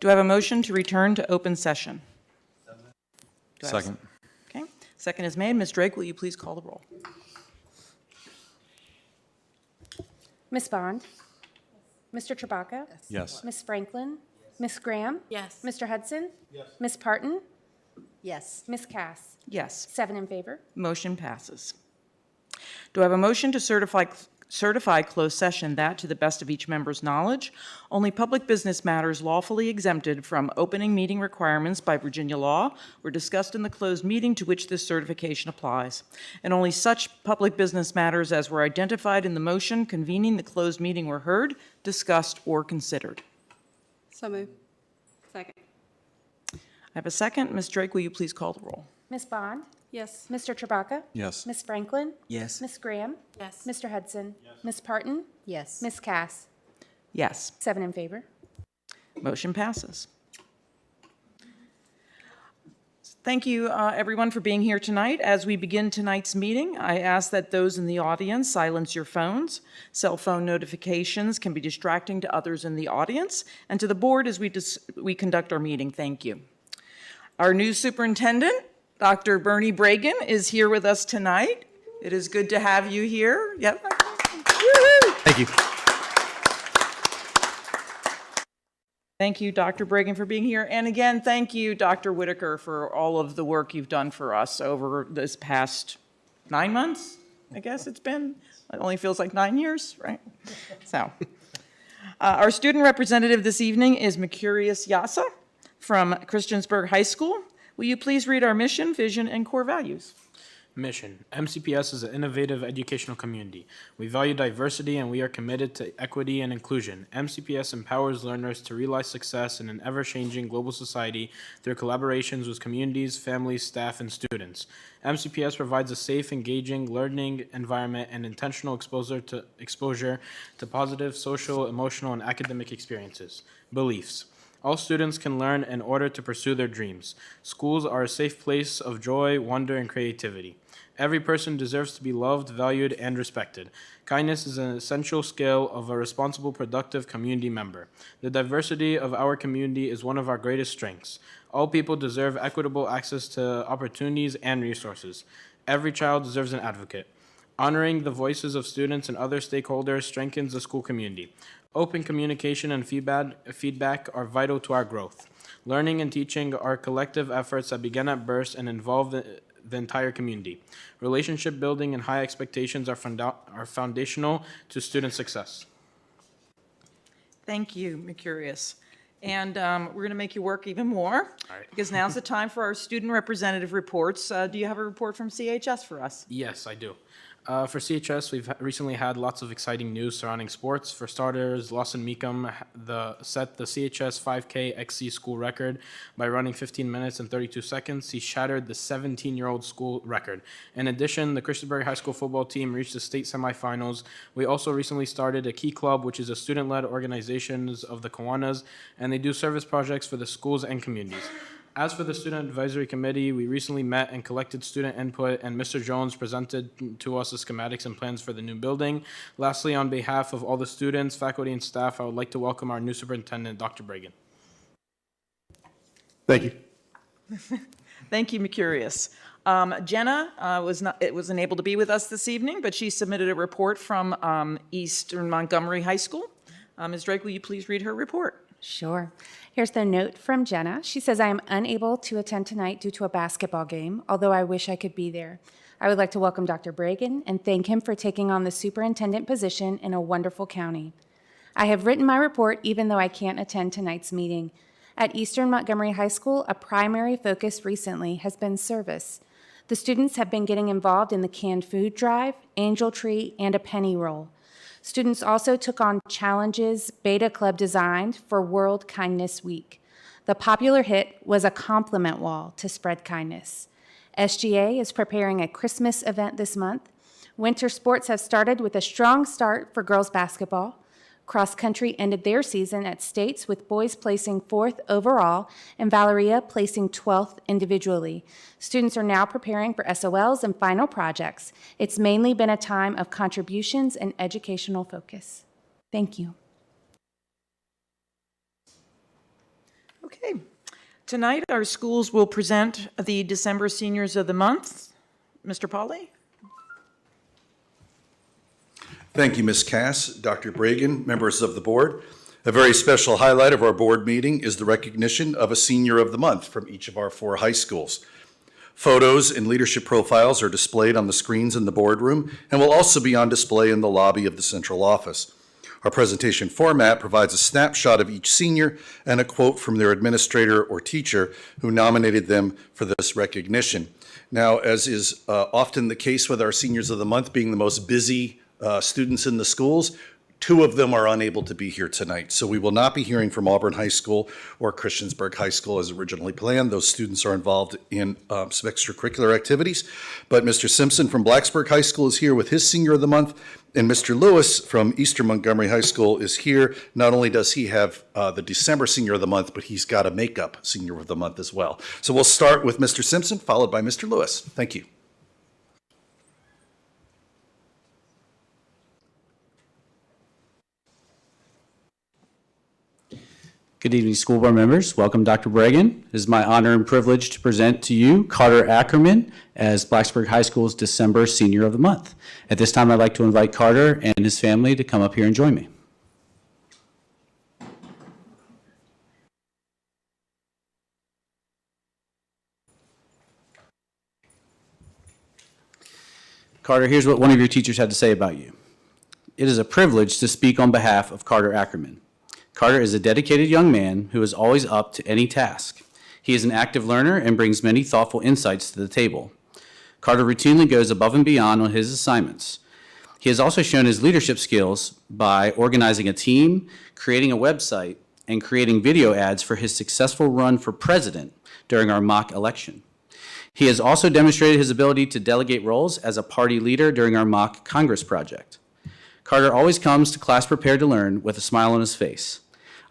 Do I have a motion to return to open session? Second. Okay. Second is made. Ms. Drake, will you please call the roll? Ms. Bond? Mr. Chewbacca? Yes. Ms. Franklin? Ms. Graham? Yes. Mr. Hudson? Yes. Ms. Parton? Yes. Ms. Cass? Yes. 7 in favor. Motion passes. Do I have a motion to certify closed session that, to the best of each member's knowledge, only public business matters lawfully exempted from opening meeting requirements by Virginia law were discussed in the closed meeting to which this certification applies, and only such public business matters as were identified in the motion convening the closed meeting were heard, discussed, or considered? So moved. Second. I have a second. Ms. Drake, will you please call the roll? Ms. Bond? Yes. Mr. Chewbacca? Yes. Ms. Franklin? Yes. Ms. Graham? Yes. Mr. Hudson? Yes. Ms. Parton? Yes. Ms. Cass? Yes. 7 in favor. Motion passes. Thank you, everyone, for being here tonight. As we begin tonight's meeting, I ask that those in the audience silence your phones. Cell phone notifications can be distracting to others in the audience and to the board as we conduct our meeting. Thank you. Our new superintendent, Dr. Bernie Bragan, is here with us tonight. It is good to have you here. Yep. Woo-hoo. Thank you. Thank you, Dr. Bragan, for being here. And again, thank you, Dr. Whitaker, for all of the work you've done for us over this past 9 months, I guess it's been. It only feels like 9 years, right? So, our student representative this evening is Mercurius Yasa from Christiansburg High School. Will you please read our mission, vision, and core values? Mission. MCPS is an innovative educational community. We value diversity and we are committed to equity and inclusion. MCPS empowers learners to realize success in an ever-changing global society through collaborations with communities, families, staff, and students. MCPS provides a safe, engaging learning environment and intentional exposure to positive social, emotional, and academic experiences. Beliefs. All students can learn in order to pursue their dreams. Schools are a safe place of joy, wonder, and creativity. Every person deserves to be loved, valued, and respected. Kindness is an essential skill of a responsible, productive community member. The diversity of our community is one of our greatest strengths. All people deserve equitable access to opportunities and resources. Every child deserves an advocate. Honoring the voices of students and other stakeholders strengthens the school community. Open communication and feedback are vital to our growth. Learning and teaching are collective efforts that begin at birth and involve the entire community. Relationship building and high expectations are foundational to student success. Thank you, Mercurius. And we're going to make you work even more, because now's the time for our student representative reports. Do you have a report from CHS for us? Yes, I do. For CHS, we've recently had lots of exciting news surrounding sports. For starters, Lawson Meekum set the CHS 5K XC school record by running 15 minutes and 32 seconds. He shattered the 17-year-old school record. In addition, the Christiansburg High School football team reached the state semifinals. We also recently started a Key Club, which is a student-led organization of the Kiwanis, and they do service projects for the schools and communities. As for the Student Advisory Committee, we recently met and collected student input, and Mr. Jones presented to us the schematics and plans for the new building. Lastly, on behalf of all the students, faculty, and staff, I would like to welcome our new superintendent, Dr. Bragan. Thank you. Thank you, Mercurius. Jenna wasn't able to be with us this evening, but she submitted a report from Eastern Montgomery High School. Ms. Drake, will you please read her report? Sure. Here's the note from Jenna. She says, I am unable to attend tonight due to a basketball game, although I wish I could be there. I would like to welcome Dr. Bragan and thank him for taking on the superintendent position in a wonderful county. I have written my report even though I can't attend tonight's meeting. At Eastern Montgomery High School, a primary focus recently has been service. The students have been getting involved in the canned food drive, Angel Tree, and a penny roll. Students also took on challenges Beta Club designed for World Kindness Week. The popular hit was a compliment wall to spread kindness. SGA is preparing a Christmas event this month. Winter sports have started with a strong start for girls basketball. Cross country ended their season at states with boys placing 4th overall and Valeria placing 12th individually. Students are now preparing for SOLs and final projects. It's mainly been a time of contributions and educational focus. Thank you. Okay. Tonight, our schools will present the December Seniors of the Month. Mr. Pauly? Thank you, Ms. Cass, Dr. Bragan, members of the board. A very special highlight of our board meeting is the recognition of a Senior of the Month from each of our 4 high schools. Photos and leadership profiles are displayed on the screens in the boardroom and will also be on display in the lobby of the central office. Our presentation format provides a snapshot of each senior and a quote from their administrator or teacher who nominated them for this recognition. Now, as is often the case with our Seniors of the Month being the most busy students in the schools, 2 of them are unable to be here tonight. So we will not be hearing from Auburn High School or Christiansburg High School as originally planned. Those students are involved in some extracurricular activities. But Mr. Simpson from Blacksburg High School is here with his Senior of the Month, and Mr. Lewis from Eastern Montgomery High School is here. Not only does he have the December Senior of the Month, but he's got a makeup Senior of the Month as well. So we'll start with Mr. Simpson, followed by Mr. Lewis. Thank you. Good evening, school board members. Welcome, Dr. Bragan. It is my honor and privilege to present to you Carter Ackerman as Blacksburg High School's December Senior of the Month. At this time, I'd like to invite Carter and his family to come up here and join me. Carter, here's what one of your teachers had to say about you. It is a privilege to speak on behalf of Carter Ackerman. Carter is a dedicated young man who is always up to any task. He is an active learner and brings many thoughtful insights to the table. Carter routinely goes above and beyond on his assignments. He has also shown his leadership skills by organizing a team, creating a website, and creating video ads for his successful run for president during our mock election. He has also demonstrated his ability to delegate roles as a party leader during our mock Congress project. Carter always comes to class prepared to learn with a smile on his face.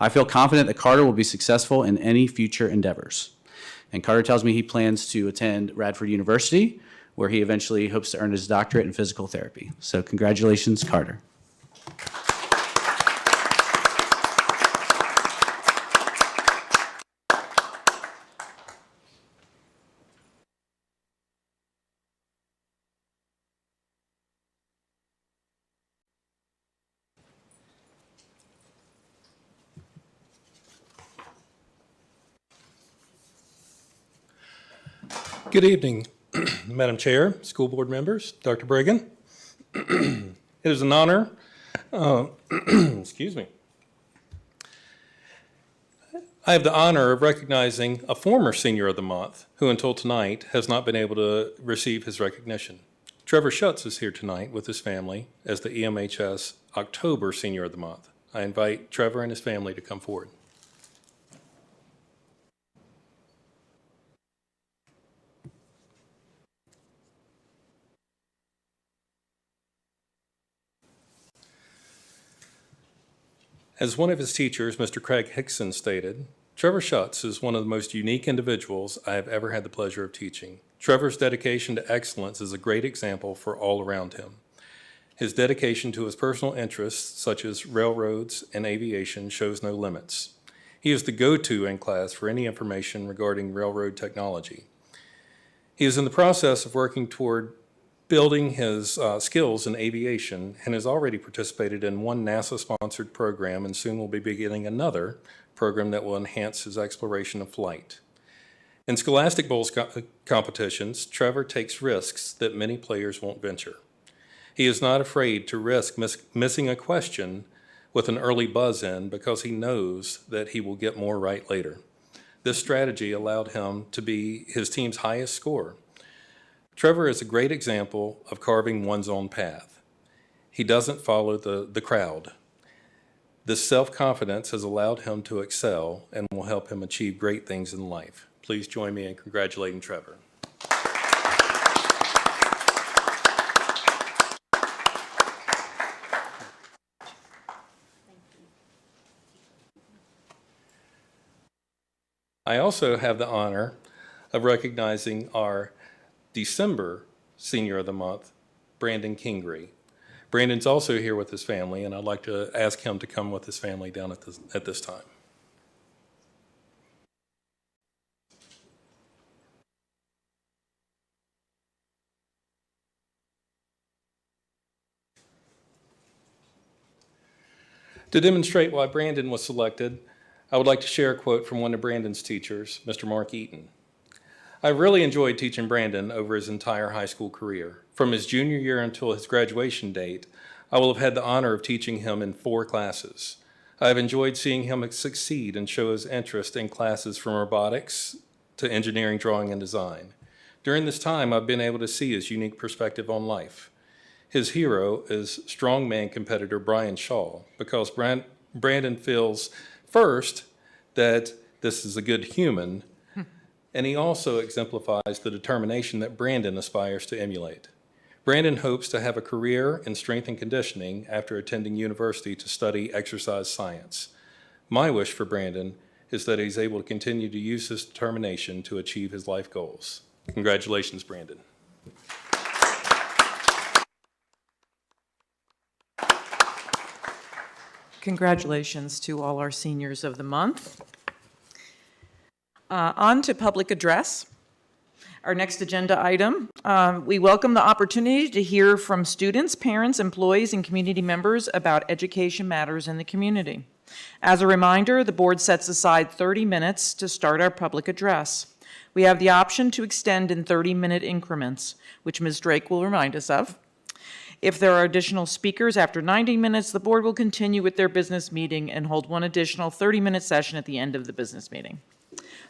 I feel confident that Carter will be successful in any future endeavors. And Carter tells me he plans to attend Radford University, where he eventually hopes to earn his doctorate in physical therapy. So congratulations, Carter. Good evening, Madam Chair, school board members, Dr. Bragan. It is an honor, excuse me. I have the honor of recognizing a former Senior of the Month who until tonight has not been able to receive his recognition. Trevor Schutz is here tonight with his family as the EMHS October Senior of the Month. I invite Trevor and his family to come forward. As one of his teachers, Mr. Craig Hickson, stated, Trevor Schutz is one of the most unique individuals I have ever had the pleasure of teaching. Trevor's dedication to excellence is a great example for all around him. His dedication to his personal interests, such as railroads and aviation, shows no limits. He is the go-to in class for any information regarding railroad technology. He is in the process of working toward building his skills in aviation and has already participated in one NASA-sponsored program and soon will be beginning another program that will enhance his exploration of flight. In Scholastic Bowls competitions, Trevor takes risks that many players won't venture. He is not afraid to risk missing a question with an early buzz-in because he knows that he will get more right later. This strategy allowed him to be his team's highest scorer. Trevor is a great example of carving one's own path. He doesn't follow the crowd. This self-confidence has allowed him to excel and will help him achieve great things in life. Please join me in congratulating Trevor. I also have the honor of recognizing our December Senior of the Month, Brandon Kingery. Brandon's also here with his family, and I'd like to ask him to come with his family down at this time. To demonstrate why Brandon was selected, I would like to share a quote from one of Brandon's teachers, Mr. Mark Eaton. I really enjoyed teaching Brandon over his entire high school career. From his junior year until his graduation date, I will have had the honor of teaching him in 4 classes. I have enjoyed seeing him succeed and show his interest in classes from robotics to engineering, drawing, and design. During this time, I've been able to see his unique perspective on life. His hero is strongman competitor Brian Shaw, because Brandon feels, first, that this is a good human, and he also exemplifies the determination that Brandon aspires to emulate. Brandon hopes to have a career in strength and conditioning after attending university to study exercise science. My wish for Brandon is that he's able to continue to use this determination to achieve his life goals. Congratulations, Brandon. Congratulations to all our seniors of the month. On to public address. Our next agenda item, we welcome the opportunity to hear from students, parents, employees, and community members about education matters in the community. As a reminder, the board sets aside 30 minutes to start our public address. We have the option to extend in 30-minute increments, which Ms. Drake will remind us of. If there are additional speakers after 90 minutes, the board will continue with their business meeting and hold one additional 30-minute session at the end of the business meeting.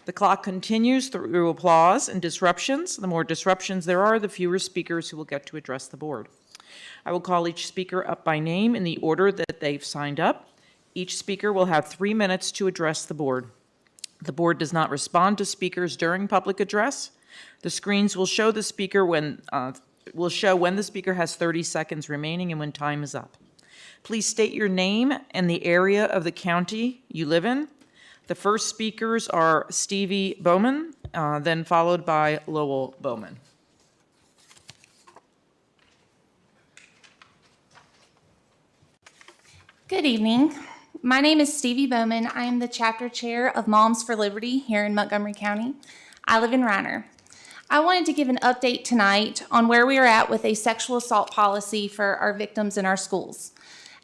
The clock continues through applause and disruptions. The more disruptions there are, the fewer speakers who will get to address the board. I will call each speaker up by name in the order that they've signed up. Each speaker will have 3 minutes to address the board. The board does not respond to speakers during public address. The screens will show the speaker when the speaker has 30 seconds remaining and when time is up. Please state your name and the area of the county you live in. The first speakers are Stevie Bowman, then followed by Lowell Bowman. Good evening. My name is Stevie Bowman. I am the chapter chair of Moms for Liberty here in Montgomery County. I live in Reiner. I wanted to give an update tonight on where we are at with a sexual assault policy for our victims in our schools.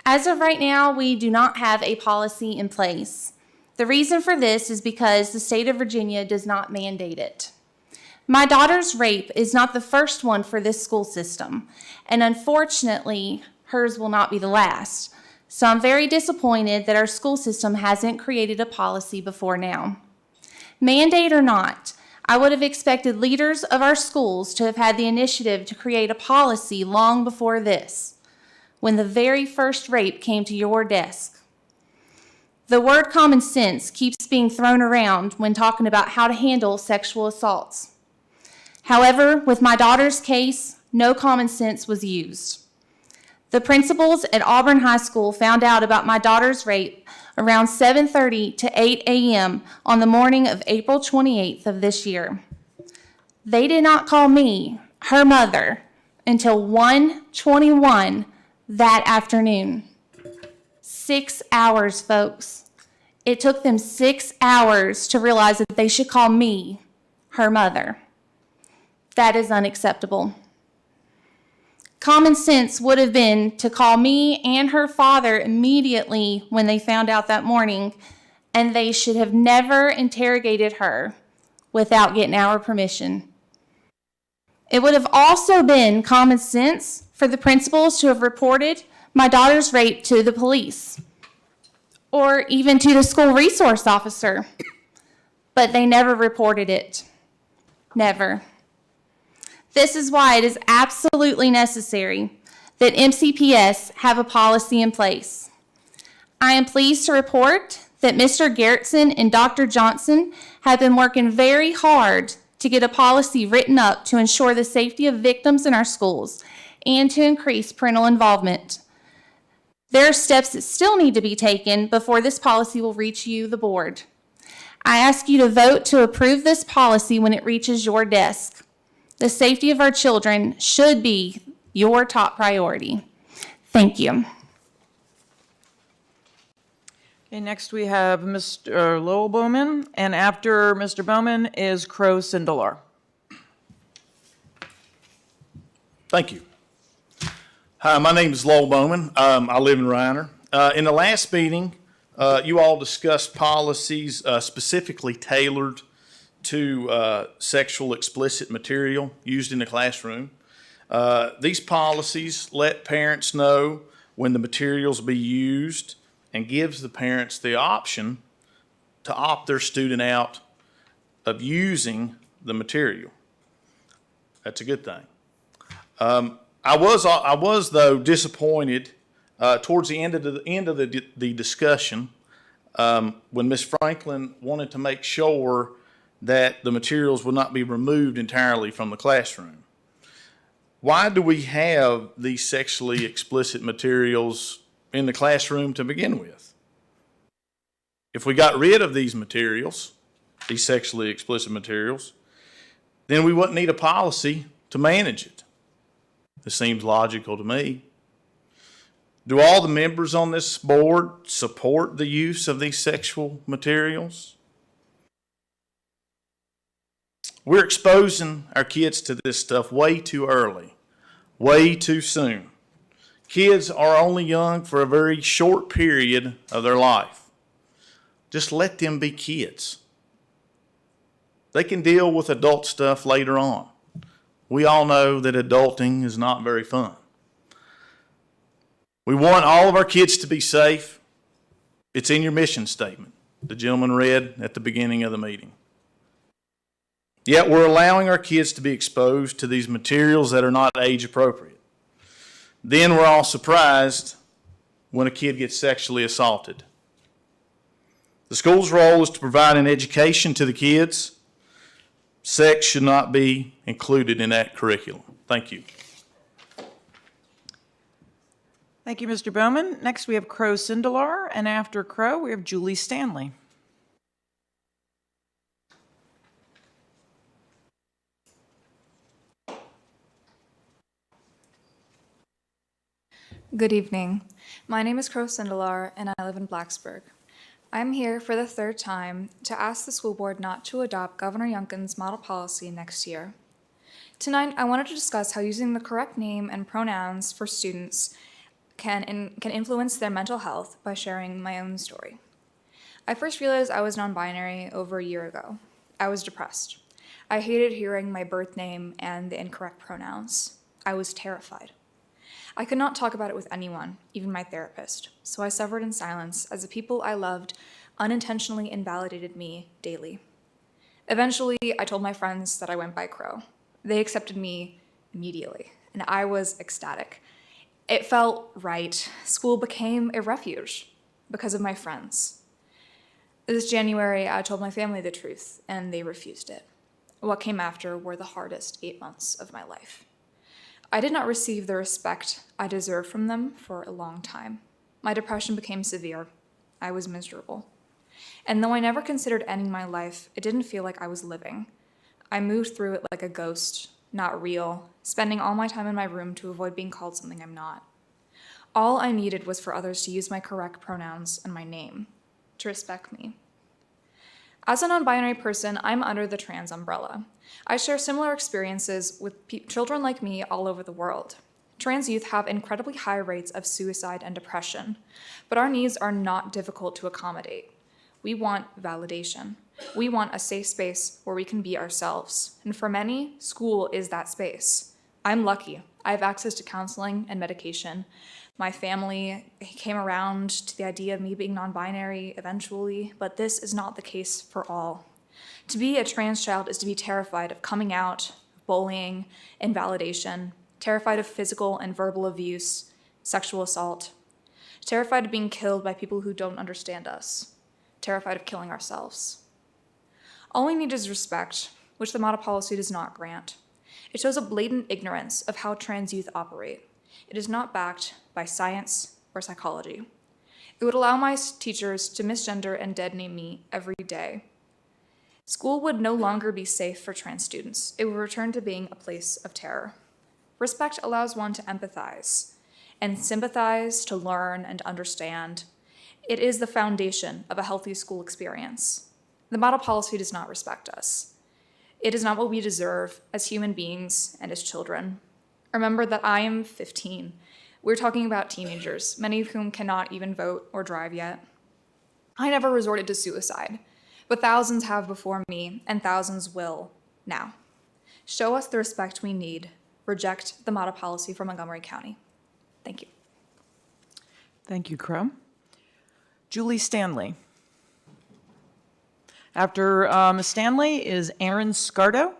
As of right now, we do not have a policy in place. The reason for this is because the state of Virginia does not mandate it. My daughter's rape is not the first one for this school system, and unfortunately, hers will not be the last. So I'm very disappointed that our school system hasn't created a policy before now. Mandate or not, I would have expected leaders of our schools to have had the initiative to create a policy long before this, when the very first rape came to your desk. The word common sense keeps being thrown around when talking about how to handle sexual assaults. However, with my daughter's case, no common sense was used. The principals at Auburn High School found out about my daughter's rape around 7:30 to 8 a.m. on the morning of April 28th of this year. They did not call me, her mother, until 1:21 that afternoon. 6 hours, folks. It took them 6 hours to realize that they should call me, her mother. That is unacceptable. Common sense would have been to call me and her father immediately when they found out that morning and they should have never interrogated her without getting our permission. It would have also been common sense for the principals to have reported my daughter's rape to the police or even to the school resource officer, but they never reported it. Never. This is why it is absolutely necessary that MCPS have a policy in place. I am pleased to report that Mr. Garrettson and Dr. Johnson have been working very hard to get a policy written up to ensure the safety of victims in our schools and to increase parental involvement. There are steps that still need to be taken before this policy will reach you, the board. I ask you to vote to approve this policy when it reaches your desk. The safety of our children should be your top priority. Thank you. Okay, next we have Mr. Lowell Bowman, and after Mr. Bowman is Crow Sindelar. Thank you. Hi, my name is Lowell Bowman. I live in Reiner. In the last meeting, you all discussed policies specifically tailored to sexual explicit material used in the classroom. These policies let parents know when the materials be used and gives the parents the option to opt their student out of using the material. That's a good thing. I was though disappointed towards the end of the discussion when Ms. Franklin wanted to make sure that the materials would not be removed entirely from the classroom. Why do we have these sexually explicit materials in the classroom to begin with? If we got rid of these materials, these sexually explicit materials, then we wouldn't need a policy to manage it. This seems logical to me. Do all the members on this board support the use of these sexual materials? We're exposing our kids to this stuff way too early, way too soon. Kids are only young for a very short period of their life. Just let them be kids. They can deal with adult stuff later on. We all know that adulting is not very fun. We want all of our kids to be safe. It's in your mission statement, the gentleman read at the beginning of the meeting. Yet we're allowing our kids to be exposed to these materials that are not age appropriate. Then we're all surprised when a kid gets sexually assaulted. The school's role is to provide an education to the kids. Sex should not be included in that curriculum. Thank you. Thank you, Mr. Bowman. Next, we have Crow Sindelar, and after Crow, we have Julie Stanley. Good evening. My name is Crow Sindelar, and I live in Blacksburg. I'm here for the third time to ask the school board not to adopt Governor Youngkin's model policy next year. Tonight, I wanted to discuss how using the correct name and pronouns for students can influence their mental health by sharing my own story. I first realized I was non-binary over a year ago. I was depressed. I hated hearing my birth name and the incorrect pronouns. I was terrified. I could not talk about it with anyone, even my therapist, so I suffered in silence as the people I loved unintentionally invalidated me daily. Eventually, I told my friends that I went by Crow. They accepted me immediately, and I was ecstatic. It felt right. School became a refuge because of my friends. This January, I told my family the truth, and they refused it. What came after were the hardest 8 months of my life. I did not receive the respect I deserved from them for a long time. My depression became severe. I was miserable. And though I never considered ending my life, it didn't feel like I was living. I moved through it like a ghost, not real, spending all my time in my room to avoid being called something I'm not. All I needed was for others to use my correct pronouns and my name, to respect me. As a non-binary person, I'm under the trans umbrella. I share similar experiences with children like me all over the world. Trans youth have incredibly high rates of suicide and depression, but our needs are not difficult to accommodate. We want validation. We want a safe space where we can be ourselves. And for many, school is that space. I'm lucky. I have access to counseling and medication. My family came around to the idea of me being non-binary eventually, but this is not the case for all. To be a trans child is to be terrified of coming out, bullying, invalidation, terrified of physical and verbal abuse, sexual assault, terrified of being killed by people who don't understand us, terrified of killing ourselves. All we need is respect, which the model policy does not grant. It shows a blatant ignorance of how trans youth operate. It is not backed by science or psychology. It would allow my teachers to misgender and dead name me every day. School would no longer be safe for trans students. It would return to being a place of terror. Respect allows one to empathize and sympathize, to learn and understand. It is the foundation of a healthy school experience. The model policy does not respect us. It is not what we deserve as human beings and as children. Remember that I am 15. We're talking about teenagers, many of whom cannot even vote or drive yet. I never resorted to suicide, but thousands have before me, and thousands will now. Show us the respect we need. Reject the model policy for Montgomery County. Thank you. Thank you, Crow. Julie Stanley. After Ms. Stanley is Aaron Scardo.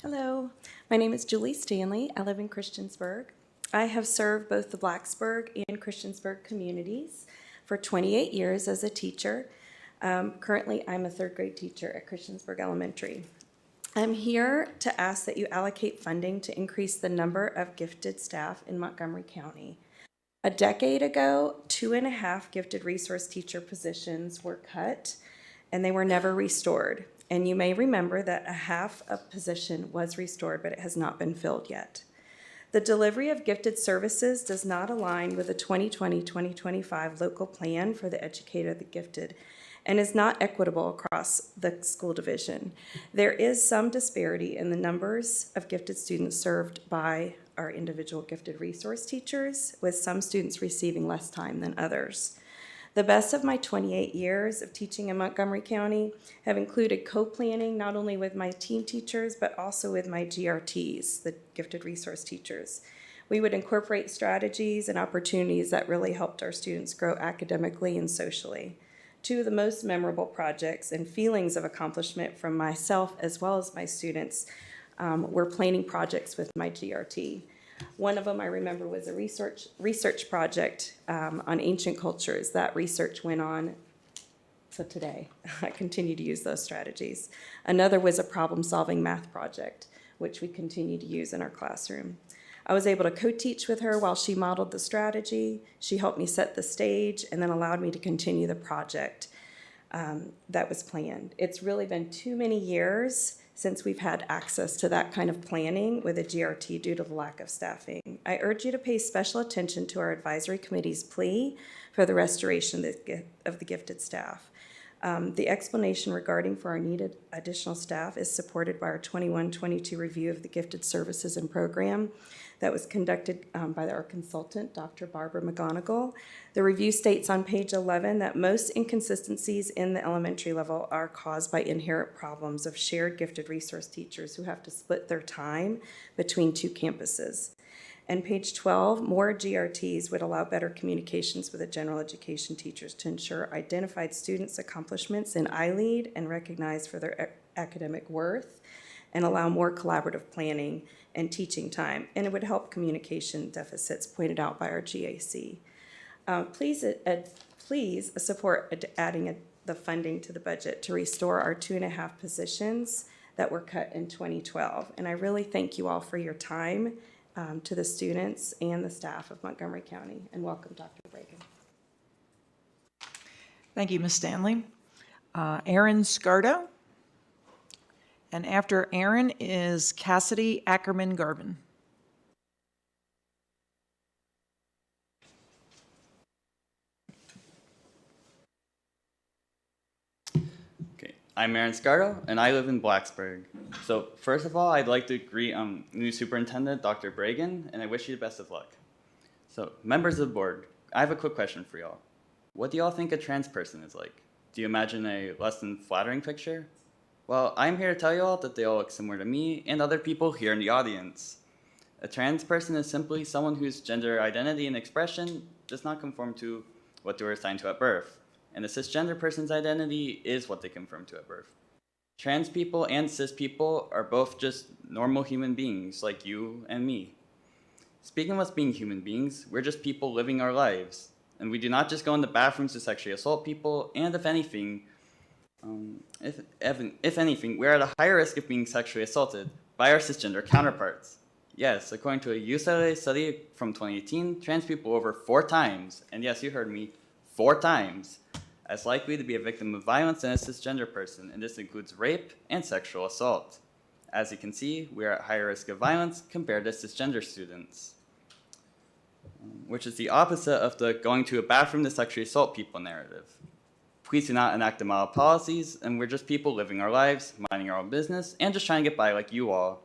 Hello, my name is Julie Stanley. I live in Christiansburg. I have served both the Blacksburg and Christiansburg communities for 28 years as a teacher. Currently, I'm a third grade teacher at Christiansburg Elementary. I'm here to ask that you allocate funding to increase the number of gifted staff in Montgomery County. A decade ago, 2.5 gifted resource teacher positions were cut, and they were never restored. And you may remember that a half a position was restored, but it has not been filled yet. The delivery of gifted services does not align with the 2020-2025 local plan for the educator of the gifted and is not equitable across the school division. There is some disparity in the numbers of gifted students served by our individual gifted resource teachers, with some students receiving less time than others. The best of my 28 years of teaching in Montgomery County have included co-planning not only with my team teachers, but also with my GRTs, the gifted resource teachers. We would incorporate strategies and opportunities that really helped our students grow academically and socially. Two of the most memorable projects and feelings of accomplishment from myself as well as my students were planning projects with my GRT. One of them I remember was a research project on ancient cultures. That research went on to today. I continue to use those strategies. Another was a problem-solving math project, which we continue to use in our classroom. I was able to co-teach with her while she modeled the strategy. She helped me set the stage and then allowed me to continue the project that was planned. It's really been too many years since we've had access to that kind of planning with a GRT due to the lack of staffing. I urge you to pay special attention to our advisory committee's plea for the restoration of the gifted staff. The explanation regarding for our needed additional staff is supported by our 21-22 review of the gifted services and program that was conducted by our consultant, Dr. Barbara McGonigal. The review states on page 11 that most inconsistencies in the elementary level are caused by inherent problems of shared gifted resource teachers who have to split their time between two campuses. And page 12, more GRTs would allow better communications with the general education teachers to ensure identified students' accomplishments in iLead and recognized for their academic worth, and allow more collaborative planning and teaching time. And it would help communication deficits pointed out by our GAC. Please support adding the funding to the budget to restore our 2.5 positions that were cut in 2012. And I really thank you all for your time, to the students and the staff of Montgomery County. And welcome, Dr. Reagan. Thank you, Ms. Stanley. Aaron Scardo. And after Aaron is Cassidy Ackerman-Garvin. Okay, I'm Aaron Scardo, and I live in Blacksburg. So first of all, I'd like to greet new Superintendent, Dr. Bragan, and I wish you the best of luck. So, members of the board, I have a quick question for y'all. What do y'all think a trans person is like? Do you imagine a less than flattering picture? Well, I'm here to tell y'all that they all look similar to me and other people here in the audience. A trans person is simply someone whose gender identity and expression does not conform to what they were assigned to at birth. And a cisgender person's identity is what they conform to at birth. Trans people and cis people are both just normal human beings like you and me. Speaking of us being human beings, we're just people living our lives. And we do not just go in the bathrooms to sexually assault people, and if anything, we're at a higher risk of being sexually assaulted by our cisgender counterparts. Yes, according to a UCLA study from 2018, trans people over 4 times, and yes, you heard me, 4 times, as likely to be a victim of violence than a cisgender person, and this includes rape and sexual assault. As you can see, we are at higher risk of violence compared to cisgender students, which is the opposite of the going to a bathroom to sexually assault people narrative. Please do not enact the model policies, and we're just people living our lives, minding our own business, and just trying to get by like you all.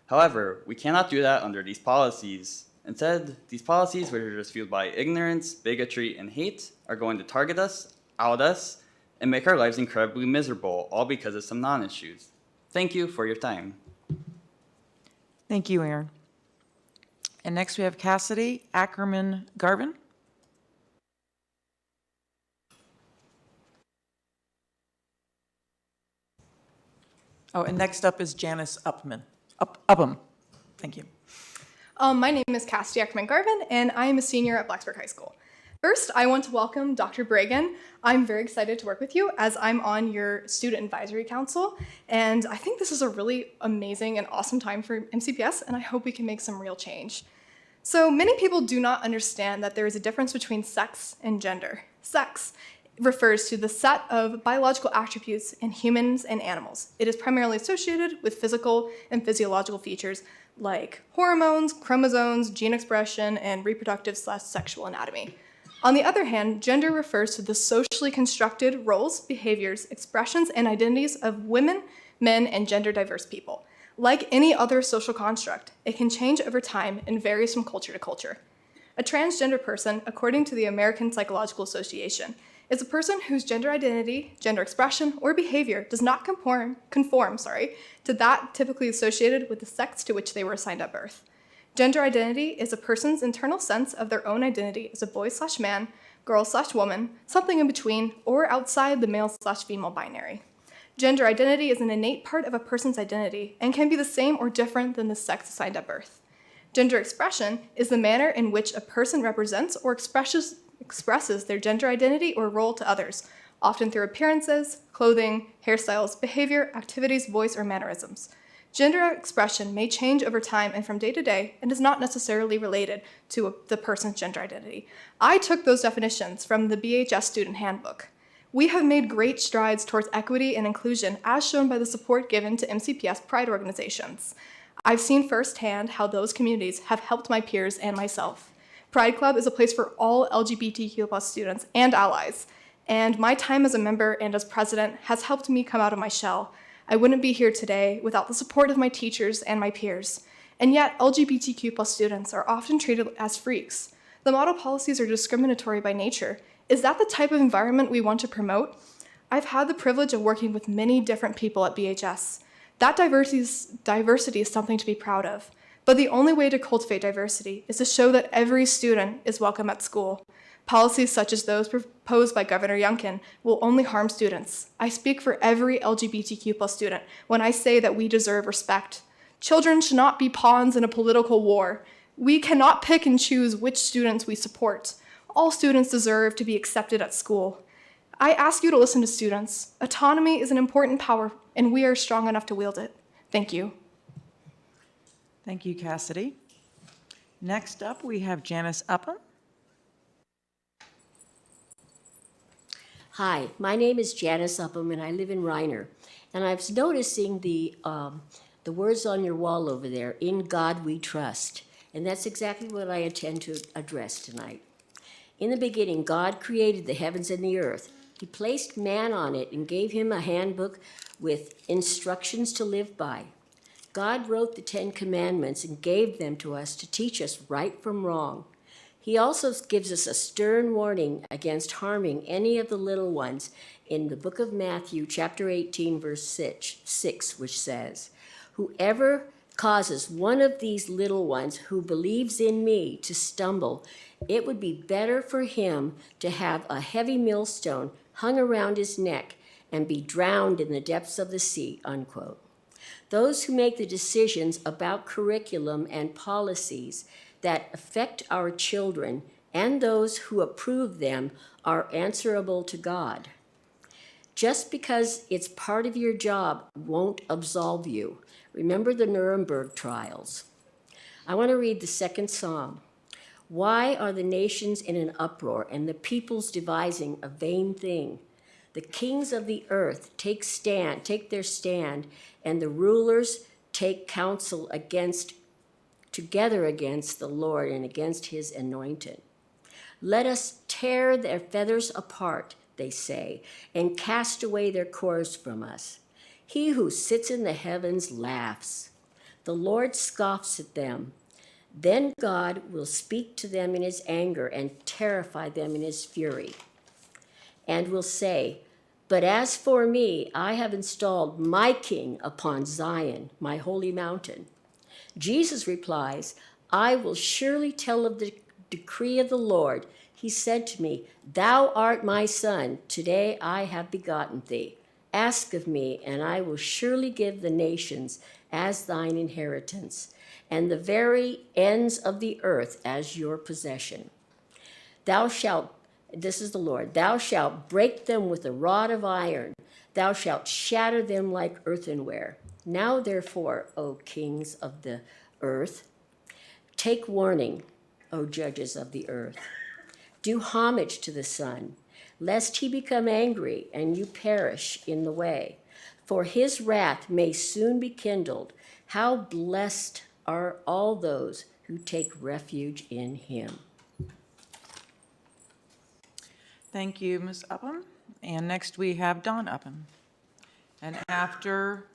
However, we cannot do that under these policies. Instead, these policies, which are just fueled by ignorance, bigotry, and hate, are going to target us, out us, and make our lives incredibly miserable, all because of some non-issues. Thank you for your time. Thank you, Aaron. And next we have Cassidy Ackerman Garvin. Oh, and next up is Janice Upham. Thank you. My name is Cassidy Ackerman Garvin, and I am a senior at Blacksburg High School. First, I want to welcome Dr. Bragan. I'm very excited to work with you as I'm on your Student Advisory Council, and I think this is a really amazing and awesome time for MCPS, and I hope we can make some real change. So many people do not understand that there is a difference between sex and gender. Sex refers to the set of biological attributes in humans and animals. It is primarily associated with physical and physiological features like hormones, chromosomes, gene expression, and reproductive/sexual anatomy. On the other hand, gender refers to the socially constructed roles, behaviors, expressions, and identities of women, men, and gender diverse people. Like any other social construct, it can change over time and varies from culture to culture. A transgender person, according to the American Psychological Association, is a person whose gender identity, gender expression, or behavior does not conform to that typically associated with the sex to which they were assigned at birth. Gender identity is a person's internal sense of their own identity as a boy/man, girl/woman, something in between, or outside the male/female binary. Gender identity is an innate part of a person's identity and can be the same or different than the sex assigned at birth. Gender expression is the manner in which a person represents or expresses their gender identity or role to others, often through appearances, clothing, hairstyles, behavior, activities, voice, or mannerisms. Gender expression may change over time and from day to day and is not necessarily related to the person's gender identity. I took those definitions from the BHS Student Handbook. We have made great strides towards equity and inclusion as shown by the support given to MCPS Pride organizations. I've seen firsthand how those communities have helped my peers and myself. Pride Club is a place for all LGBTQ+ students and allies, and my time as a member and as president has helped me come out of my shell. I wouldn't be here today without the support of my teachers and my peers. And yet, LGBTQ+ students are often treated as freaks. The model policies are discriminatory by nature. Is that the type of environment we want to promote? I've had the privilege of working with many different people at BHS. That diversity is something to be proud of. But the only way to cultivate diversity is to show that every student is welcome at school. Policies such as those proposed by Governor Youngkin will only harm students. I speak for every LGBTQ+ student when I say that we deserve respect. Children should not be pawns in a political war. We cannot pick and choose which students we support. All students deserve to be accepted at school. I ask you to listen to students. Autonomy is an important power, and we are strong enough to wield it. Thank you. Thank you, Cassidy. Next up, we have Janice Upham. Hi, my name is Janice Upham, and I live in Reiner. And I was noticing the words on your wall over there, "In God We Trust." And that's exactly what I intend to address tonight. In the beginning, God created the heavens and the earth. He placed man on it and gave him a handbook with instructions to live by. God wrote the 10 Commandments and gave them to us to teach us right from wrong. He also gives us a stern warning against harming any of the little ones in the book of Matthew, chapter 18, verse 6, which says, "Whoever causes one of these little ones who believes in me to stumble, it would be better for him to have a heavy millstone hung around his neck and be drowned in the depths of the sea," unquote. Those who make the decisions about curriculum and policies that affect our children and those who approve them are answerable to God. Just because it's part of your job won't absolve you. Remember the Nuremberg trials. I want to read the second Psalm. "Why are the nations in an uproar and the peoples devising a vain thing? The kings of the earth take their stand, and the rulers take counsel together against the Lord and against his anointed. Let us tear their feathers apart," they say, "and cast away their cords from us. He who sits in the heavens laughs. The Lord scoffs at them. Then God will speak to them in his anger and terrify them in his fury, and will say, 'But as for me, I have installed my king upon Zion, my holy mountain.' Jesus replies, 'I will surely tell of the decree of the Lord. He said to me, Thou art my son, today I have begotten thee. Ask of me, and I will surely give the nations as thine inheritance, and the very ends of the earth as your possession. Thou shalt," this is the Lord, "thou shalt break them with a rod of iron. Thou shalt shatter them like earthenware. Now therefore, O kings of the earth, take warning, O judges of the earth. Do homage to the Son, lest he become angry and you perish in the way. For his wrath may soon be kindled. How blessed are all those who take refuge in him." Thank you, Ms. Upham. And next we have Don Upham. And after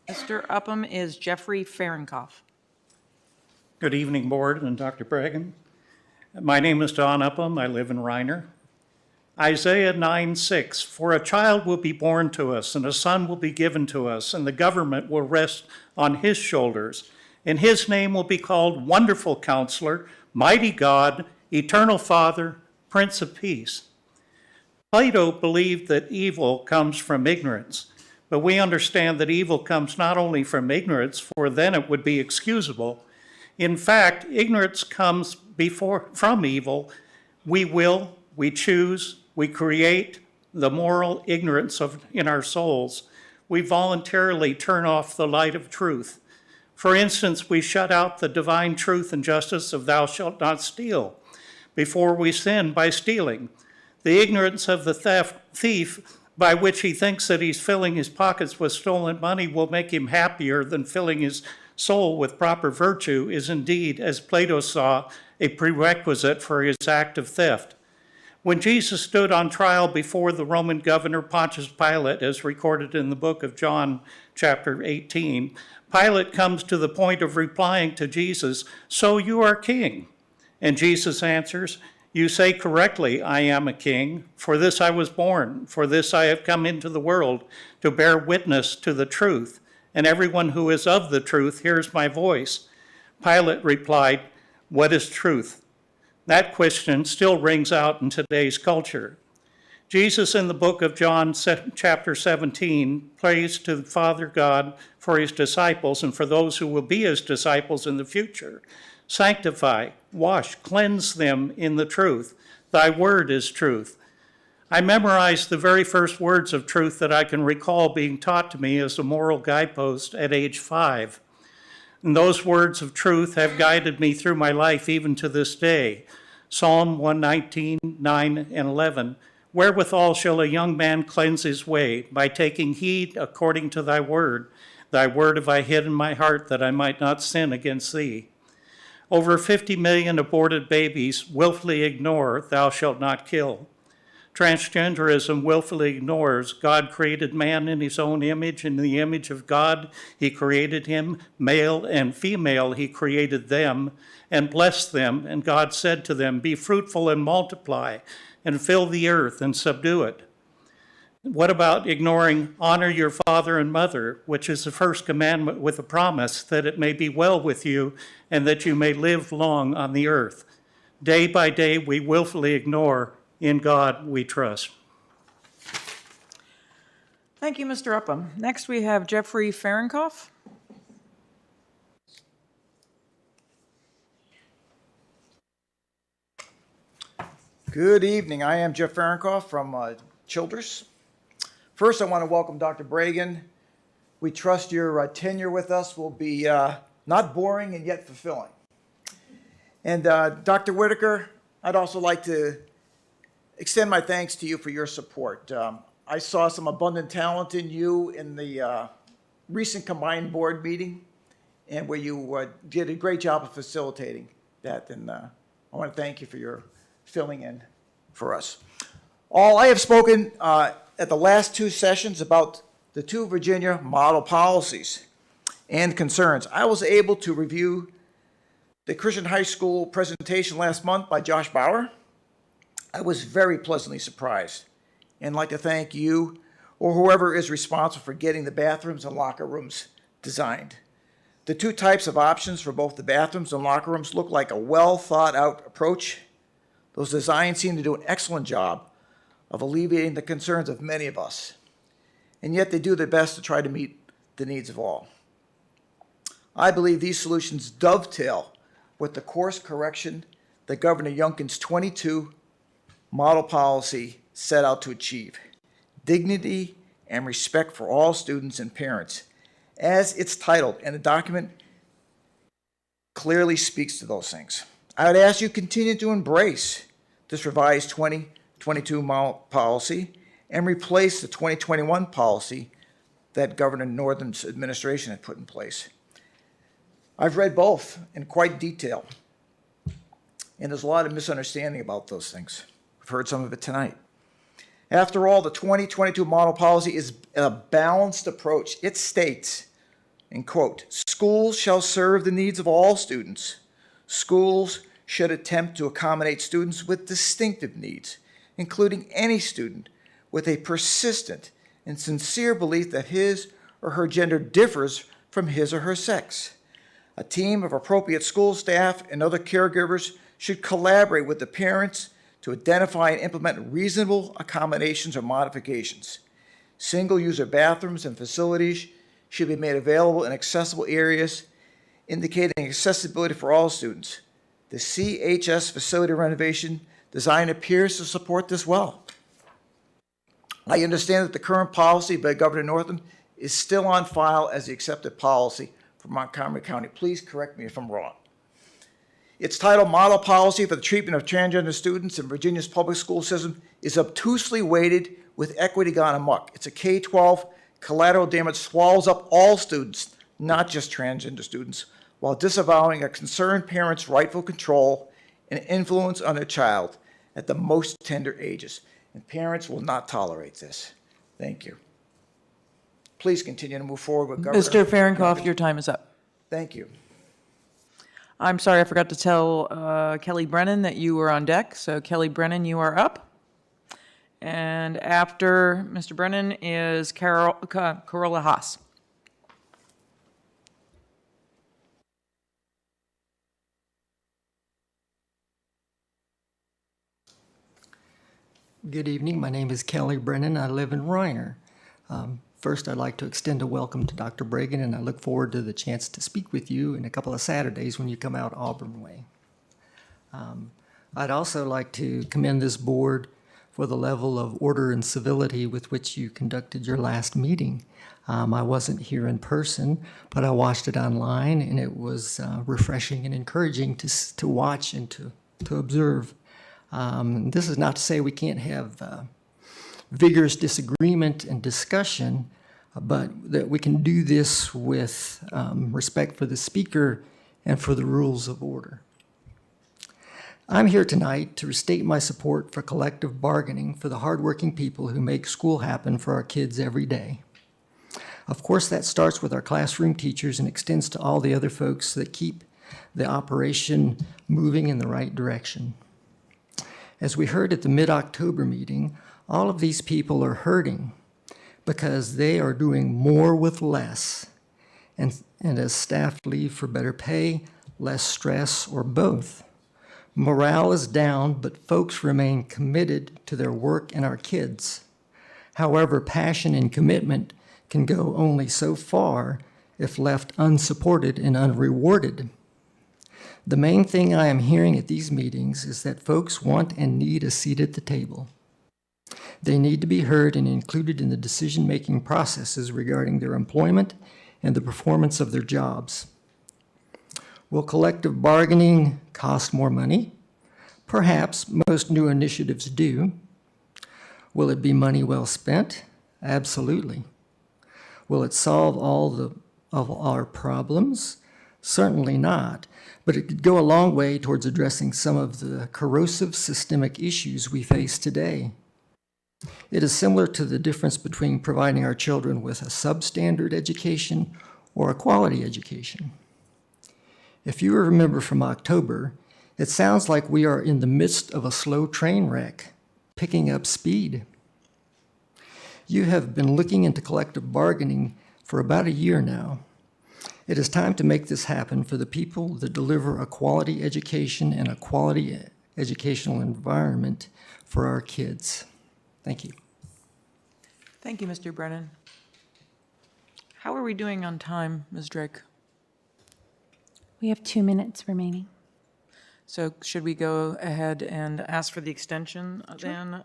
Mr. Upham is Jeffrey Fahrenkopf. Good evening, Board and Dr. Bregan. My name is Don Upham. I live in Reiner. Isaiah 9:6, "For a child will be born to us, and a son will be given to us, and the government will rest on his shoulders. And his name will be called Wonderful Counselor, Mighty God, Eternal Father, Prince of Peace." Plato believed that evil comes from ignorance, but we understand that evil comes not only from ignorance, for then it would be excusable. In fact, ignorance comes from evil. We will, we choose, we create the moral ignorance in our souls. We voluntarily turn off the light of truth. For instance, we shut out the divine truth and justice of "thou shalt not steal" before we sin by stealing. The ignorance of the thief, by which he thinks that he's filling his pockets with stolen money, will make him happier than filling his soul with proper virtue, is indeed, as Plato saw, a prerequisite for his act of theft. When Jesus stood on trial before the Roman governor Pontius Pilate, as recorded in the book of John, chapter 18, Pilate comes to the point of replying to Jesus, "So you are king?" And Jesus answers, "You say correctly, I am a king. For this I was born. For this I have come into the world, to bear witness to the truth. And everyone who is of the truth hears my voice." Pilate replied, "What is truth?" That question still rings out in today's culture. Jesus in the book of John, chapter 17, prays to Father God for his disciples and for those who will be his disciples in the future. "Sanctify, wash, cleanse them in the truth. Thy word is truth." I memorized the very first words of truth that I can recall being taught to me as a moral guidepost at age 5. And those words of truth have guided me through my life even to this day. Psalm 119, 9 and 11. "Wherewithal shall a young man cleanse his way? By taking heed according to thy word. Thy word have I hid in my heart, that I might not sin against thee." Over 50 million aborted babies willfully ignore "thou shalt not kill." Transgenderism willfully ignores God created man in his own image. In the image of God, he created him. Male and female, he created them and blessed them. And God said to them, "Be fruitful and multiply and fill the earth and subdue it." What about ignoring honor your father and mother, which is the first commandment with a promise that it may be well with you and that you may live long on the earth? Day by day, we willfully ignore "In God we trust." Thank you, Mr. Upham. Next, we have Jeffrey Fahrenkopf. Good evening. I am Jeff Fahrenkopf from Childress. First, I want to welcome Dr. Bragan. We trust your tenure with us will be not boring and yet fulfilling. And Dr. Whitaker, I'd also like to extend my thanks to you for your support. I saw some abundant talent in you in the recent combined board meeting, and where you did a great job of facilitating that. And I want to thank you for your filling in for us. I have spoken at the last two sessions about the two Virginia model policies and concerns. I was able to review the Christian High School presentation last month by Josh Bauer. I was very pleasantly surprised, and I'd like to thank you or whoever is responsible for getting the bathrooms and locker rooms designed. The two types of options for both the bathrooms and locker rooms look like a well thought out approach. Those designs seem to do an excellent job of alleviating the concerns of many of us, and yet they do their best to try to meet the needs of all. I believe these solutions dovetail with the course correction that Governor Youngkin's 22 model policy set out to achieve: dignity and respect for all students and parents, as it's titled, and the document clearly speaks to those things. I would ask you to continue to embrace this revised 2022 model policy and replace the 2021 policy that Governor Northam's administration had put in place. I've read both in quite detail, and there's a lot of misunderstanding about those things. I've heard some of it tonight. After all, the 2022 model policy is a balanced approach. It states, and quote, "Schools shall serve the needs of all students. Schools should attempt to accommodate students with distinctive needs, including any student with a persistent and sincere belief that his or her gender differs from his or her sex. A team of appropriate school staff and other caregivers should collaborate with the parents to identify and implement reasonable accommodations or modifications. Single-user bathrooms and facilities should be made available in accessible areas, indicating accessibility for all students. The CHS facility renovation design appears to support this well. I understand that the current policy by Governor Northam is still on file as the accepted policy for Montgomery County. Please correct me if I'm wrong. Its title, Model Policy for the Treatment of Transgender Students in Virginia's Public School System, is obtusely weighted with equity gone amok. It's a K-12 collateral damage, swallows up all students, not just transgender students, while disavowing a concerned parent's rightful control and influence on their child at the most tender ages. And parents will not tolerate this. Thank you. Please continue to move forward with Governor. Mr. Fahrenkopf, your time is up. Thank you. I'm sorry, I forgot to tell Kelly Brennan that you were on deck. So Kelly Brennan, you are up. And after Mr. Brennan is Corolla Haas. Good evening. My name is Kelly Brennan. I live in Reiner. First, I'd like to extend a welcome to Dr. Bragan, and I look forward to the chance to speak with you in a couple of Saturdays when you come out Auburn way. I'd also like to commend this board for the level of order and civility with which you conducted your last meeting. I wasn't here in person, but I watched it online, and it was refreshing and encouraging to watch and to observe. This is not to say we can't have vigorous disagreement and discussion, but that we can do this with respect for the speaker and for the rules of order. I'm here tonight to restate my support for collective bargaining for the hardworking people who make school happen for our kids every day. Of course, that starts with our classroom teachers and extends to all the other folks that keep the operation moving in the right direction. As we heard at the mid-October meeting, all of these people are hurting because they are doing more with less. And as staff leave for better pay, less stress, or both. Morale is down, but folks remain committed to their work and our kids. However, passion and commitment can go only so far if left unsupported and unrewarded. The main thing I am hearing at these meetings is that folks want and need a seat at the table. They need to be heard and included in the decision-making processes regarding their employment and the performance of their jobs. Will collective bargaining cost more money? Perhaps. Most new initiatives do. Will it be money well spent? Absolutely. Will it solve all of our problems? Certainly not, but it could go a long way towards addressing some of the corrosive systemic issues we face today. It is similar to the difference between providing our children with a substandard education or a quality education. If you remember from October, it sounds like we are in the midst of a slow train wreck, picking up speed. You have been looking into collective bargaining for about a year now. It is time to make this happen for the people that deliver a quality education and a quality educational environment for our kids. Thank you. Thank you, Mr. Brennan. How are we doing on time, Ms. Drake? We have 2 minutes remaining. So should we go ahead and ask for the extension then?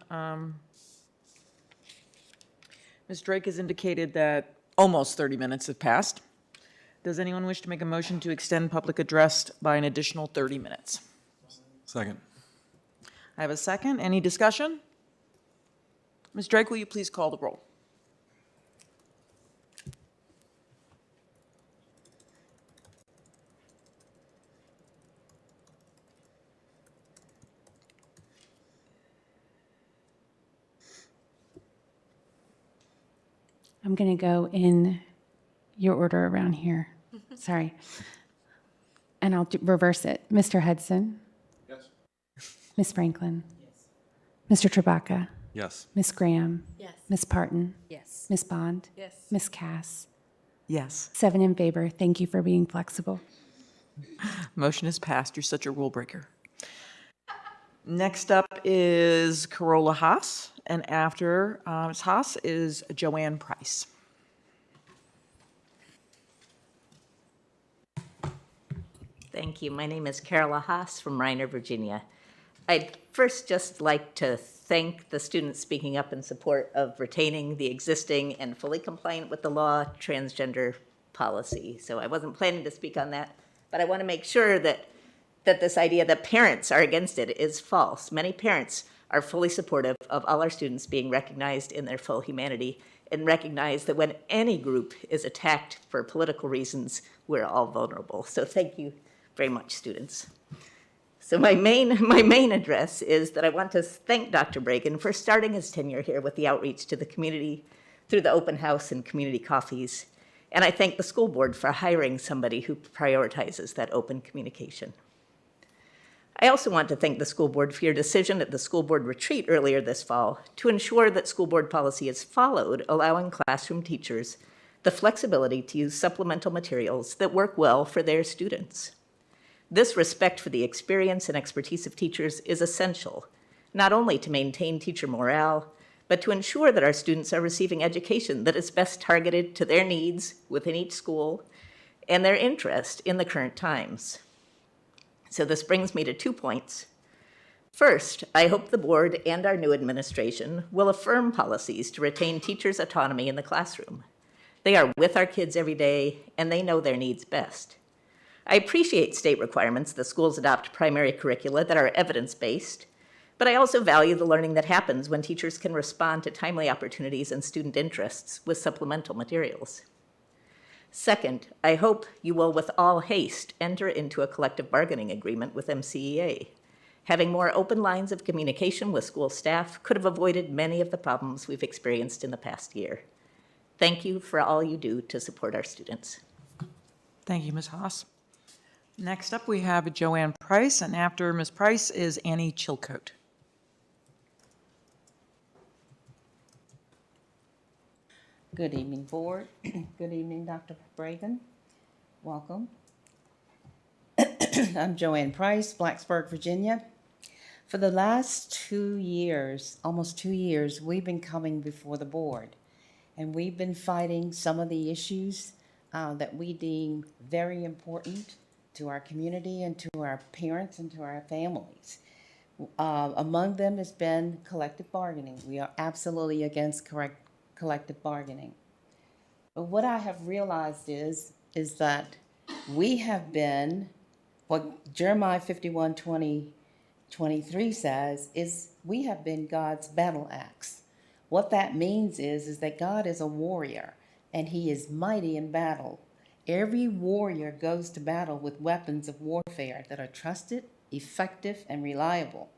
Ms. Drake has indicated that almost 30 minutes have passed. Does anyone wish to make a motion to extend public address by an additional 30 minutes? Second. I have a second. Any discussion? Ms. Drake, will you please call the roll? I'm going to go in your order around here. Sorry. And I'll reverse it. Mr. Hudson? Yes. Ms. Franklin? Yes. Mr. Trabaka? Yes. Ms. Graham? Yes. Ms. Parton? Yes. Ms. Bond? Yes. Ms. Cass? Yes. 7 in favor. Thank you for being flexible. Motion is passed. You're such a rule breaker. Next up is Carola Haas, and after Ms. Haas is Joanne Price. Thank you. My name is Carola Haas from Reiner, Virginia. I'd first just like to thank the students speaking up in support of retaining the existing and fully compliant with the law transgender policy. So I wasn't planning to speak on that, but I want to make sure that this idea that parents are against it is false. Many parents are fully supportive of all our students being recognized in their full humanity and recognize that when any group is attacked for political reasons, we're all vulnerable. So thank you very much, students. So my main address is that I want to thank Dr. Bragan for starting his tenure here with the outreach to the community through the open house and community coffees. And I thank the school board for hiring somebody who prioritizes that open communication. I also want to thank the school board for your decision at the school board retreat earlier this fall to ensure that school board policy is followed, allowing classroom teachers the flexibility to use supplemental materials that work well for their students. This respect for the experience and expertise of teachers is essential, not only to maintain teacher morale, but to ensure that our students are receiving education that is best targeted to their needs within each school and their interest in the current times. So this brings me to 2 points. First, I hope the board and our new administration will affirm policies to retain teachers' autonomy in the classroom. They are with our kids every day, and they know their needs best. I appreciate state requirements that schools adopt primary curricula that are evidence-based, but I also value the learning that happens when teachers can respond to timely opportunities and student interests with supplemental materials. Second, I hope you will with all haste enter into a collective bargaining agreement with MCEA. Having more open lines of communication with school staff could have avoided many of the problems we've experienced in the past year. Thank you for all you do to support our students. Thank you, Ms. Haas. Next up, we have Joanne Price, and after Ms. Price is Annie Chilcote. Good evening, Board. Good evening, Dr. Bragan. Welcome. I'm Joanne Price, Blacksburg, Virginia. For the last 2 years, almost 2 years, we've been coming before the board, and we've been fighting some of the issues that we deem very important to our community and to our parents and to our families. Among them has been collective bargaining. We are absolutely against collective bargaining. But what I have realized is that we have been, what Jeremiah 51:20-23 says, is we have been God's battle axe. What that means is that God is a warrior and he is mighty in battle. Every warrior goes to battle with weapons of warfare that are trusted, effective, and reliable.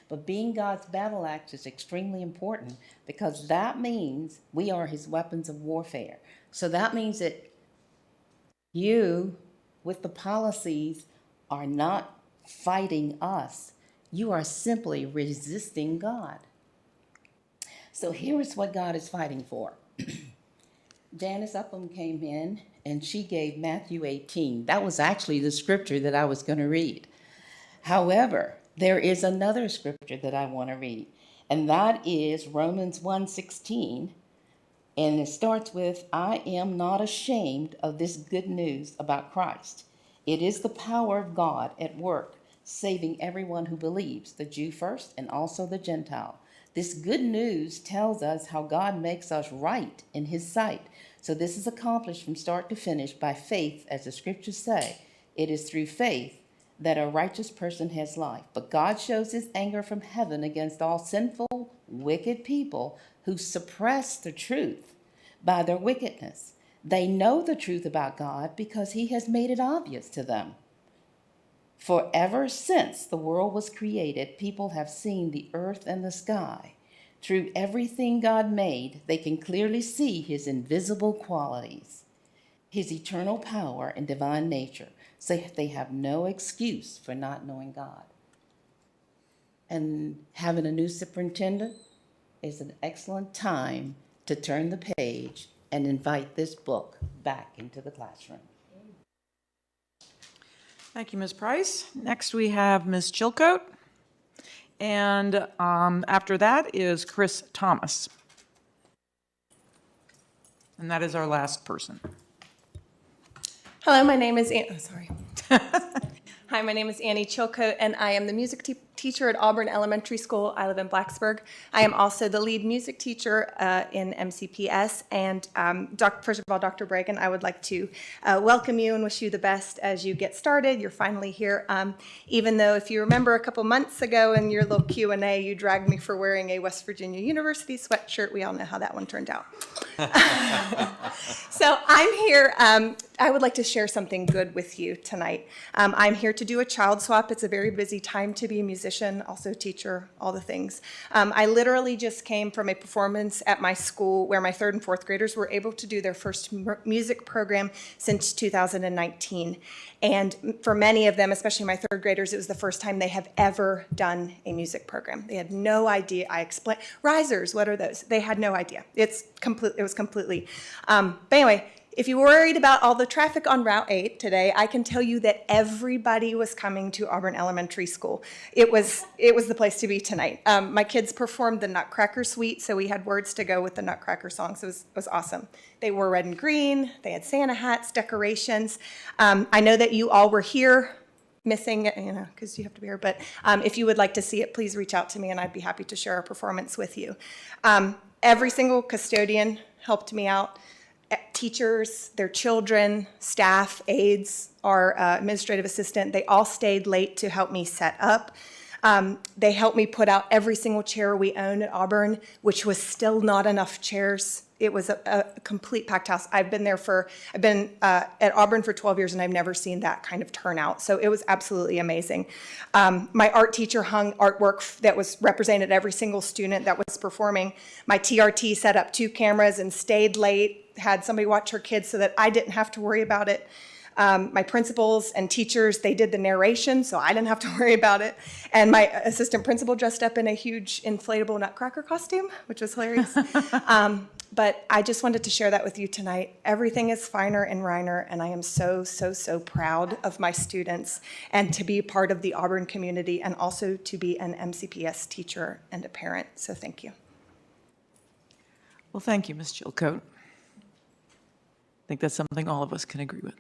But being God's battle axe is extremely important because that means we are his weapons of warfare. So that means that you, with the policies, are not fighting us. You are simply resisting God. So here is what God is fighting for. Janice Upham came in and she gave Matthew 18. That was actually the scripture that I was going to read. However, there is another scripture that I want to read, and that is Romans 1:16, and it starts with, I am not ashamed of this good news about Christ. It is the power of God at work, saving everyone who believes, the Jew first and also the Gentile. This good news tells us how God makes us right in his sight. So this is accomplished from start to finish by faith, as the scriptures say. It is through faith that a righteous person has life. But God shows his anger from heaven against all sinful, wicked people who suppress the truth by their wickedness. They know the truth about God because he has made it obvious to them. For ever since the world was created, people have seen the earth and the sky. Through everything God made, they can clearly see his invisible qualities, his eternal power and divine nature. So they have no excuse for not knowing God. And having a new superintendent is an excellent time to turn the page and invite this book back into the classroom. Thank you, Ms. Price. Next, we have Ms. Chilcote. And after that is Chris Thomas. And that is our last person. Hello, my name is Hi, my name is Annie Chilcote, and I am the music teacher at Auburn Elementary School. I live in Blacksburg. I am also the lead music teacher in MCPS. And first of all, Dr. Bragan, I would like to welcome you and wish you the best as you get started. You're finally here. Even though, if you remember a couple months ago in your little Q&A, you dragged me for wearing a West Virginia University sweatshirt. We all know how that one turned out. So I'm here. I would like to share something good with you tonight. I'm here to do a child swap. It's a very busy time to be a musician, also teacher, all the things. I literally just came from a performance at my school where my 3rd and 4th graders were able to do their first music program since 2019. And for many of them, especially my 3rd graders, it was the first time they have ever done a music program. They had no idea. I explained, risers, what are those? They had no idea. It was completely. But anyway, if you were worried about all the traffic on Route 8 today, I can tell you that everybody was coming to Auburn Elementary School. It was the place to be tonight. My kids performed the Nutcracker Suite, so we had words to go with the Nutcracker songs. It was awesome. They wore red and green. They had Santa hats, decorations. I know that you all were here missing, because you have to be here, but if you would like to see it, please reach out to me and I'd be happy to share our performance with you. Every single custodian helped me out. Teachers, their children, staff, aides, our administrative assistant, they all stayed late to help me set up. They helped me put out every single chair we own at Auburn, which was still not enough chairs. It was a complete packed house. I've been at Auburn for 12 years and I've never seen that kind of turnout. So it was absolutely amazing. My art teacher hung artwork that was represented every single student that was performing. My TRT set up 2 cameras and stayed late, had somebody watch her kids so that I didn't have to worry about it. My principals and teachers, they did the narration, so I didn't have to worry about it. And my assistant principal dressed up in a huge inflatable nutcracker costume, which was hilarious. But I just wanted to share that with you tonight. Everything is finer in Reiner, and I am so, so, so proud of my students and to be part of the Auburn community and also to be an MCPS teacher and a parent. So thank you. Well, thank you, Ms. Chilcote. I think that's something all of us can agree with.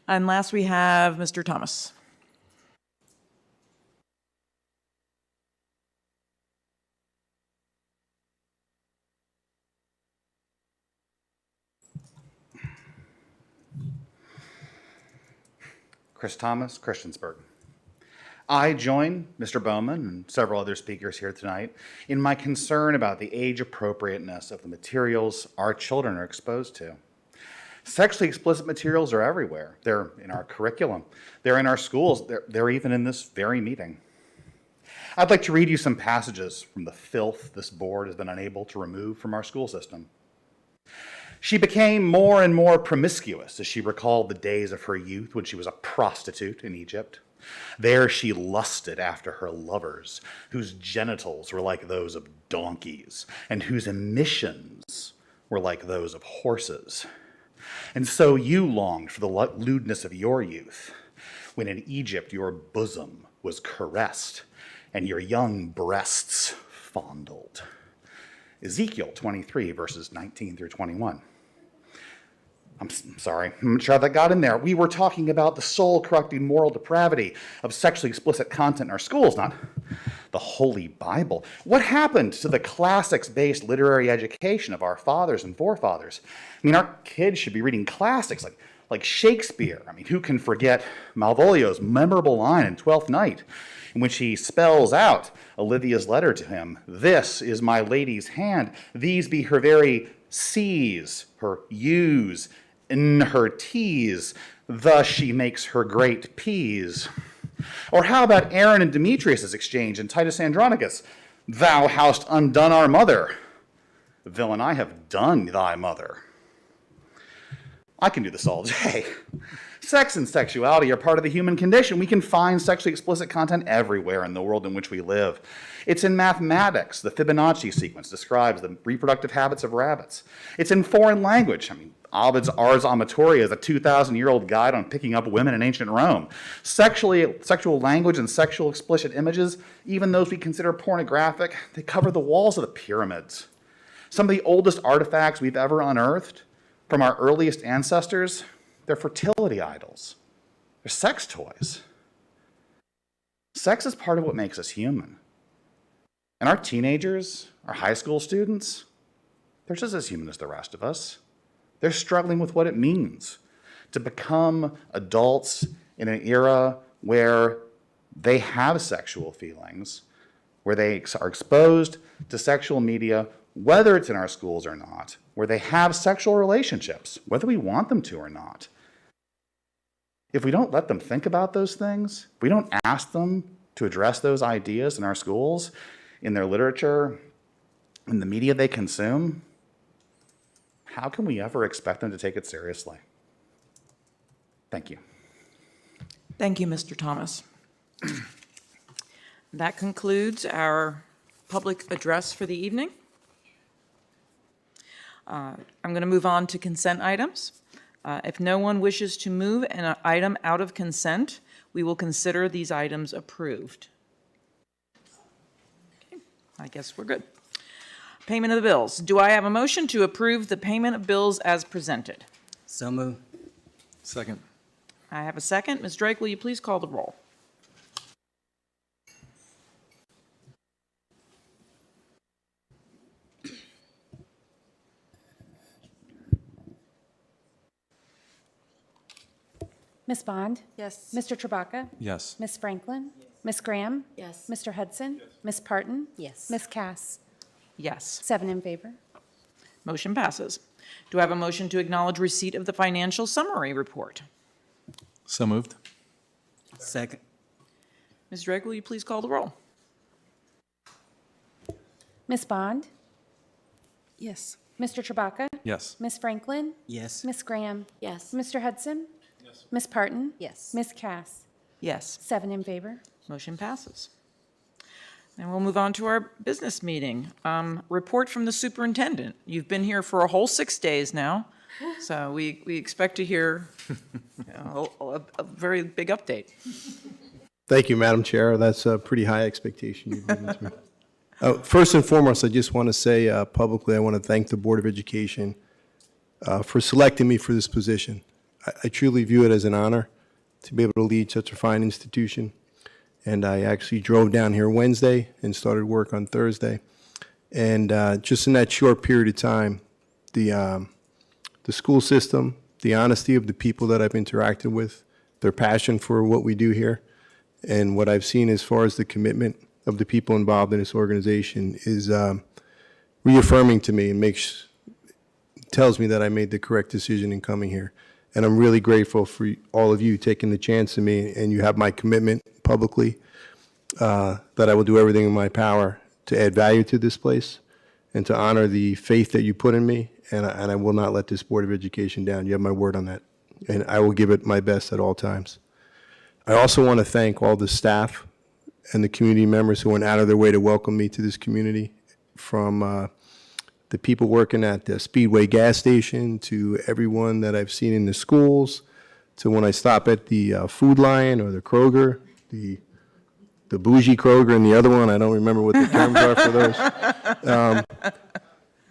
And last we have Mr. Thomas. Chris Thomas, Christiansburg. I join Mr. Bowman and several other speakers here tonight in my concern about the age appropriateness of the materials our children are exposed to. Sexually explicit materials are everywhere. They're in our curriculum. They're in our schools. They're even in this very meeting. I'd like to read you some passages from the filth this board has been unable to remove from our school system. She became more and more promiscuous as she recalled the days of her youth when she was a prostitute in Egypt. There she lusted after her lovers, whose genitals were like those of donkeys, and whose emissions were like those of horses. And so you longed for the lewdness of your youth, when in Egypt your bosom was caressed, and your young breasts fondled. Ezekiel 23, verses 19 through 21. I'm sorry, I'm not sure how that got in there. We were talking about the soul-corrupting moral depravity of sexually explicit content in our schools, not the Holy Bible. What happened to the classics-based literary education of our fathers and forefathers? I mean, our kids should be reading classics like Shakespeare. I mean, who can forget Malvolio's memorable line in Twelfth Night, in which he spells out Olivia's letter to him, "This is my lady's hand, these be her very C's, her U's, in her T's, thus she makes her great P's." Or how about Aaron and Demetrius' exchange in Titus Andronicus? "Thou hast undone our mother. Villain, I have done thy mother." I can do this all day. Sex and sexuality are part of the human condition. We can find sexually explicit content everywhere in the world in which we live. It's in mathematics. The Fibonacci sequence describes the reproductive habits of rabbits. It's in foreign language. I mean, Ovid's Ars Amatoria is a 2,000-year-old guide on picking up women in ancient Rome. Sexual language and sexual explicit images, even those we consider pornographic, they cover the walls of the pyramids. Some of the oldest artifacts we've ever unearthed from our earliest ancestors, they're fertility idols. They're sex toys. Sex is part of what makes us human. And our teenagers, our high school students, they're just as human as the rest of us. They're struggling with what it means to become adults in an era where they have sexual feelings, where they are exposed to sexual media, whether it's in our schools or not, where they have sexual relationships, whether we want them to or not. If we don't let them think about those things, if we don't ask them to address those ideas in our schools, in their literature, in the media they consume, how can we ever expect them to take it seriously? Thank you. Thank you, Mr. Thomas. That concludes our public address for the evening. I'm going to move on to consent items. If no one wishes to move an item out of consent, we will consider these items approved. Okay, I guess we're good. Payment of the bills. Do I have a motion to approve the payment of bills as presented? So moved. Second. I have a second. Ms. Drake, will you please call the roll? Ms. Bond? Yes. Mr. Trabaka? Yes. Ms. Franklin? Ms. Graham? Yes. Mr. Hudson? Ms. Parton? Yes. Ms. Cass? Yes. 7 in favor. Motion passes. Do I have a motion to acknowledge receipt of the financial summary report? So moved. Second. Ms. Drake, will you please call the roll? Ms. Bond? Yes. Mr. Chewbacca? Yes. Ms. Franklin? Yes. Ms. Graham? Yes. Mr. Hudson? Yes. Ms. Parton? Yes. Ms. Cass? Yes. 7 in favor. Motion passes. And we'll move on to our business meeting. Report from the superintendent. You've been here for a whole 6 days now, so we expect to hear a very big update. Thank you, Madam Chair. That's a pretty high expectation you've given to me. First and foremost, I just want to say publicly, I want to thank the Board of Education for selecting me for this position. I truly view it as an honor to be able to lead such a fine institution. And I actually drove down here Wednesday and started work on Thursday. And just in that short period of time, the school system, the honesty of the people that I've interacted with, their passion for what we do here, and what I've seen as far as the commitment of the people involved in this organization is reaffirming to me and tells me that I made the correct decision in coming here. And I'm really grateful for all of you taking the chance on me, and you have my commitment publicly that I will do everything in my power to add value to this place and to honor the faith that you put in me, and I will not let this Board of Education down. You have my word on that, and I will give it my best at all times. I also want to thank all the staff and the community members who went out of their way to welcome me to this community, from the people working at the Speedway gas station to everyone that I've seen in the schools, to when I stop at the Food Lion or the Kroger, the bougie Kroger and the other one. I don't remember what the terms are for those.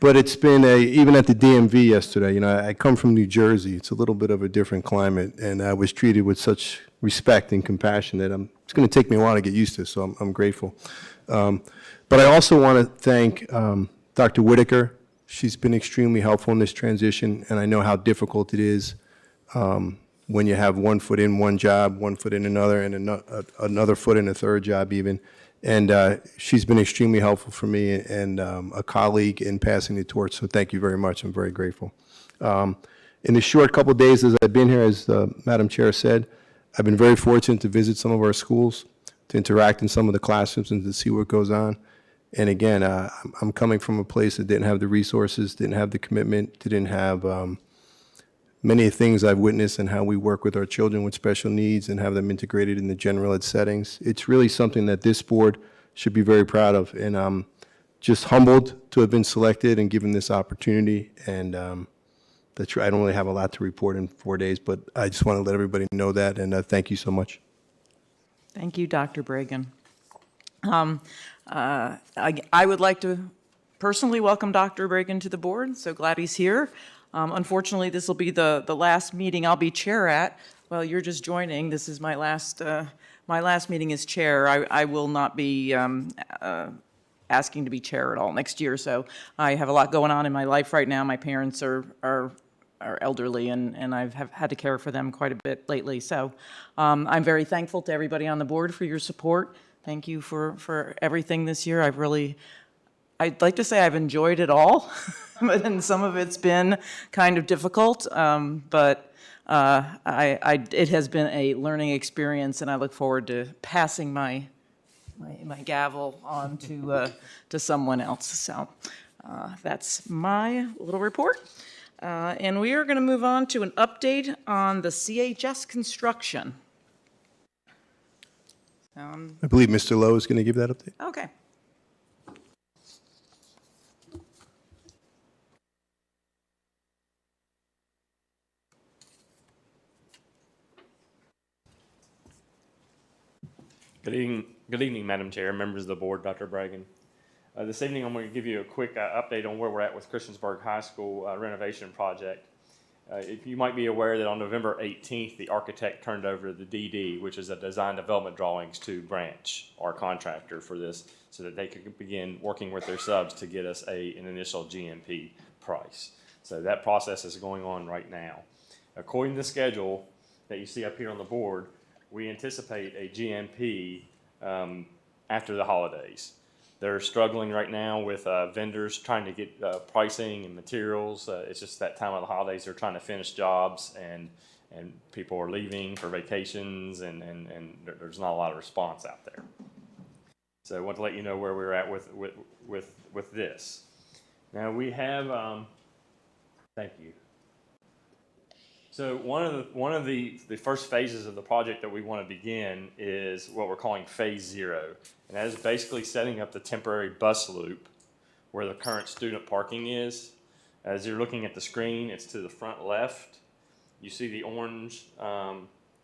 But it's been even at the DMV yesterday, I come from New Jersey. It's a little bit of a different climate, and I was treated with such respect and compassion that it's going to take me a while to get used to, so I'm grateful. But I also want to thank Dr. Whitaker. She's been extremely helpful in this transition, and I know how difficult it is when you have 1 foot in one job, 1 foot in another, and another foot in a third job even. And she's been extremely helpful for me and a colleague in passing the torch, so thank you very much. I'm very grateful. In the short couple days as I've been here, as Madam Chair said, I've been very fortunate to visit some of our schools, to interact in some of the classrooms and to see what goes on. And again, I'm coming from a place that didn't have the resources, didn't have the commitment, didn't have many things I've witnessed and how we work with our children with special needs and have them integrated in the general ed settings. It's really something that this board should be very proud of. And I'm just humbled to have been selected and given this opportunity. And I don't really have a lot to report in 4 days, but I just want to let everybody know that. And thank you so much. Thank you, Dr. Bragan. I would like to personally welcome Dr. Bragan to the board. So glad he's here. Unfortunately, this will be the last meeting I'll be chair at. Well, you're just joining. This is my last meeting as chair. I will not be asking to be chair at all next year. So I have a lot going on in my life right now. My parents are elderly, and I've had to care for them quite a bit lately. So I'm very thankful to everybody on the board for your support. Thank you for everything this year. I'd like to say I've enjoyed it all, but then some of it's been kind of difficult. But it has been a learning experience, and I look forward to passing my gavel on to someone else. So that's my little report. And we are going to move on to an update on the CHS construction. I believe Mr. Lowe is going to give that update. Okay. Good evening, Madam Chair, members of the board, Dr. Bragan. This evening, I'm going to give you a quick update on where we're at with Christiansburg High School renovation project. If you might be aware that on November 18th, the architect turned over the DD, which is a design development drawings, to Branch, our contractor for this, so that they could begin working with their subs to get us an initial GMP price. So that process is going on right now. According to the schedule that you see up here on the board, we anticipate a GMP after the holidays. They're struggling right now with vendors trying to get pricing and materials. It's just that time of the holidays. They're trying to finish jobs, and people are leaving for vacations, and there's not a lot of response out there. So I want to let you know where we're at with this. Now we have, thank you. So one of the first phases of the project that we want to begin is what we're calling phase 0. And that is basically setting up the temporary bus loop where the current student parking is. As you're looking at the screen, it's to the front left. You see the orange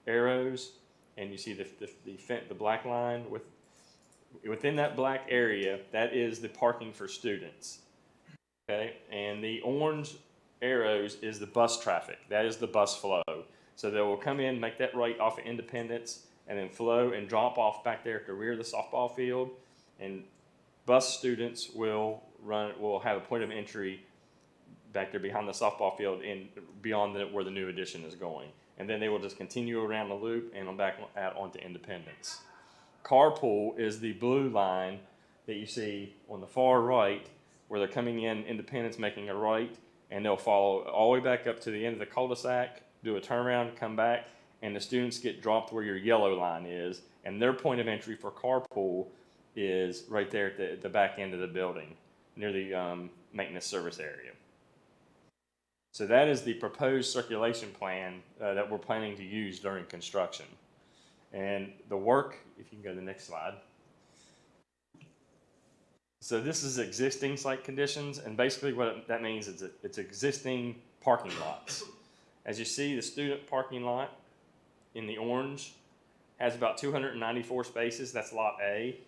arrows, and you see the black line. Within that black area, that is the parking for students. Okay, and the orange arrows is the bus traffic. That is the bus flow. So they will come in, make that right off of Independence, and then flow and drop off back there at the rear of the softball field. And bus students will have a point of entry back there behind the softball field and beyond where the new addition is going. And then they will just continue around the loop and back out onto Independence. Carpool is the blue line that you see on the far right, where they're coming in Independence, making a right, and they'll follow all the way back up to the end of the cul-de-sac, do a turnaround, come back, and the students get dropped where your yellow line is, and their point of entry for carpool is right there at the back end of the building, near the maintenance service area. So that is the proposed circulation plan that we're planning to use during construction. And the work, if you can go to the next slide. So this is existing site conditions, and basically what that means is it's existing parking lots. As you see, the student parking lot in the orange has about 294 spaces. That's lot A.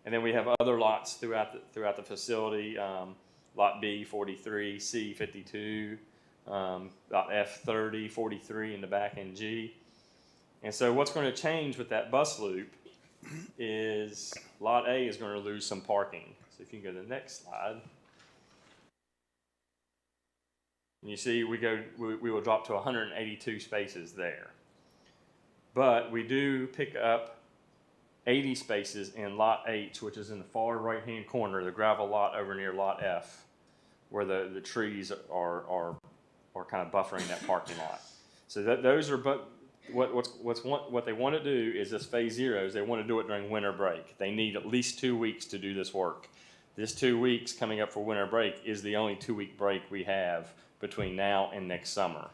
And then we have other lots throughout the facility, lot B, 43, C, 52, lot F, 30, 43 in the back, and G. And so what's going to change with that bus loop is lot A is going to lose some parking. So if you can go to the next slide. And you see we will drop to 182 spaces there. But we do pick up 80 spaces in lot H, which is in the far right-hand corner, the gravel lot over near lot F, where the trees are kind of buffering that parking lot. So those are what they want to do is this phase 0 is they want to do it during winter break. They need at least 2 weeks to do this work. This 2 weeks coming up for winter break is the only 2-week break we have between now and next summer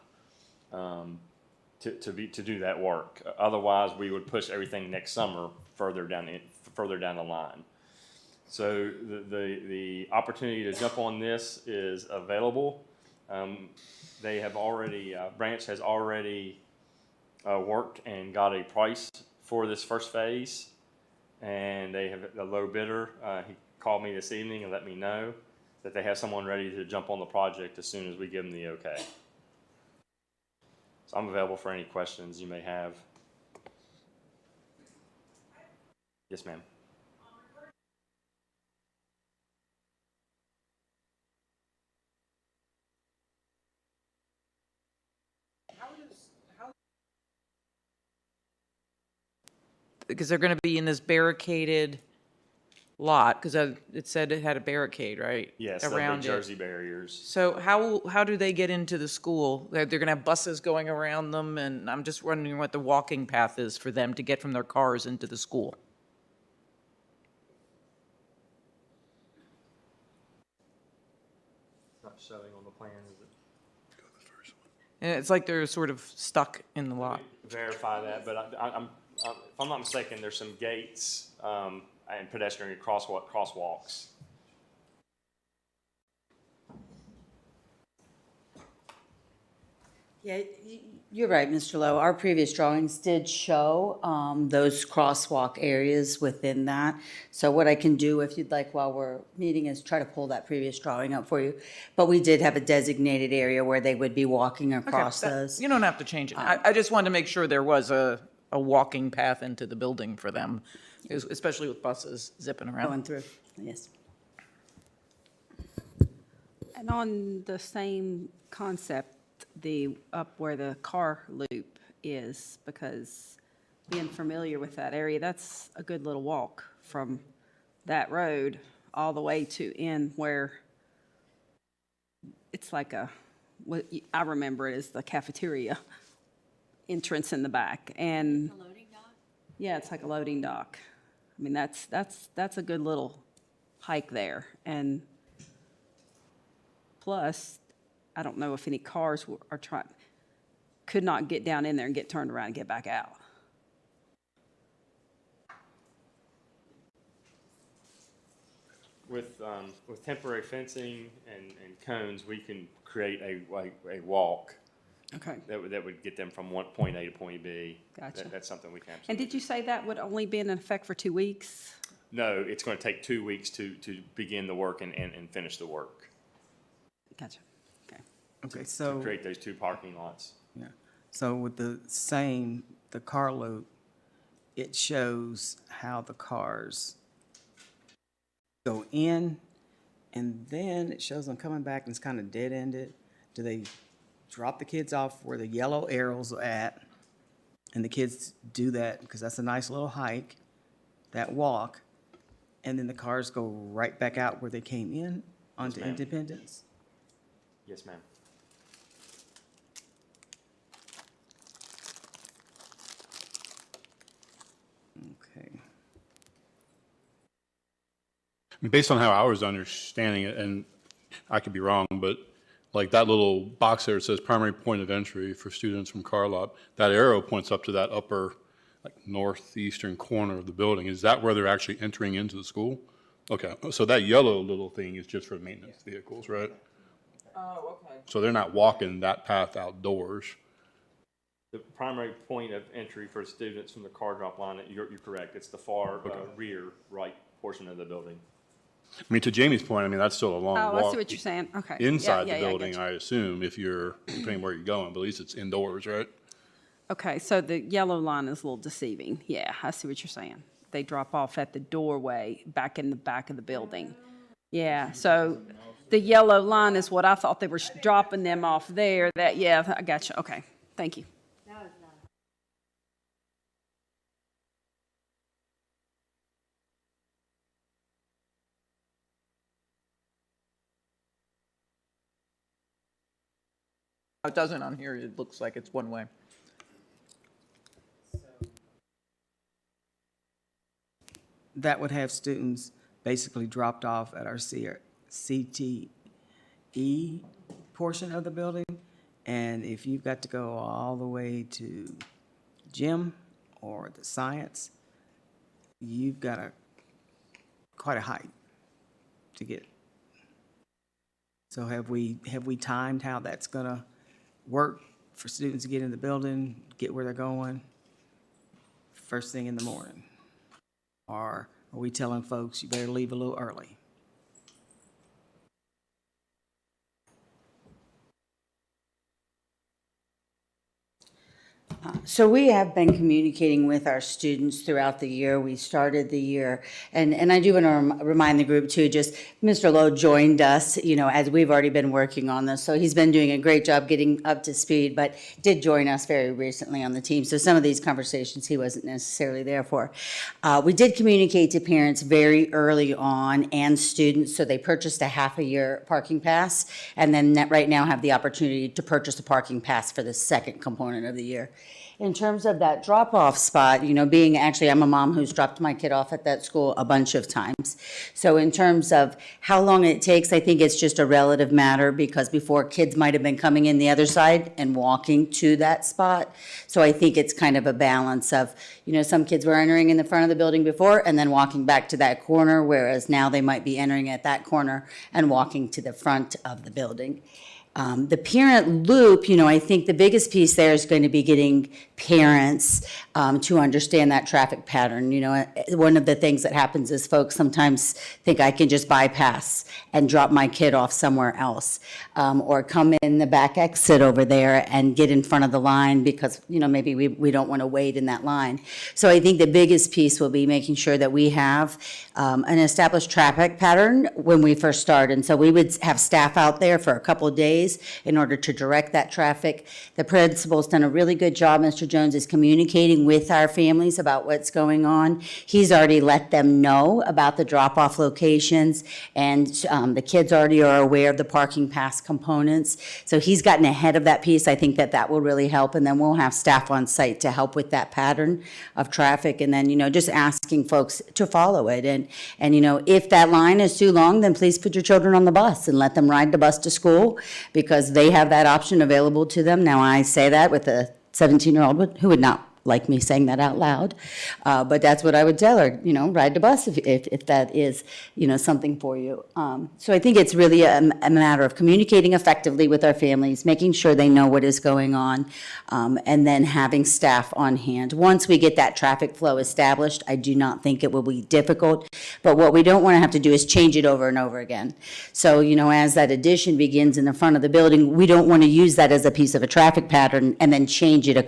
to do that work. Otherwise, we would push everything next summer further down the line. So the opportunity to jump on this is available. They have already Branch has already worked and got a price for this first phase, and they have a low bidder. He called me this evening and let me know that they have someone ready to jump on the project as soon as we give them the okay. So I'm available for any questions you may have. Yes, ma'am. Because they're going to be in this barricaded lot, because it said it had a barricade, right? Yes, around the Jersey barriers. So how do they get into the school? They're going to have buses going around them, and I'm just wondering what the walking path is for them to get from their cars into the school. It's not showing on the plan, is it? And it's like they're sort of stuck in the lot. Verify that, but if I'm not mistaken, there's some gates and pedestrian crosswalks. Yeah, you're right, Mr. Lowe. Our previous drawings did show those crosswalk areas within that. So what I can do, if you'd like, while we're meeting, is try to pull that previous drawing up for you. But we did have a designated area where they would be walking across those. You don't have to change it. I just wanted to make sure there was a walking path into the building for them, especially with buses zipping around. Going through, yes. And on the same concept, up where the car loop is, because being familiar with that area, that's a good little walk from that road all the way to in where it's like what I remember it as the cafeteria entrance in the back. And yeah, it's like a loading dock. I mean, that's a good little hike there. And plus, I don't know if any cars could not get down in there and get turned around and get back out. With temporary fencing and cones, we can create a walk. Okay. That would get them from point A to point B. Gotcha. That's something we can. And did you say that would only be in effect for 2 weeks? No, it's going to take 2 weeks to begin the work and finish the work. Gotcha. Okay. Okay, To so, create those 2 parking lots. yeah, so with the car loop, it shows how the cars go in, and then it shows them coming back, and it's kind of dead-ended. Do they drop the kids off where the yellow arrows are at, and the kids do that, because that's a nice little hike, that walk, and then the cars go right back out where they came in onto ma'am. Independence? Yes, ma'am. Okay. Based on how I was understanding it, and I could be wrong, but like that little box there, it says primary point of entry for students from car lot. That arrow points up to that upper, like northeastern corner of the building. Is that where they're actually entering into the school? Okay, so that yellow little thing is just for maintenance vehicles, right? Oh, okay. So they're not walking that path outdoors. The primary point of entry for students from the car drop line, you're correct. It's the far rear right portion of the building. I mean, to Jamie's point, I mean, that's still a long walk. Oh, I see what you're saying. Okay. Inside Yeah, the yeah, building, I assume, if you're, depending where you're going, but at least it's indoors, right? Okay, so the yellow line is a little deceiving. Yeah, I see what you're saying. They drop off at the doorway back in the back of the building. Yeah, so the yellow line is what I thought they were dropping them off there. Yeah, I got you. Okay, thank you. It doesn't on here, it looks like it's one way. That would have students basically dropped off at our CTE portion of the building. And if you've got to go all the way to gym or the science, you've got quite a hike to get. So have we timed how that's gonna work for students to get in the building, get where they're going first thing in the morning? Or are we telling folks you better leave a little early? So we have been communicating with our students throughout the year. We started the year, and I do want to remind the group too, just Mr. Lowe joined us, as we've already been working on this. So he's been doing a great job getting up to speed, but did join us very recently on the team. So some of these conversations he wasn't necessarily there for. We did communicate to parents very early on and students, so they purchased a half-a-year parking pass, and then right now have the opportunity to purchase a parking pass for the second component of the year. In terms of that drop-off spot, being actually, I'm a mom who's dropped my kid off at that school a bunch of times. So in terms of how long it takes, I think it's just a relative matter, because before, kids might have been coming in the other side and walking to that spot. So I think it's kind of a balance of, some kids were entering in the front of the building before and then walking back to that corner, whereas now they might be entering at that corner and walking to the front of the building. The parent loop, I think the biggest piece there is going to be getting parents to understand that traffic pattern. One of the things that happens is folks sometimes think I can just bypass and drop my kid off somewhere else, or come in the back exit over there and get in front of the line because, maybe we don't want to wait in that line. So I think the biggest piece will be making sure that we have an established traffic pattern when we first start. And so we would have staff out there for a couple of days ways in order to direct that traffic. The principal's done a really good job. Mr. Jones is communicating with our families about what's going on. He's already let them know about the drop-off locations, and the kids already are aware of the parking pass components. So he's gotten ahead of that piece. I think that that will really help, and then we'll have staff on site to help with that pattern of traffic, and then, just asking folks to follow it. And if that line is too long, then please put your children on the bus and let them ride the bus to school, because they have that option available to them. Now, I say that with a 17-year-old who would not like me saying that out loud, but that's what I would tell her, ride the bus if that is, something for you. So I think it's really a matter of communicating effectively with our families, making sure they know what is going on, and then having staff on hand. Once we get that traffic flow established, I do not think it will be difficult, but what we don't want to have to do is change it over and over again. So, as that addition begins in the front of the building, we don't want to use that as a piece of a traffic pattern and then change it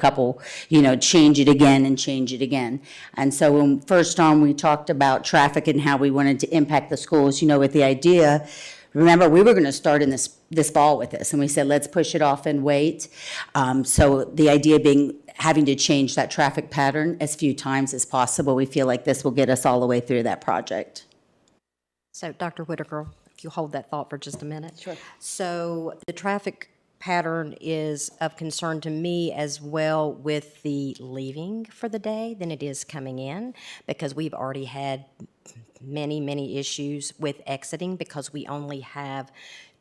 change it again and change it again. And so when first on we talked about traffic and how we wanted to impact the schools, with the idea, remember, we were going to start in this fall with this, and we said, let's push it off and wait. So the idea being having to change that traffic pattern as few times as possible. We feel like this will get us all the way through that project. So, Dr. Whitaker, if you hold that thought for just a minute. Sure. So the traffic pattern is of concern to me as well with the leaving for the day than it is coming in, because we've already had many issues with exiting because we only have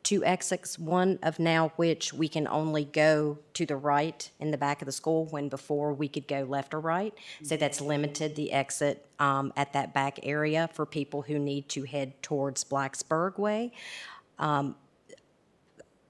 2 exits, one of now which we can only go to the right in the back of the school, when before we could go left or right. So that's limited the exit at that back area for people who need to head towards Blacksburg Way.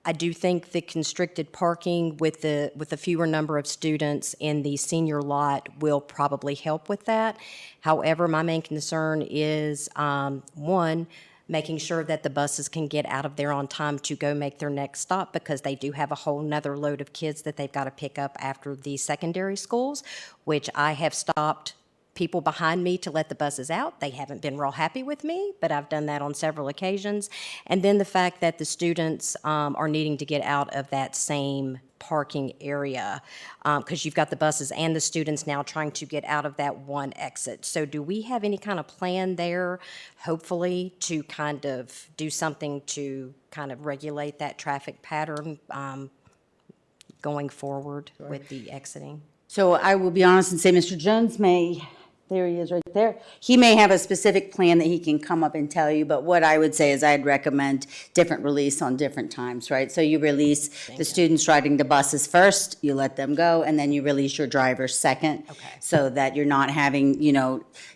I do think the constricted parking with the fewer number of students in the senior lot will probably help with that. However, my main concern is, one, making sure that the buses can get out of there on time to go make their next stop, because they do have a whole nother load of kids that they've got to pick up after the secondary schools, which I have stopped people behind me to let the buses out. They haven't been real happy with me, but I've done that on several occasions. And then the fact that the students are needing to get out of that same parking area, because you've got the buses and the students now trying to get out of that one exit. So do we have any kind of plan there, hopefully, to kind of do something to kind of regulate that traffic pattern going forward with the exiting? So I will be honest and say Mr. Jones there he is right there. He may have a specific plan that he can come up and tell you, but what I would say is I'd recommend different release on different times, right? So you release the students riding the buses first, you let them go, and then you release your drivers second. Okay. So that you're not having,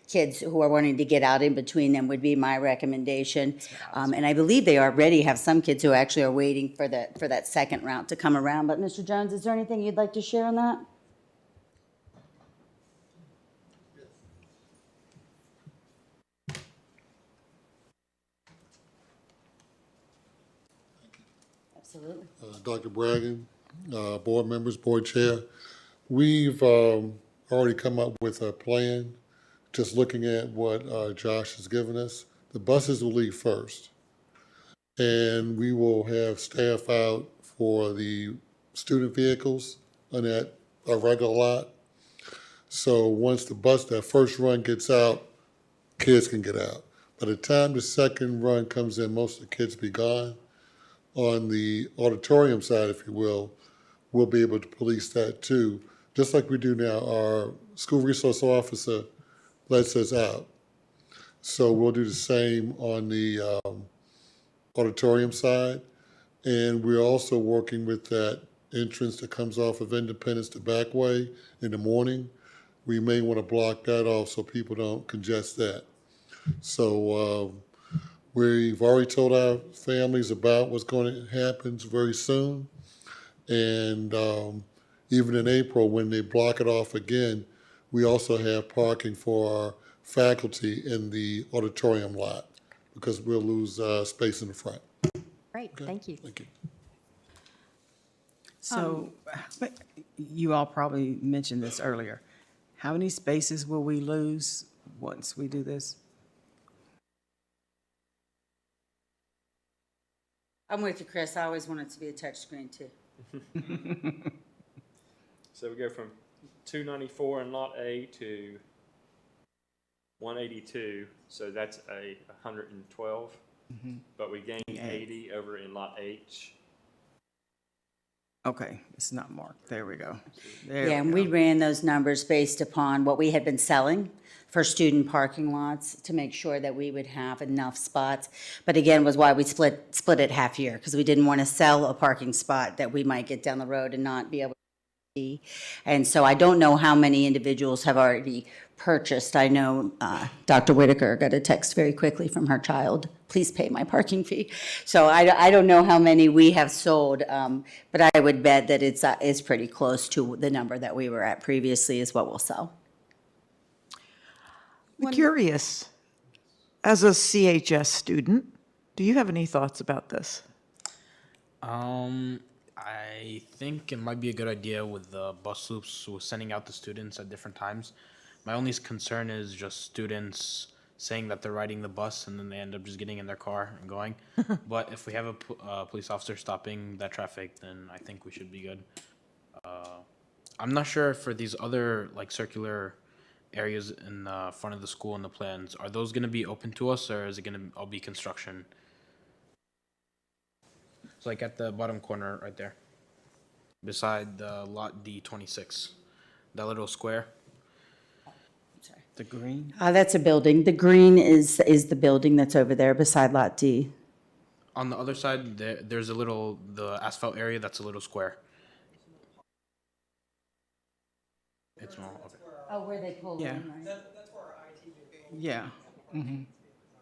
kids who are wanting to get out in between them would be my recommendation. And I believe they already have some kids who actually are waiting for that second route to come around. But Mr. Jones, is there anything you'd like to share on that? Absolutely. Dr. Bragan, board members, board chair, we've already come up with a plan, just looking at what Josh has given us. The buses will leave first, and we will have staff out for the student vehicles on that regular lot. So once that first run gets out, kids can get out. By the time the second run comes in, most of the kids be gone. On the auditorium side, if you will, we'll be able to police that too. Just like we do now, our school resource officer lets us out. So we'll do the same on the auditorium side. And we're also working with that entrance that comes off of Independence to Backway in the morning. We may want to block that off so people don't congest that. So we've already told our families about what's going to happen very soon. And even in April, when they block it off again, we also have parking for our faculty in the auditorium lot, because we'll lose space in the front. Great, thank you. Thank you. So, you all probably mentioned this earlier. How many spaces will we lose once we do this? I'm with you, Chris. I always want it to be a touchscreen too. So we go from 294 in Lot A to 182, so that's a 112. But we gained 80 over in Lot H. Okay, it's not marked. There we go. Yeah, and we ran those numbers based upon what we had been selling for student parking lots to make sure that we would have enough spots. But again, was why we split it half year, because we didn't want to sell a parking spot that we might get down the road and not be able to see. And so I don't know how many individuals have already purchased. I know Dr. Whitaker got a text very quickly from her child, please pay my parking fee. So I don't know how many we have sold, but I would bet that it's pretty close to the number that we were at previously is what we'll sell. I'm curious, as a CHS student, do you have any thoughts about this? I think it might be a good idea with the bus loops, with sending out the students at different times. My only concern is just students saying that they're riding the bus and then they end up just getting in their car and going. But if we have a police officer stopping that traffic, then I think we should be good. I'm not sure for these other like circular areas in the front of the school and the plans, are those going to be open to us, or is it going to all be construction? It's like at the bottom corner right there, beside the lot D26, that little square. The green? That's a building. The green is the building that's over there beside Lot D. On the other side, there's the asphalt area that's a little square. It's small, okay. Oh, where they pull Yeah. in, right? That's where our IT. Yeah. Mm-hmm.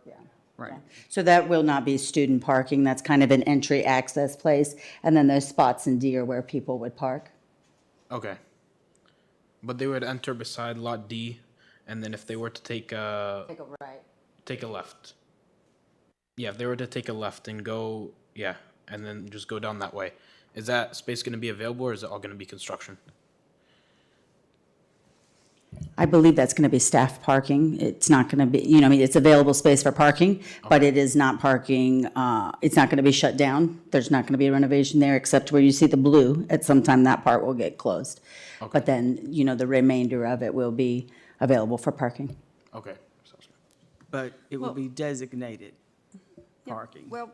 Yeah. Right. So that will not be student parking. That's kind of an entry access place. And then those spots in D are where people would park. Okay. But they would enter beside lot D, and then if they were to take a right. Take a left. Yeah, if they were to take a left and go, yeah, and then just go down that way. Is that space going to be available, or is it all going to be construction? I believe that's going to be staff parking. It's not going to be, it's available space for parking, but it is not parking. It's not going to be shut down. There's not going to be a renovation there, except where you see the blue. At some time, that part will get closed. Okay. But then, the remainder of it will be available for parking. Okay. Sounds good. But it will be designated parking. Well,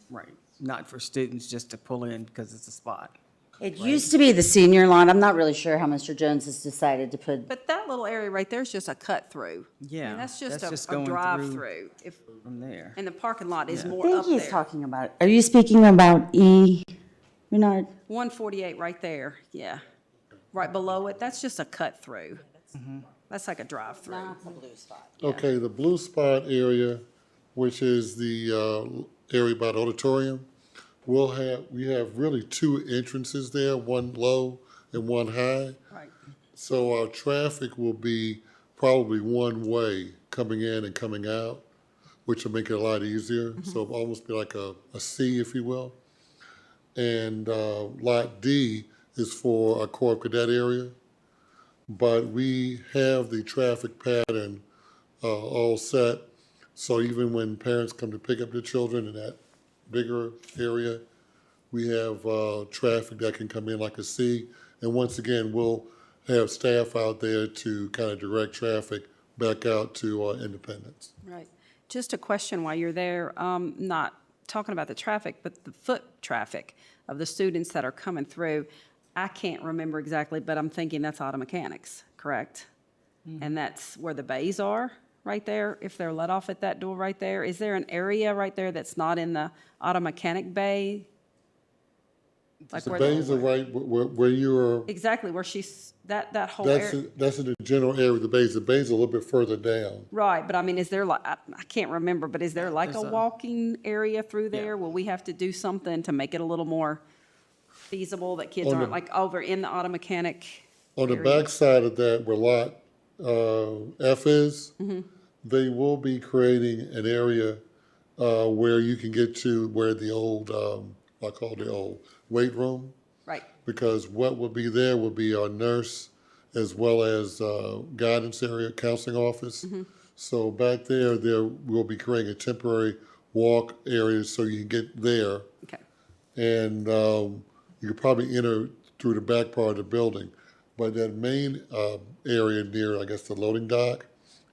Right, not for students just to pull in because it's a spot. It used to be the senior lot. I'm not really sure how Mr. Jones has decided to put. but that little area right there is just a cut through. Yeah, That's that's just just a going drive through through. From there. And the parking lot is Yeah. more I up think he's there. talking about, are you speaking about E, Renard? 148 right there, yeah. Right below it, that's just a cut through. That's like a drive through. a blue spot. Okay, the blue spot area, which is the area by the auditorium, we have really two entrances there, one low and one high. Right. So our traffic will be probably one way coming in and coming out, which will make it a lot easier. So it'll almost be like a C, if you will. And Lot D is for our Corps Cadet area. But we have the traffic pattern all set. So even when parents come to pick up their children in that bigger area, we have traffic that can come in like a C. And once again, we'll have staff out there to kind of direct traffic back out to Independence. Right. Just a question while you're there, not talking about the traffic, but the foot traffic of the students that are coming through. I can't remember exactly, but I'm thinking that's auto mechanics, correct? And that's where the bays are, right there, if they're let off at that door right there. Is there an area right there that's not in the auto mechanic bay? Like The where bays are right where you're, exactly, where that whole area. that's in the general area of the bays. The bays are a little bit further down. Right, but I mean, is there like, I can't remember, but is there like a There's a- walking area through there? Will we have to do something to make it a little more feasible that kids On aren't the- like over in the auto mechanic? On the area? back side of that, where Lot F is, they will be creating an area where you can get to where the old, I call it the old weight room. Right, Because what will be there will be our nurse as well as guidance area, counseling office. So back there we'll be creating a temporary walk areas so you can get there. Okay. And you could probably enter through the back part of the building. But that main area near, I guess, the loading dock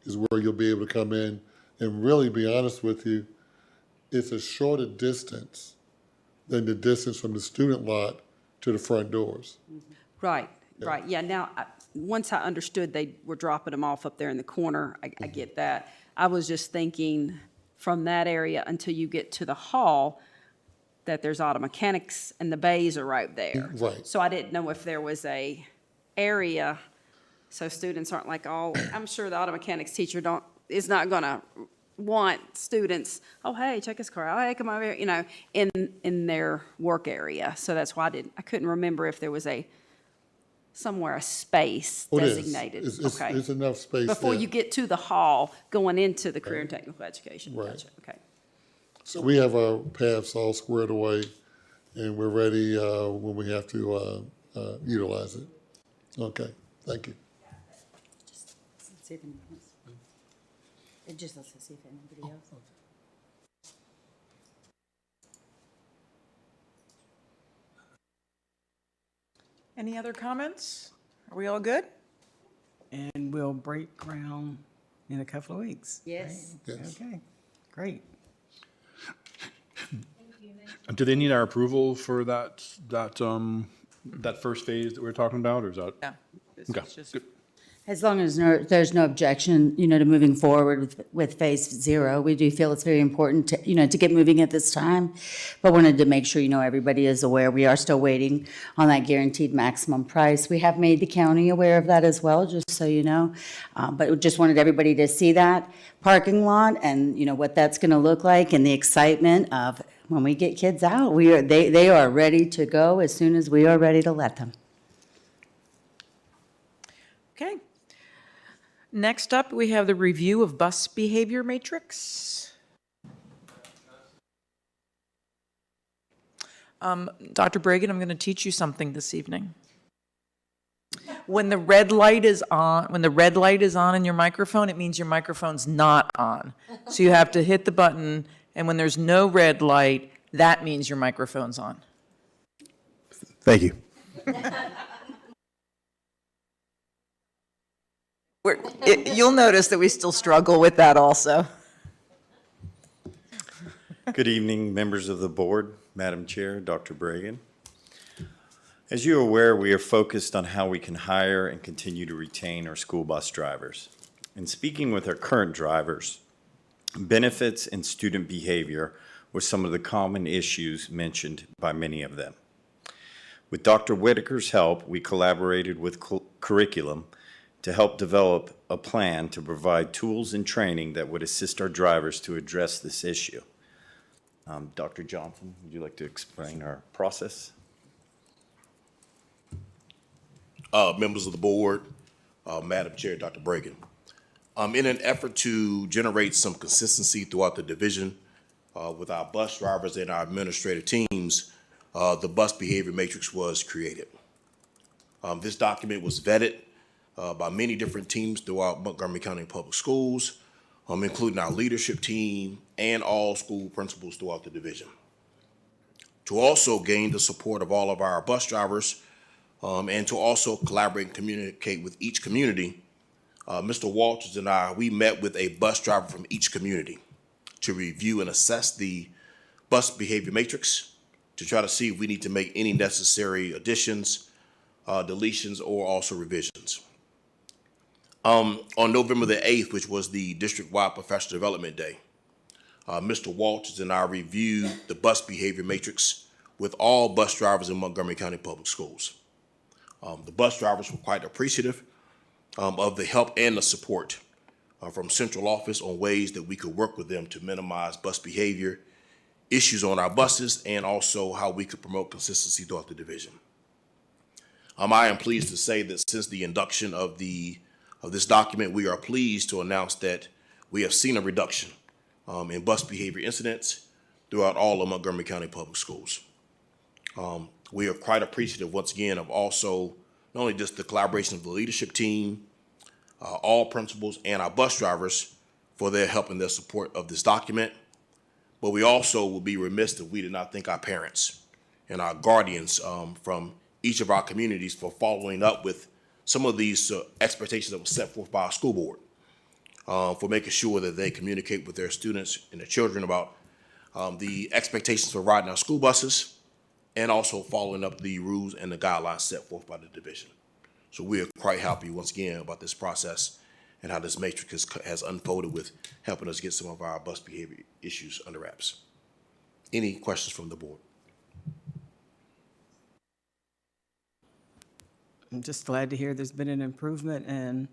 is where you'll be able to come in. And really, be honest with you, it's a shorter distance than the distance from the student lot to the front doors. Right, right. Yeah, now, once I understood they were dropping them off up there in the corner, I get that. I was just thinking from that area until you get to the hall, that there's auto mechanics and the bays are right there. Right. So I didn't know if there was a area, so students aren't like, oh, I'm sure the auto mechanics teacher is not gonna want students, oh, hey, check his car out, hey, come over here, you know, in their work area. So that's why I couldn't remember if there was somewhere a space Oh, it is. designated. Okay. It's enough space Before there. you get to the hall, going into the career and technical education. Right. Gotcha. Okay. So we have our paths all squared away, and we're ready when we have to utilize it. Okay, thank you. Just see if anybody else. It just lets us see if anybody else. Any other comments? Are we all good? And we'll break ground in a couple of weeks. Yes. Right? Yes. Okay, great. Do they need our approval for that first phase that we're talking about, or is that? Yeah. This Okay, is just- good. As long as there's no objection, to moving forward with phase 0, we do feel it's very important to, to get moving at this time. But wanted to make sure, everybody is aware, we are still waiting on that guaranteed maximum price. We have made the county aware of that as well, just so you know. But we just wanted everybody to see that parking lot and, what that's gonna look like and the excitement of when we get kids out, they are ready to go as soon as we are ready to let them. Okay. Next up, we have the review of bus behavior matrix. Dr. Bragan, I'm going to teach you something this evening. When the red light is on in your microphone, it means your microphone's not on. So you have to hit the button, and when there's no red light, that means your microphone's on. Thank you. You'll notice that we still struggle with that also. Good evening, members of the board, Madam Chair, Dr. Bragan. As you're aware, we are focused on how we can hire and continue to retain our school bus drivers. In speaking with our current drivers, benefits and student behavior were some of the common issues mentioned by many of them. With Dr. Whitaker's help, we collaborated with curriculum to help develop a plan to provide tools and training that would assist our drivers to address this issue. Dr. Johnson, would you like to explain our process? Members of the board, Madam Chair, Dr. Bragan. In an effort to generate some consistency throughout the division with our bus drivers and our administrative teams, the bus behavior matrix was created. This document was vetted by many different teams throughout Montgomery County Public Schools, including our leadership team and all school principals throughout the division. To also gain the support of all of our bus drivers and to also collaborate and communicate with each community, Mr. Walters and we met with a bus driver from each community to review and assess the bus behavior matrix to try to see if we need to make any necessary additions, deletions, or also revisions. On November the 8th, which was the district-wide professional development day, Mr. Walters and I reviewed the bus behavior matrix with all bus drivers in Montgomery County Public Schools. The bus drivers were quite appreciative of the help and the support from central office on ways that we could work with them to minimize bus behavior, issues on our buses, and also how we could promote consistency throughout the division. I am pleased to say that since the induction of this document, we are pleased to announce that we have seen a reduction in bus behavior incidents throughout all of Montgomery County Public Schools. We are quite appreciative, once again, of also not only just the collaboration of the leadership team, all principals, and our bus drivers for their help and their support of this document, but we also would be remiss if we did not thank our parents and our guardians from each of our communities for following up with some of these expectations that were set forth by our school board, for making sure that they communicate with their students and their children about the expectations for riding our school buses, and also following up the rules and the guidelines set forth by the division. So we are quite happy once again about this process and how this matrix has unfolded with helping us get some of our bus behavior issues under wraps. Any questions from the board? I'm just glad to hear there's been an improvement and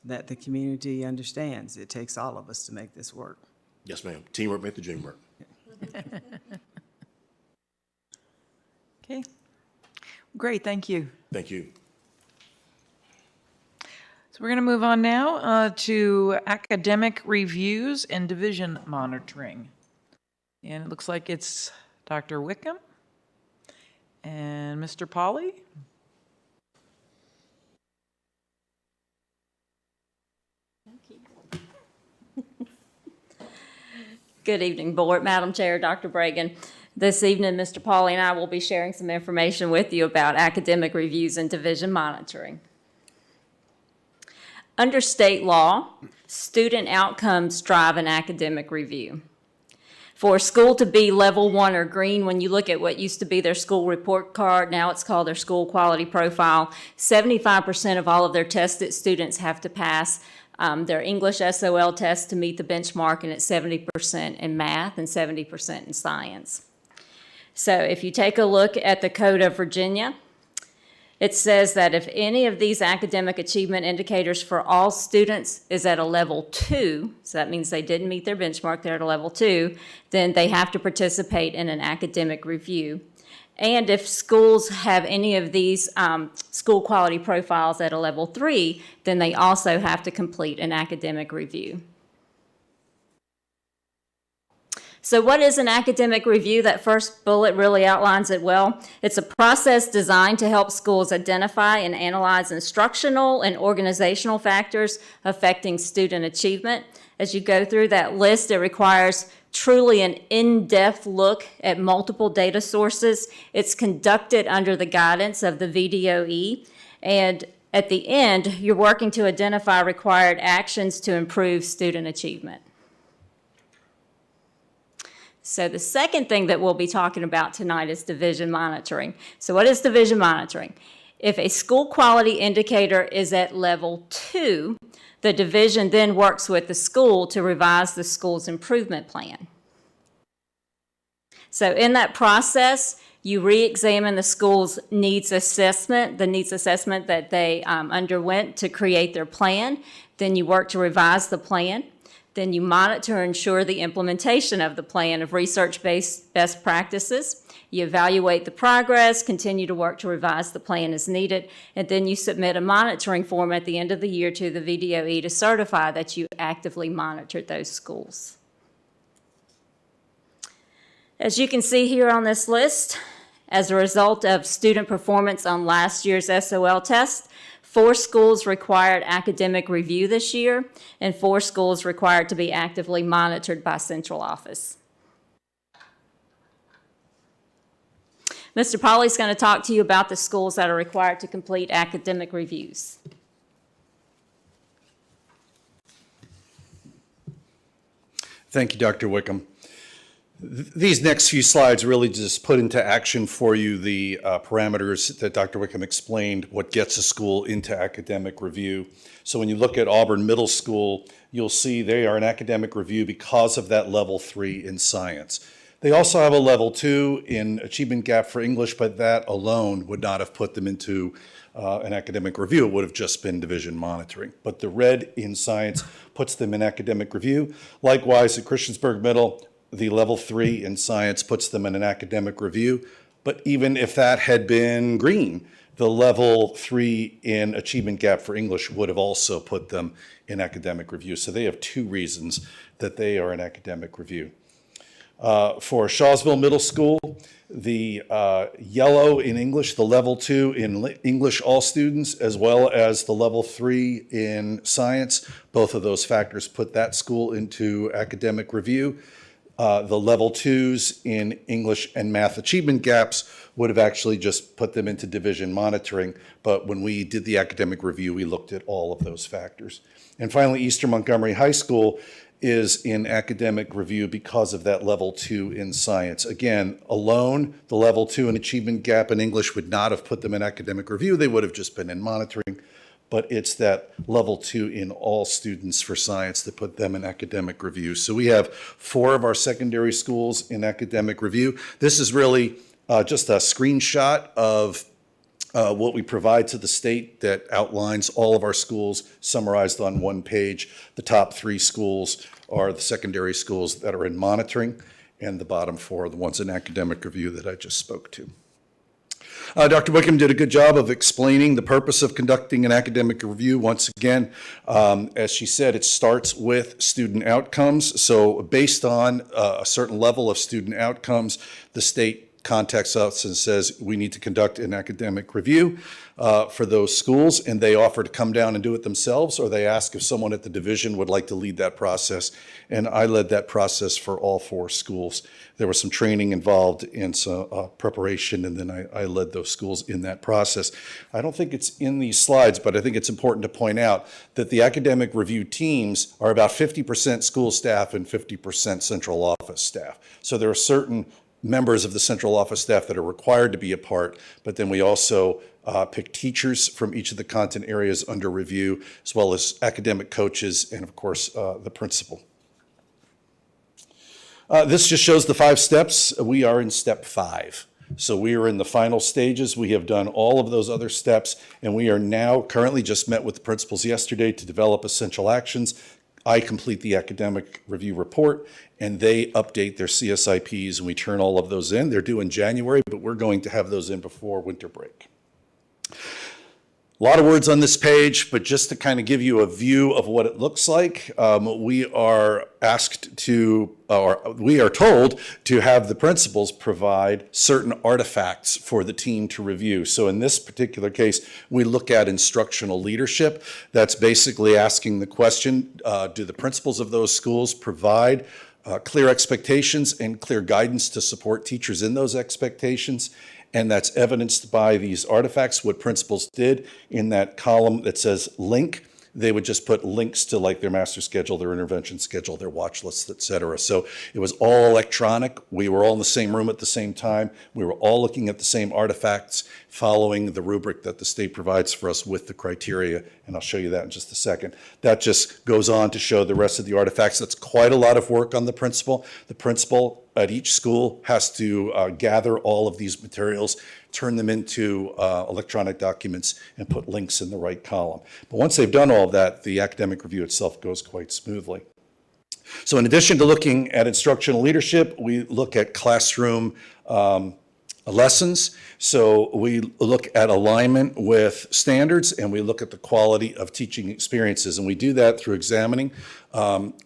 that the community understands it takes all of us to make this work. Yes, ma'am. Teamwork make the dream work. Okay. Great, thank you. Thank you. So we're going to move on now to academic reviews and division monitoring. And it looks like it's Dr. Wickham and Mr. Polly. Good evening, Board, Madam Chair, Dr. Bragan. This evening, Mr. Pauly and I will be sharing some information with you about academic reviews and division monitoring. Under state law, student outcomes drive an academic review. For a school to be level 1 or green, when you look at what used to be their school report card, now it's called their school quality profile, 75% of all of their tested students have to pass their English SOL test to meet the benchmark, and it's 70% in math and 70% in science. So if you take a look at the Code of Virginia, it says that if any of these academic achievement indicators for all students is at a level 2, so that means they didn't meet their benchmark, they're at a level 2, then they have to participate in an academic review. And if schools have any of these school quality profiles at a level 3, then they also have to complete an academic review. So what is an academic review? That first bullet really outlines it well. It's a process designed to help schools identify and analyze instructional and organizational factors affecting student achievement. As you go through that list, it requires truly an in-depth look at multiple data sources. It's conducted under the guidance of the VDOE, and at the end, you're working to identify required actions to improve student achievement. So the second thing that we'll be talking about tonight is division monitoring. So what is division monitoring? If a school quality indicator is at level 2, the division then works with the school to revise the school's improvement plan. So in that process, you re-examine the school's needs assessment, the needs assessment that they underwent to create their plan. Then you work to revise the plan. Then you monitor and ensure the implementation of the plan of research-based best practices. You evaluate the progress, continue to work to revise the plan as needed, and then you submit a monitoring form at the end of the year to the VDOE to certify that you actively monitored those schools. As you can see here on this list, as a result of student performance on last year's SOL test, 4 schools required academic review this year, and 4 schools required to be actively monitored by central office. Mr. Pauly's going to talk to you about the schools that are required to complete academic reviews. Thank you, Dr. Wickham. These next few slides really just put into action for you the parameters that Dr. Wickham explained, what gets a school into academic review. So when you look at Auburn Middle School, you'll see they are an academic review because of that level 3 in science. They also have a level 2 in achievement gap for English, but that alone would not have put them into an academic review. It would have just been division monitoring. But the red in science puts them in academic review. Likewise, at Christiansburg Middle, the level 3 in science puts them in an academic review. But even if that had been green, the level 3 in achievement gap for English would have also put them in academic review. So they have 2 reasons that they are in academic review. For Shawsville Middle School, the yellow in English, the level 2 in English all students, as well as the level 3 in science, both of those factors put that school into academic review. The level 2s in English and math achievement gaps would have actually just put them into division monitoring. But when we did the academic review, we looked at all of those factors. And finally, Eastern Montgomery High School is in academic review because of that level 2 in science. Again, alone, the level 2 in achievement gap in English would not have put them in academic review. They would have just been in monitoring. But it's that level 2 in all students for science that put them in academic review. So we have 4 of our secondary schools in academic review. This is really just a screenshot of what we provide to the state that outlines all of our schools summarized on one page. The top 3 schools are the secondary schools that are in monitoring, and the bottom 4 are the ones in academic review that I just spoke to. Dr. Wickham did a good job of explaining the purpose of conducting an academic review. Once again, as she said, it starts with student outcomes. So based on a certain level of student outcomes, the state contacts us and says, we need to conduct an academic review for those schools, and they offer to come down and do it themselves, or they ask if someone at the division would like to lead that process. And I led that process for all 4 schools. There was some training involved in some preparation, and then I led those schools in that process. I don't think it's in these slides, but I think it's important to point out that the academic review teams are about 50% school staff and 50% central office staff. So there are certain members of the central office staff that are required to be a part, but then we also pick teachers from each of the content areas under review, as well as academic coaches and, of course, the principal. This just shows the 5 steps. We are in step 5. So we are in the final stages. We have done all of those other steps, and we are now currently just met with the principals yesterday to develop essential actions. I complete the academic review report, and they update their CSIPs, and we turn all of those in. They're due in January, but we're going to have those in before winter break. A lot of words on this page, but just to kind of give you a view of what it looks like, we are asked to, or we are told to have the principals provide certain artifacts for the team to review. So in this particular case, we look at instructional leadership. That's basically asking the question, do the principals of those schools provide clear expectations and clear guidance to support teachers in those expectations? And that's evidenced by these artifacts. What principals did in that column that says link, they would just put links to like their master schedule, their intervention schedule, their watch lists, et cetera. So it was all electronic. We were all in the same room at the same time. We were all looking at the same artifacts, following the rubric that the state provides for us with the criteria. And I'll show you that in just a second. That just goes on to show the rest of the artifacts. That's quite a lot of work on the principal. The principal at each school has to gather all of these materials, turn them into electronic documents, and put links in the right column. But once they've done all of that, the academic review itself goes quite smoothly. So in addition to looking at instructional leadership, we look at classroom lessons. So we look at alignment with standards, and we look at the quality of teaching experiences. And we do that through examining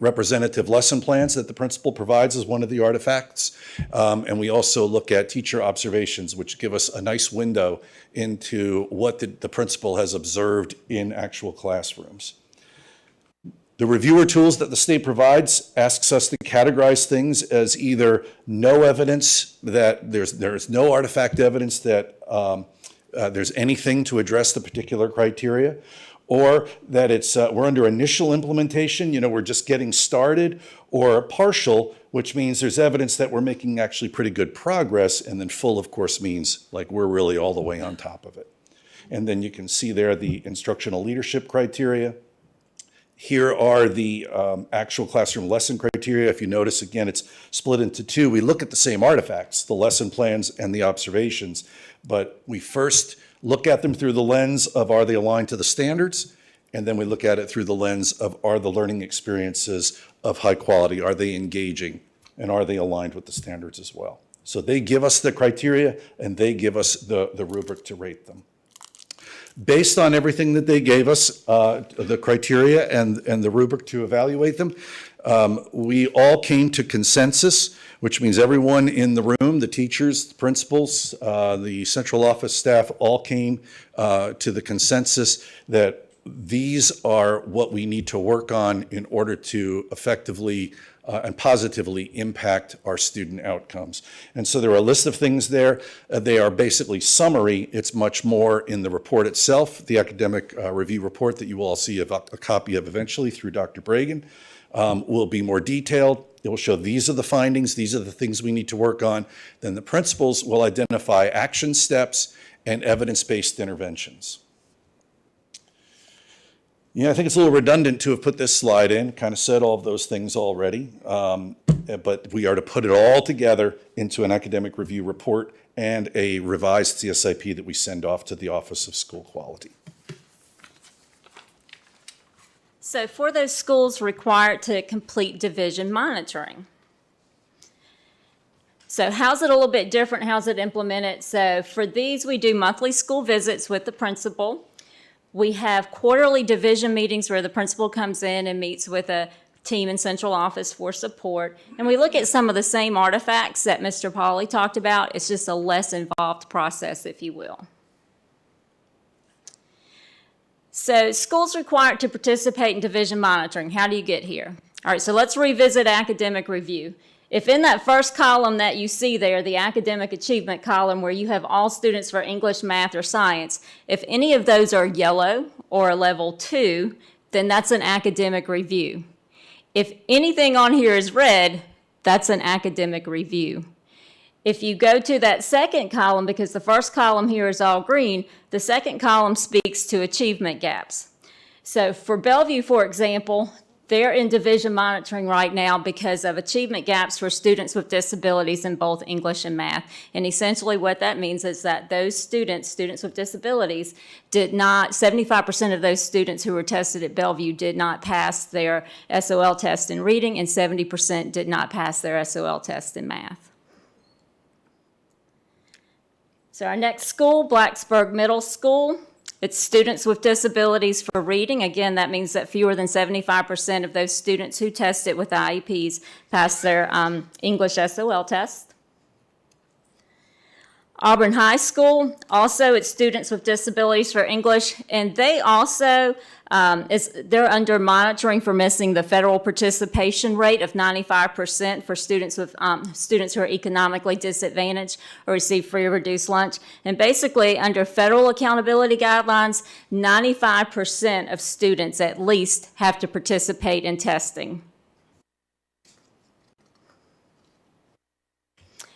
representative lesson plans that the principal provides as one of the artifacts. And we also look at teacher observations, which give us a nice window into what the principal has observed in actual classrooms. The reviewer tools that the state provides asks us to categorize things as either no evidence, that there's no artifact evidence that there's anything to address the particular criteria, or that it's we're under initial implementation, we're just getting started, or partial, which means there's evidence that we're making actually pretty good progress, and then full, of course, means like we're really all the way on top of it. And then you can see there the instructional leadership criteria. Here are the actual classroom lesson criteria. If you notice, again, it's split into 2. We look at the same artifacts, the lesson plans and the observations, but we first look at them through the lens of are they aligned to the standards, and then we look at it through the lens of are the learning experiences of high quality, are they engaging, and are they aligned with the standards as well. So they give us the criteria, and they give us the rubric to rate them. Based on everything that they gave us, the criteria and the rubric to evaluate them, we all came to consensus, which means everyone in the room, the teachers, the principals, the central office staff, all came to the consensus that these are what we need to work on in order to effectively and positively impact our student outcomes. And so there are a list of things there. They are basically summary. It's much more in the report itself, the academic review report that you will all see a copy of eventually through Dr. Bragan. Will be more detailed. It will show these are the findings, these are the things we need to work on. Then the principals will identify action steps and evidence-based interventions. Yeah, I think it's a little redundant to have put this slide in, kind of said all of those things already, but we are to put it all together into an academic review report and a revised CSIP that we send off to the Office of School Quality. So for those schools required to complete division monitoring. So how's it a little bit different? How's it implemented? So for these, we do monthly school visits with the principal. We have quarterly division meetings where the principal comes in and meets with a team in central office for support. And we look at some of the same artifacts that Mr. Pauly talked about. It's just a less involved process, if you will. So schools required to participate in division monitoring. How do you get here? All right, so let's revisit academic review. If in that first column that you see there, the academic achievement column where you have all students for English, math, or science, if any of those are yellow or a level 2, then that's an academic review. If anything on here is red, that's an academic review. If you go to that second column, because the first column here is all green, the second column speaks to achievement gaps. So for Bellevue, for example, they're in division monitoring right now because of achievement gaps for students with disabilities in both English and math. And essentially what that means is that those students with disabilities, did not, 75% of those students who were tested at Bellevue did not pass their SOL test in reading, and 70% did not pass their SOL test in math. So our next school, Blacksburg Middle School, it's students with disabilities for reading. Again, that means that fewer than 75% of those students who tested with IEPs passed their English SOL test. Auburn High School, also it's students with disabilities for English, and they also, they're under monitoring for missing the federal participation rate of 95% for students who are economically disadvantaged or receive free or reduced lunch. And basically, under federal accountability guidelines, 95% of students at least have to participate in testing.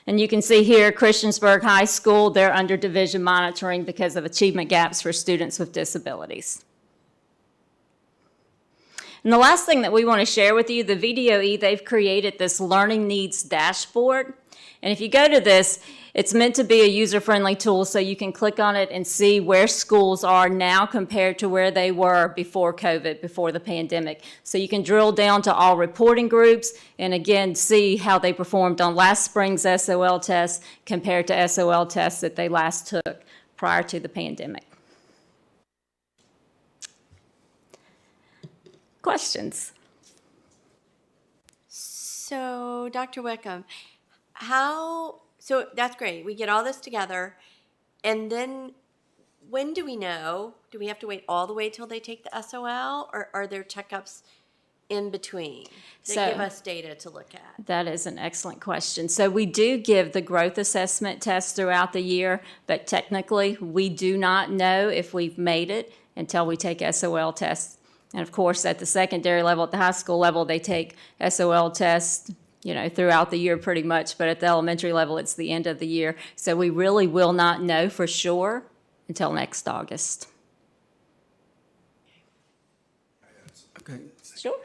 And you can see here, Christiansburg High School, they're under division monitoring because of achievement gaps for students with disabilities. And the last thing that we want to share with you, the VDOE, they've created this learning needs dashboard. And if you go to this, it's meant to be a user-friendly tool so you can click on it and see where schools are now compared to where they were before COVID, before the pandemic. So you can drill down to all reporting groups and again see how they performed on last spring's SOL tests compared to SOL tests that they last took prior to the pandemic. Questions? So, Dr. Wickham, so that's great. We get all this together, and then when do we know? Do we have to wait all the way till they take the SOL, or are there checkups in between that give us data to look at? That is an excellent question. So we do give the growth assessment test throughout the year, but technically we do not know if we've made it until we take SOL tests. And of course, at the secondary level, at the high school level, they take SOL tests, throughout the year pretty much, but at the elementary level, it's the end of the year. So we really will not know for sure until next August. Okay. Sure.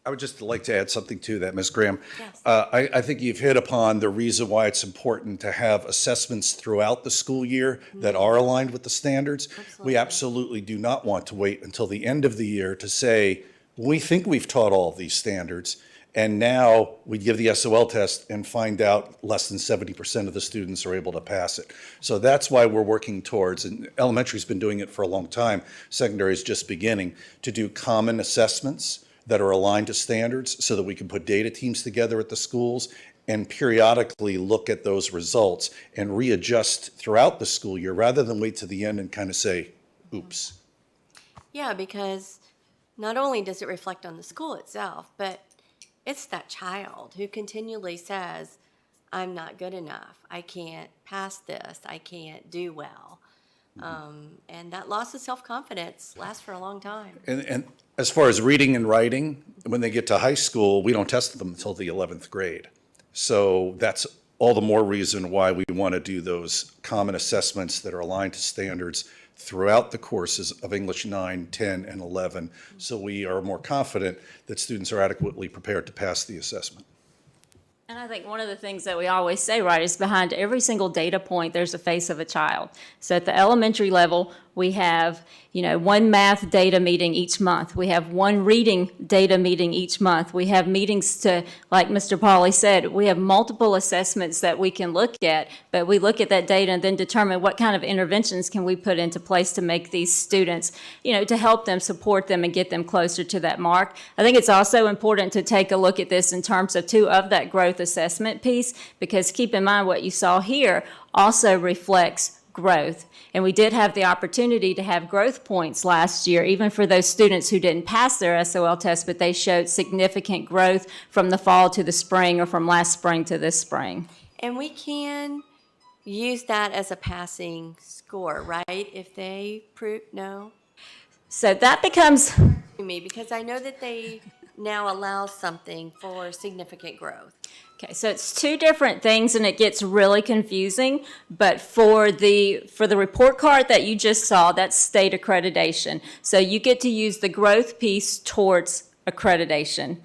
I would just like to add something to that, Ms. Graham. Yes. I think you've hit upon the reason why it's important to have assessments throughout the school year that are aligned with the standards. Absolutely. We absolutely do not want to wait until the end of the year to say, we think we've taught all of these standards, and now we give the SOL test and find out less than 70% of the students are able to pass it. So that's why we're working towards, and elementary's been doing it for a long time, secondary is just beginning, to do common assessments that are aligned to standards so that we can put data teams together at the schools and periodically look at those results and readjust throughout the school year rather than wait to the end and kind of say, oops. Yeah, because not only does it reflect on the school itself, but it's that child who continually says, I'm not good enough. I can't pass this. I can't do well. And that loss of self-confidence lasts for a long time. And as far as reading and writing, when they get to high school, we don't test them until the 11th grade. So that's all the more reason why we want to do those common assessments that are aligned to standards throughout the courses of English 9, 10, and 11, so we are more confident that students are adequately prepared to pass the assessment. And I think one of the things that we always say, right, is behind every single data point, there's a face of a child. So at the elementary level, we have, one math data meeting each month. We have one reading data meeting each month. We have meetings to, like Mr. Pauly said, we have multiple assessments that we can look at, but we look at that data and then determine what kind of interventions can we put into place to make these students, to help them, support them, and get them closer to that mark. I think it's also important to take a look at this in terms of, too, of that growth assessment piece, because keep in mind what you saw here also reflects growth. And we did have the opportunity to have growth points last year, even for those students who didn't pass their SOL test, but they showed significant growth from the fall to the spring or from last spring to this spring. And we can use that as a passing score, right? If they prove, no? So that becomes... Me, because I know that they now allow something for significant growth. Okay, so it's two different things and it gets really confusing, but for the report card that you just saw, that's state accreditation. So you get to use the growth piece towards accreditation.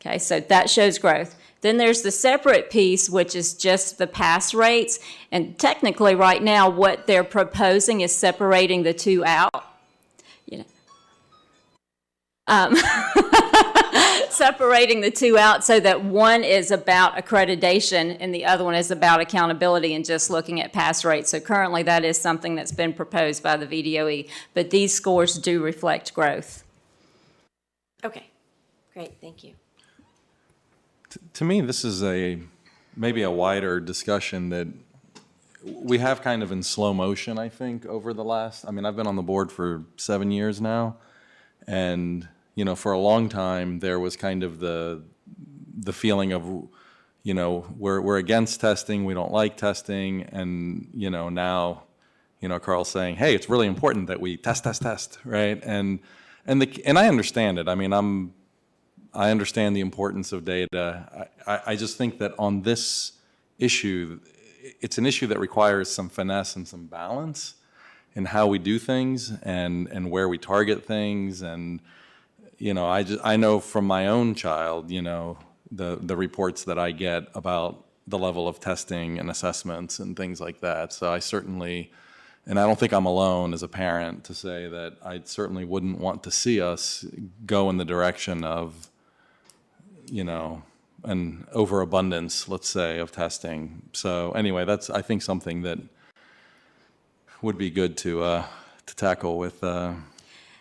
Okay, so that shows growth. Then there's the separate piece, which is just the pass rates. And technically right now, what they're proposing is separating the two out. Separating the two out so that one is about accreditation and the other one is about accountability and just looking at pass rates. So currently that is something that's been proposed by the VDOE, but these scores do reflect growth. Okay, great, thank you. To me, this is maybe a wider discussion that we have kind of in slow motion, I think, over the last, I've been on the board for 7 years now, and for a long time, there was kind of the feeling of, we're against testing, we don't like testing, and, now, Carl's saying, hey, it's really important that we test, right? And I understand it. I understand the importance of data. I just think that on this issue, it's an issue that requires some finesse and some balance in how we do things and where we target things. And I know from my own child, the reports that I get about the level of testing and assessments and things like that. So I certainly, and I don't think I'm alone as a parent to say that I certainly wouldn't want to see us go in the direction of, an overabundance, let's say, of testing. So anyway, that's, I think, something that would be good to tackle with.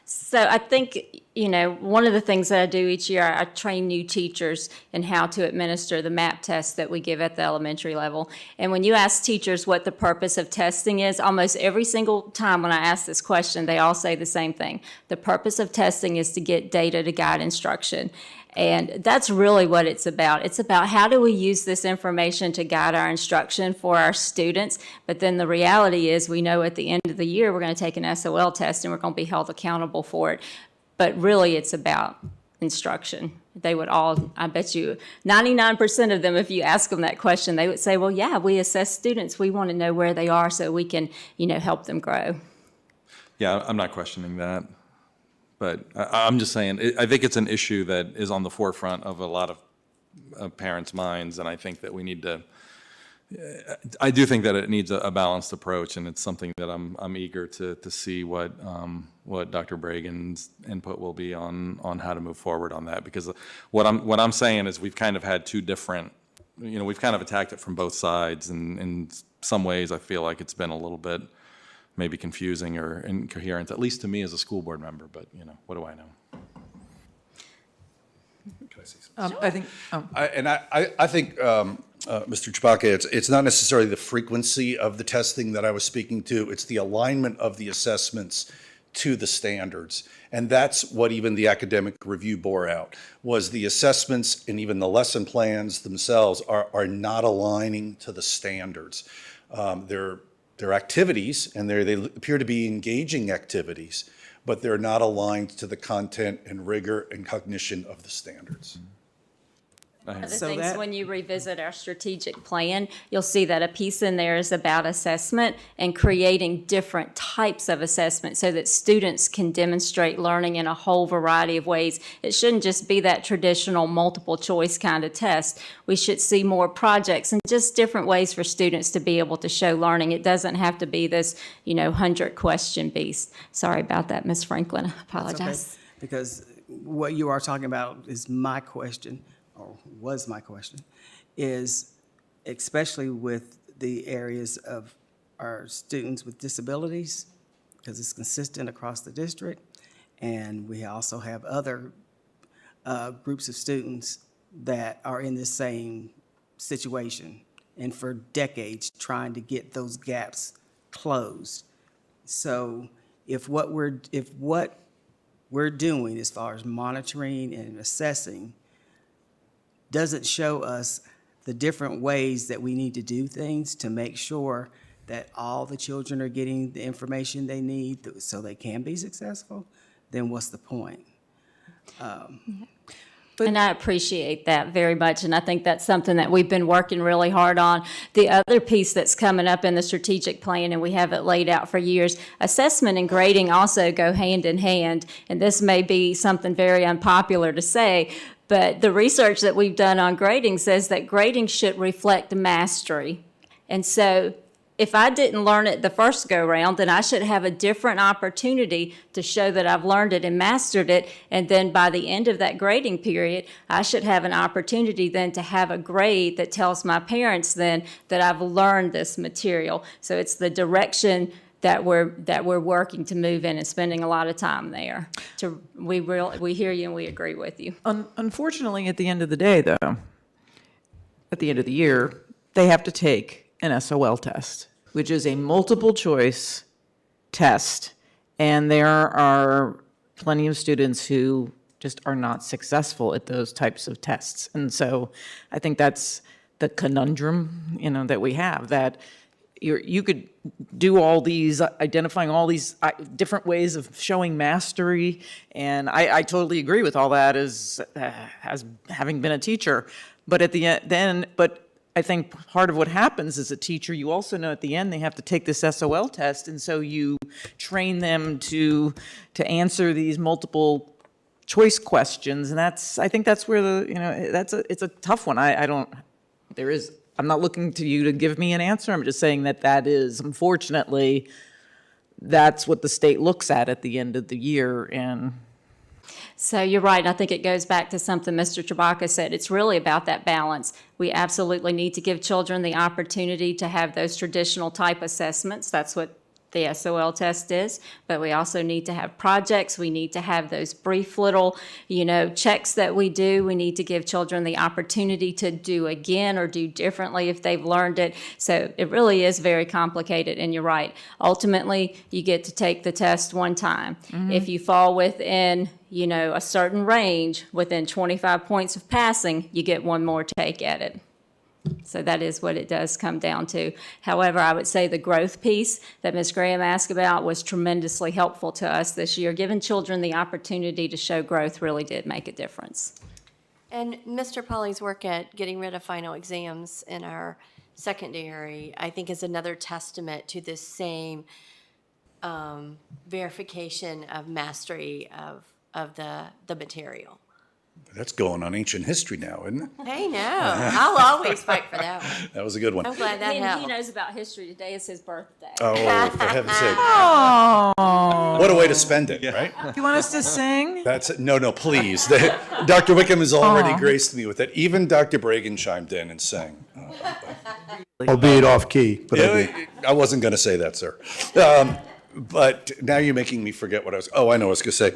So I think, one of the things that I do each year, I train new teachers in how to administer the MAP test that we give at the elementary level. And when you ask teachers what the purpose of testing is, almost every single time when I ask this question, they all say the same thing. The purpose of testing is to get data to guide instruction. And that's really what it's about. It's about how do we use this information to guide our instruction for our students. But then the reality is we know at the end of the year we're going to take an SOL test and we're going to be held accountable for it. But really it's about instruction. They would all, I bet you, 99% of them, if you ask them that question, they would say, well, yeah, we assess students. We want to know where they are so we can, help them grow. Yeah, I'm not questioning that. But I'm just saying, I think it's an issue that is on the forefront of a lot of parents' minds, and I think that we need to, I do think that it needs a balanced approach, and it's something that I'm eager to see what Dr. Bragan's input will be on how to move forward on that, because what I'm saying is we've kind of had two different, we've kind of attacked it from both sides, and in some ways I feel like it's been a little bit maybe confusing or incoherent, at least to me as a school board member, but what do I know? Can I say something? I think, I think, Mr. Chewbacca, it's not necessarily the frequency of the testing that I was speaking to, it's the alignment of the assessments to the standards. And that's what even the academic review bore out, was the assessments and even the lesson plans themselves are not aligning to the standards. They're activities, and they appear to be engaging activities, but they're not aligned to the content and rigor and cognition of the standards. Other So things, that- when you revisit our strategic plan, you'll see that a piece in there is about assessment and creating different types of assessment so that students can demonstrate learning in a whole variety of ways. It shouldn't just be that traditional multiple choice kind of test. We should see more projects and just different ways for students to be able to show learning. It doesn't have to be this, 100-question beast. Sorry about that, Ms. Franklin. I That's okay, apologize. because what you are talking about is my question, or was my question, is especially with the areas of our students with disabilities, because it's consistent across the district, and we also have other groups of students that are in the same situation, and for decades trying to get those gaps closed. So if what we're doing as far as monitoring and assessing doesn't show us the different ways that we need to do things to make sure that all the children are getting the information they need so they can be successful, then what's the point? And I appreciate that very much, and I think that's something that we've been working really hard on. The other piece that's coming up in the strategic plan, and we have it laid out for years, assessment and grading also go hand in hand, and this may be something very unpopular to say, but the research that we've done on grading says that grading should reflect mastery. And so if I didn't learn it the first go-round, then I should have a different opportunity to show that I've learned it and mastered it. And then by the end of that grading period, I should have an opportunity then to have a grade that tells my parents then that I've learned this material. So it's the direction that we're working to move in and spending a lot of time there. We hear you and we agree with you. Unfortunately, at the end of the day, though, at the end of the year, they have to take an SOL test, which is a multiple choice test. And there are plenty of students who just are not successful at those types of tests. And so I think that's the conundrum, that we have, that you could do all these, identifying all these different ways of showing mastery, and I totally agree with all that as having been a teacher. But at the end, I think part of what happens as a teacher, you also know at the end they have to take this SOL test, and so you train them to answer these multiple choice questions, and I think that's where it's a tough one. I'm not looking to you to give me an answer. I'm just saying that is, unfortunately, that's what the state looks at the end of the year. And so you're right. I think it goes back to something Mr. Chewbacca said. It's really about that balance. We absolutely need to give children the opportunity to have those traditional type assessments. That's what the SOL test is, but we also need to have projects. We need to have those brief little, checks that we do. We need to give children the opportunity to do again or do differently if they've learned it. So it really is very complicated, and you're right. Ultimately, you get to take the test one time. Mm-hmm. If you fall within, a certain range, within 25 points of passing, you get one more take at it. So that is what it does come down to. However, I would say the growth piece that Ms. Graham asked about was tremendously helpful to us this year. Giving children the opportunity to show growth really did make a difference. And Mr. Polly's work at getting rid of final exams in our secondary, I think, is another testament to this same verification of mastery of the material. That's going on ancient history now, isn't it? Hey, no, I'll always fight for that one. That was a good one. I'm glad that helped. He knows about history. Today is his birthday. Oh, for heaven's sake. oh, What a way to spend it, right? do you want us to sing? No, please. Dr. Wickham has already graced me with that. Even Dr. Bragan chimed in and sang. Albeit off-key, but I did. I wasn't going to say that, sir. But now you're making me forget what I was going to say.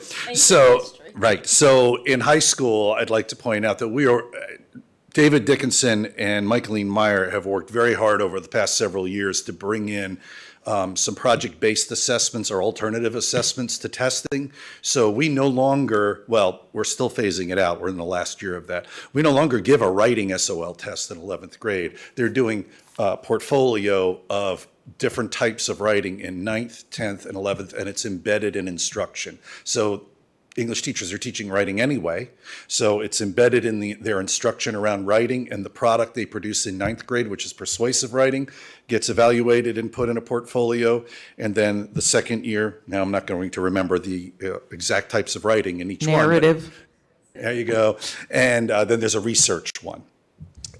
So in high school, I'd like to point out that David Dickinson and Michaeline Meyer have worked very hard over the past several years to bring in some project-based assessments or alternative assessments to testing. So we no longer, well, we're still phasing it out. We're in the last year of that. We no longer give a writing SOL test in 11th grade. They're doing a portfolio of different types of writing in 9th, 10th, and 11th, and it's embedded in instruction. So English teachers are teaching writing anyway, so it's embedded in their instruction around writing, and the product they produce in 9th grade, which is persuasive writing, gets evaluated and put in a portfolio. And then the second year, now I'm not going to remember the exact types of writing in each Narrative. one. There you go. And then there's a research one.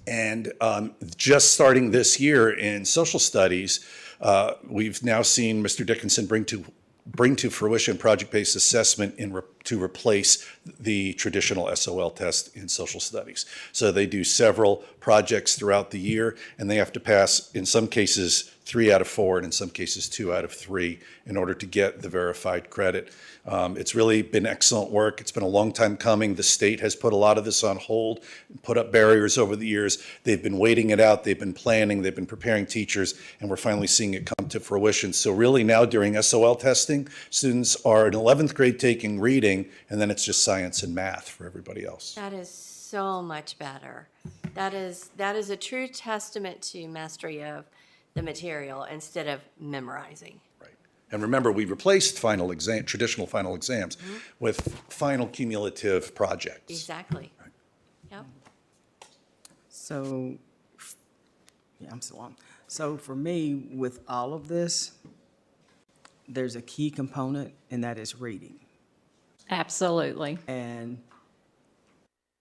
And just starting this year in social studies, we've now seen Mr. Dickinson bring to fruition project-based assessment to replace the traditional SOL test in social studies. So they do several projects throughout the year, and they have to pass, in some cases, 3 out of 4, and in some cases 2 out of 3 in order to get the verified credit. It's really been excellent work. It's been a long time coming. The state has put a lot of this on hold, put up barriers over the years. They've been waiting it out. They've been planning. They've been preparing teachers, and we're finally seeing it come to fruition. So really now during SOL testing, students are in 11th grade taking reading, and then it's just science and math for everybody else. That is so much better. That is a true testament to mastery of the material instead of memorizing. And remember, we replaced traditional final exams with final cumulative projects. Exactly. Yep. So, yeah, I'm so on. So for me, with all of this, there's a key component, and that is reading. Absolutely. And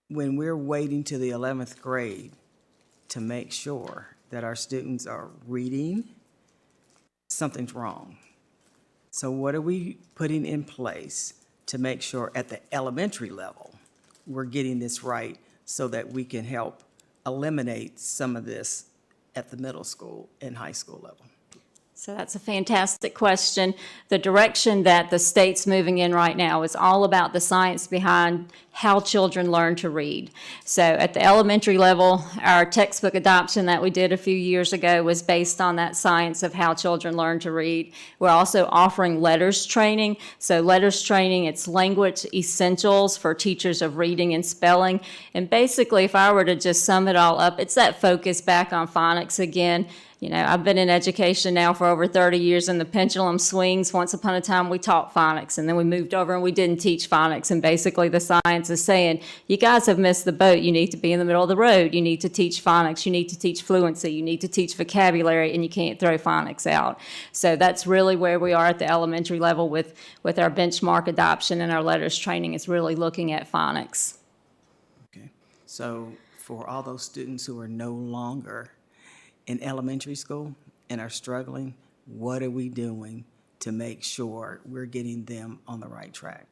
when we're waiting to the 11th grade to make sure that our students are reading, something's wrong. So what are we putting in place to make sure at the elementary level we're getting this right so that we can help eliminate some of this at the middle school and high school level? So that's a fantastic question. The direction that the state's moving in right now is all about the science behind how children learn to read. So at the elementary level, our textbook adoption that we did a few years ago was based on that science of how children learn to read. We're also offering letters training. So letters training, it's language essentials for teachers of reading and spelling. And basically, if I were to just sum it all up, it's that focus back on phonics again. You know, I've been in education now for over 30 years, and the pendulum swings. Once upon a time, we taught phonics, and then we moved over and we didn't teach phonics. And basically, the science is saying, you guys have missed the boat. You need to be in the middle of the road. You need to teach phonics. You need to teach fluency. You need to teach vocabulary, and you can't throw phonics out. So that's really where we are at the elementary level with our benchmark adoption and our letters training, is really looking at phonics. Okay. So for all those students who are no longer in elementary school and are struggling, what are we doing to make sure we're getting them on the right track?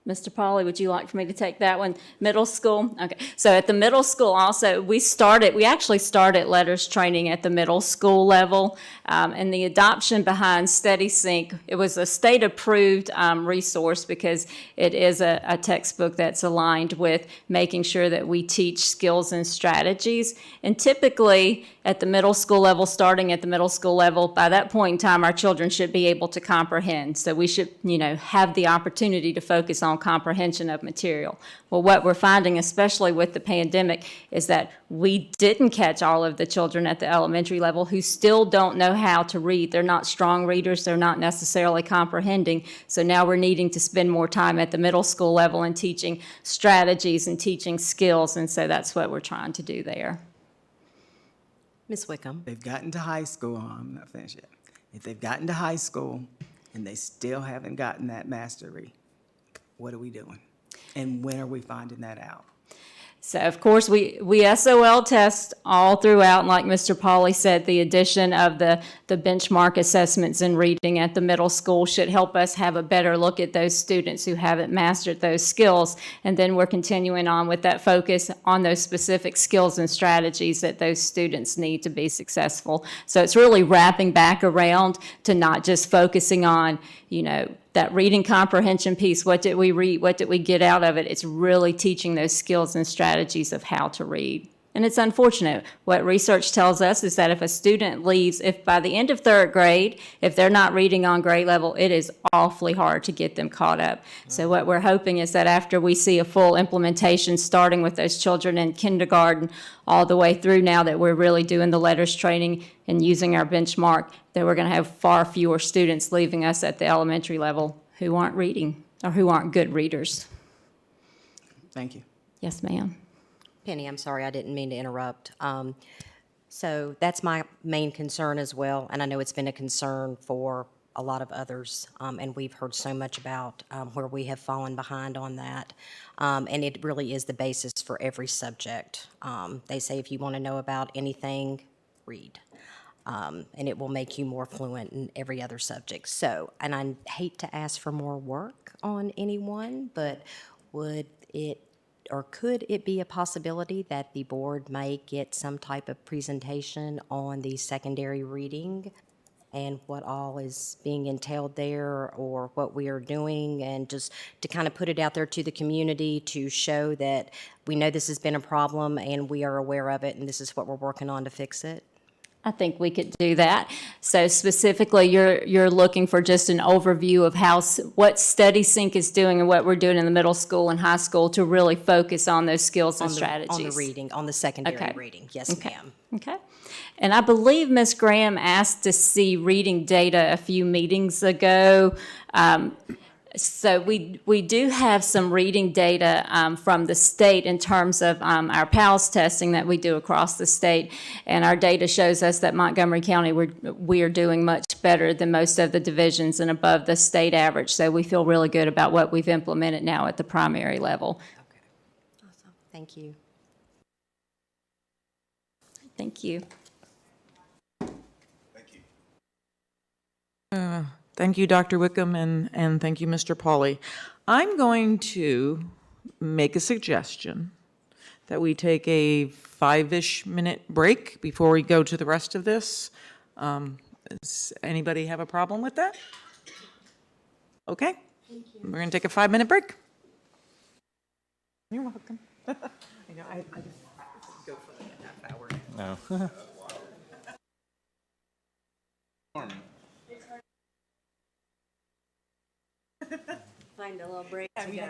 Mr. Pauly, would you like for me to take that one? Middle school? Okay. So at the middle school also, we actually started letters training at the middle school level. And the adoption behind SteadySync, it was a state-approved resource because it is a textbook that's aligned with making sure that we teach skills and strategies. And typically at the middle school level, starting at the middle school level, by that point in time, our children should be able to comprehend. So we should, have the opportunity to focus on comprehension of material. Well, what we're finding, especially with the pandemic, is that we didn't catch all of the children at the elementary level who still don't know how to read. They're not strong readers. They're not necessarily comprehending. So now we're needing to spend more time at the middle school level and teaching strategies and teaching skills. And so that's what we're trying to do there. Ms. Wickham. They've gotten to high school, I'm not finished yet. If they've gotten to high school and they still haven't gotten that mastery, what are we doing? And when are we finding that out? So, of course, we SOL test all throughout, and like Mr. Pauly said, the addition of the benchmark assessments in reading at the middle school should help us have a better look at those students who haven't mastered those skills, and then we're continuing on with that focus on those specific skills and strategies that those students need to be successful. So it's really wrapping back around to not just focusing on, that reading comprehension piece. What did we read? What did we get out of it? It's really teaching those skills and strategies of how to read. And it's unfortunate. What research tells us is that if a student leaves, if by the end of third grade, if they're not reading on grade level, it is awfully hard to get them caught up. So what we're hoping is that after we see a full implementation, starting with those children in kindergarten, all the way through now that we're really doing the letters training and using our benchmark, that we're going to have far fewer students leaving us at the elementary level who aren't reading or who aren't good readers. Thank you. Yes, ma'am. Penny, I'm sorry, I didn't mean to interrupt. So that's my main concern as well, and I know it's been a concern for a lot of others, and we've heard so much about where we have fallen behind on that. And it really is the basis for every subject. They say if you want to know about anything, read. And it will make you more fluent in every other subject. So, and I hate to ask for more work on anyone, but would it or could it be a possibility that the board may get some type of presentation on the secondary reading and what all is being entailed there or what we are doing, and just to kind of put it out there to the community to show that we know this has been a problem and we are aware of it and this is what we're working on to fix it? I think we could do that. So specifically, you're looking for just an overview of what Study Sync is doing and what we're doing in the middle school and high school to really focus on those skills and strategies. On the reading, on the secondary Okay. reading. Yes, Okay. ma'am. Okay. And I believe Ms. Graham asked to see reading data a few meetings ago. So we do have some reading data from the state in terms of our PALS testing that we do across the state. And our data shows us that Montgomery County, we are doing much better than most of the divisions and above the state average. So we feel really good about what we've implemented now at the primary level. Awesome. Thank you. Thank you. Thank you, Dr. Wickham, and thank you, Mr. Pauly. I'm going to make a suggestion that we take a 5-ish minute break before we go to the rest of this. Does anybody have a problem with that? Okay. We're going to take a 5-minute break. You're welcome. I know, I just go for like a half hour. No. Find a little break to go.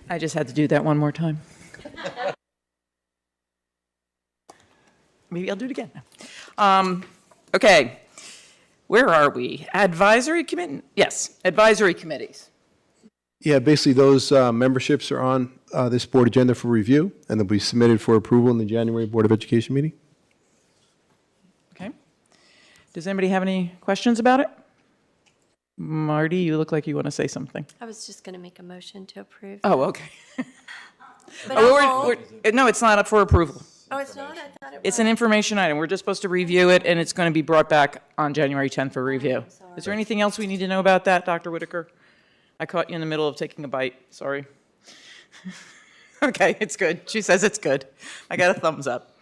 I just had to do that one more time. Maybe I'll do it again. Okay, where are we? Advisory committee? Yes, advisory committees. Yeah, basically those memberships are on this board agenda for review, and they'll be submitted for approval in the January Board of Education meeting. Okay. Does anybody have any questions about it? Marty, you look like you want to say something. I was just going to make a motion to approve. Oh, okay. But No, it's not up for approval. oh, it's not? I thought it was. It's an information item. We're just supposed to review it, and it's going to be brought back on January 10th for review. Is there anything else we need to know about that, Dr. Whitaker? I caught you in the middle of taking a bite. Sorry. Okay, it's good. She says it's good. I got a thumbs up.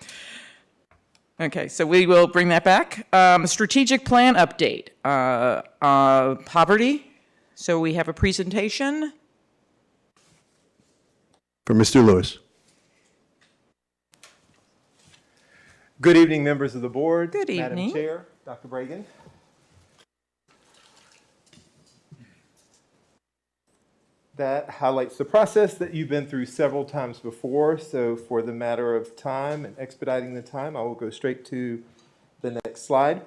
Okay, so we will bring that back. Strategic plan update. Poverty. So we have a presentation. For Mr. Lewis. Good evening, members of the board. Good evening. Madam Chair, Dr. Bragan. That highlights the process that you've been through several times before. So for the matter of time and expediting the time, I will go straight to the next slide.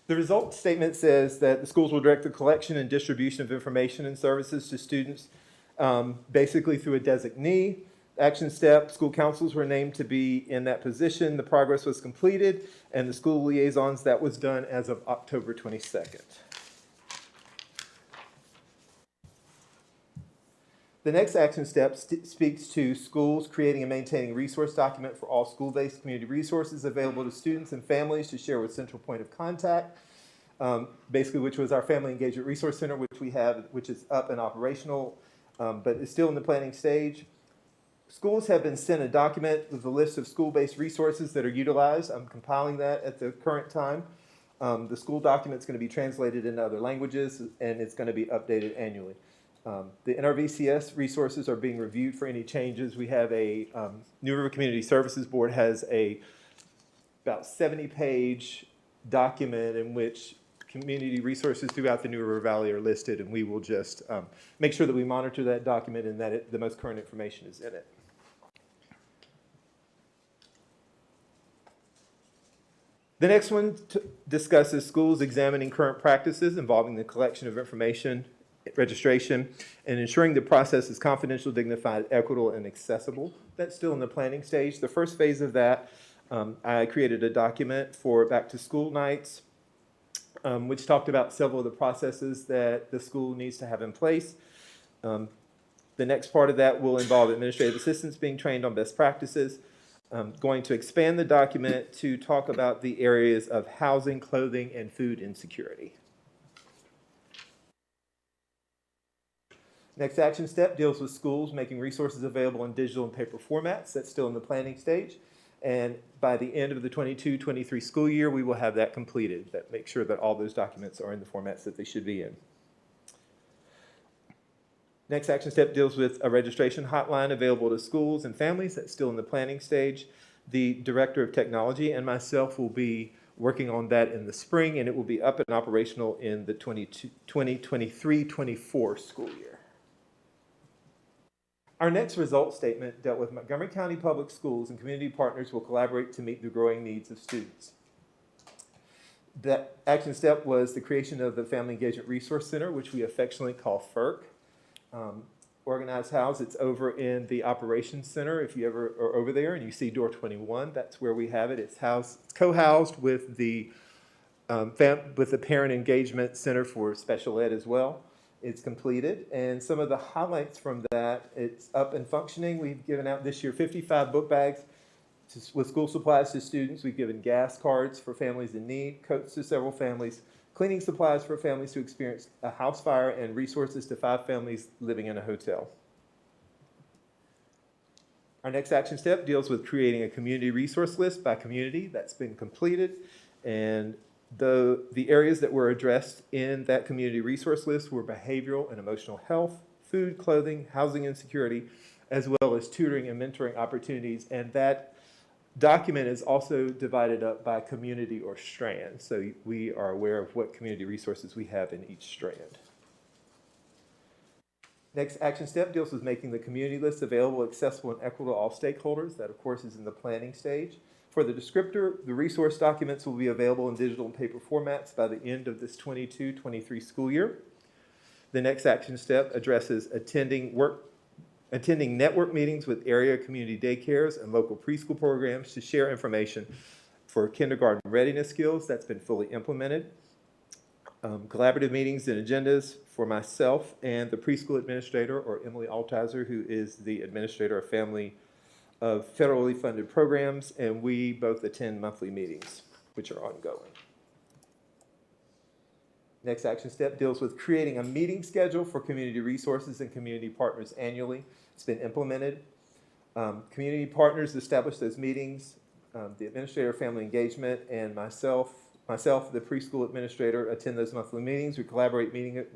The results statement says that the schools will direct the collection and distribution of information and services to students, basically through a designee. Action step, school councils were named to be in that position. The progress was completed, and the school liaisons, that was done as of October 22nd. The next action step speaks to schools creating and maintaining a resource document for all school-based community resources available to students and families to share with Central Point of Contact, basically which was our Family Engagement Resource Center, which we have, which is up and operational, but is still in the planning stage. Schools have been sent a document with a list of school-based resources that are utilized. I'm compiling that at the current time. The school document is going to be translated into other languages, and it's going to be updated annually. The NRVCS resources are being reviewed for any changes. We have a, New River Community Services Board has a about 70-page document in which community resources throughout the New River Valley are listed, and we will just make sure that we monitor that document and that the most current information is in it. The next one discusses schools examining current practices involving the collection of information, registration, and ensuring the process is confidential, dignified, equitable, and accessible. That's still in the planning stage. The first phase of that, I created a document for back to school nights, which talked about several of the processes that the school needs to have in place. The next part of that will involve administrative assistants being trained on best practices. Going to expand the document to talk about the areas of housing, clothing, and food insecurity. Next action step deals with schools making resources available in digital and paper formats. That's still in the planning stage. And by the end of the 22-23 school year, we will have that completed. That make sure that all those documents are in the formats that they should be in. Next action step deals with a registration hotline available to schools and families. That's still in the planning stage. The Director of Technology and myself will be working on that in the spring, and it will be up and operational in the 2023-24 school year. Our next results statement dealt with Montgomery County Public Schools and community partners will collaborate to meet the growing needs of students. That action step was the creation of the Family Engagement Resource Center, which we affectionately call FERC. Organized house, it's over in the Operations Center. If you ever are over there and you see door 21, that's where we have it. It's co-housed with the Parent Engagement Center for Special Ed as well. It's completed, and some of the highlights from that, it's up and functioning. We've given out this year 55 book bags with school supplies to students. We've given gas cards for families in need, coats to several families, cleaning supplies for families who experienced a house fire, and resources to 5 families living in a hotel. Our next action step deals with creating a community resource list by community. That's been completed, and the areas that were addressed in that community resource list were behavioral and emotional health, food, clothing, housing insecurity, as well as tutoring and mentoring opportunities. And that document is also divided up by community or strand, so we are aware of what community resources we have in each strand. Next action step deals with making the community list available, accessible, and equitable to all stakeholders. That, of course, is in the planning stage. For the descriptor, the resource documents will be available in digital and paper formats by the end of this 22-23 school year. The next action step addresses attending network meetings with area community daycares and local preschool programs to share information for kindergarten readiness skills. That's been fully implemented. Collaborative meetings and agendas for myself and the preschool administrator, or Emily Altizer, who is the administrator of federally funded programs, and we both attend monthly meetings, which are ongoing. Next action step deals with creating a meeting schedule for community resources and community partners annually. It's been implemented. Community partners establish those meetings. The administrator of family engagement and myself, the preschool administrator, attend those monthly meetings. We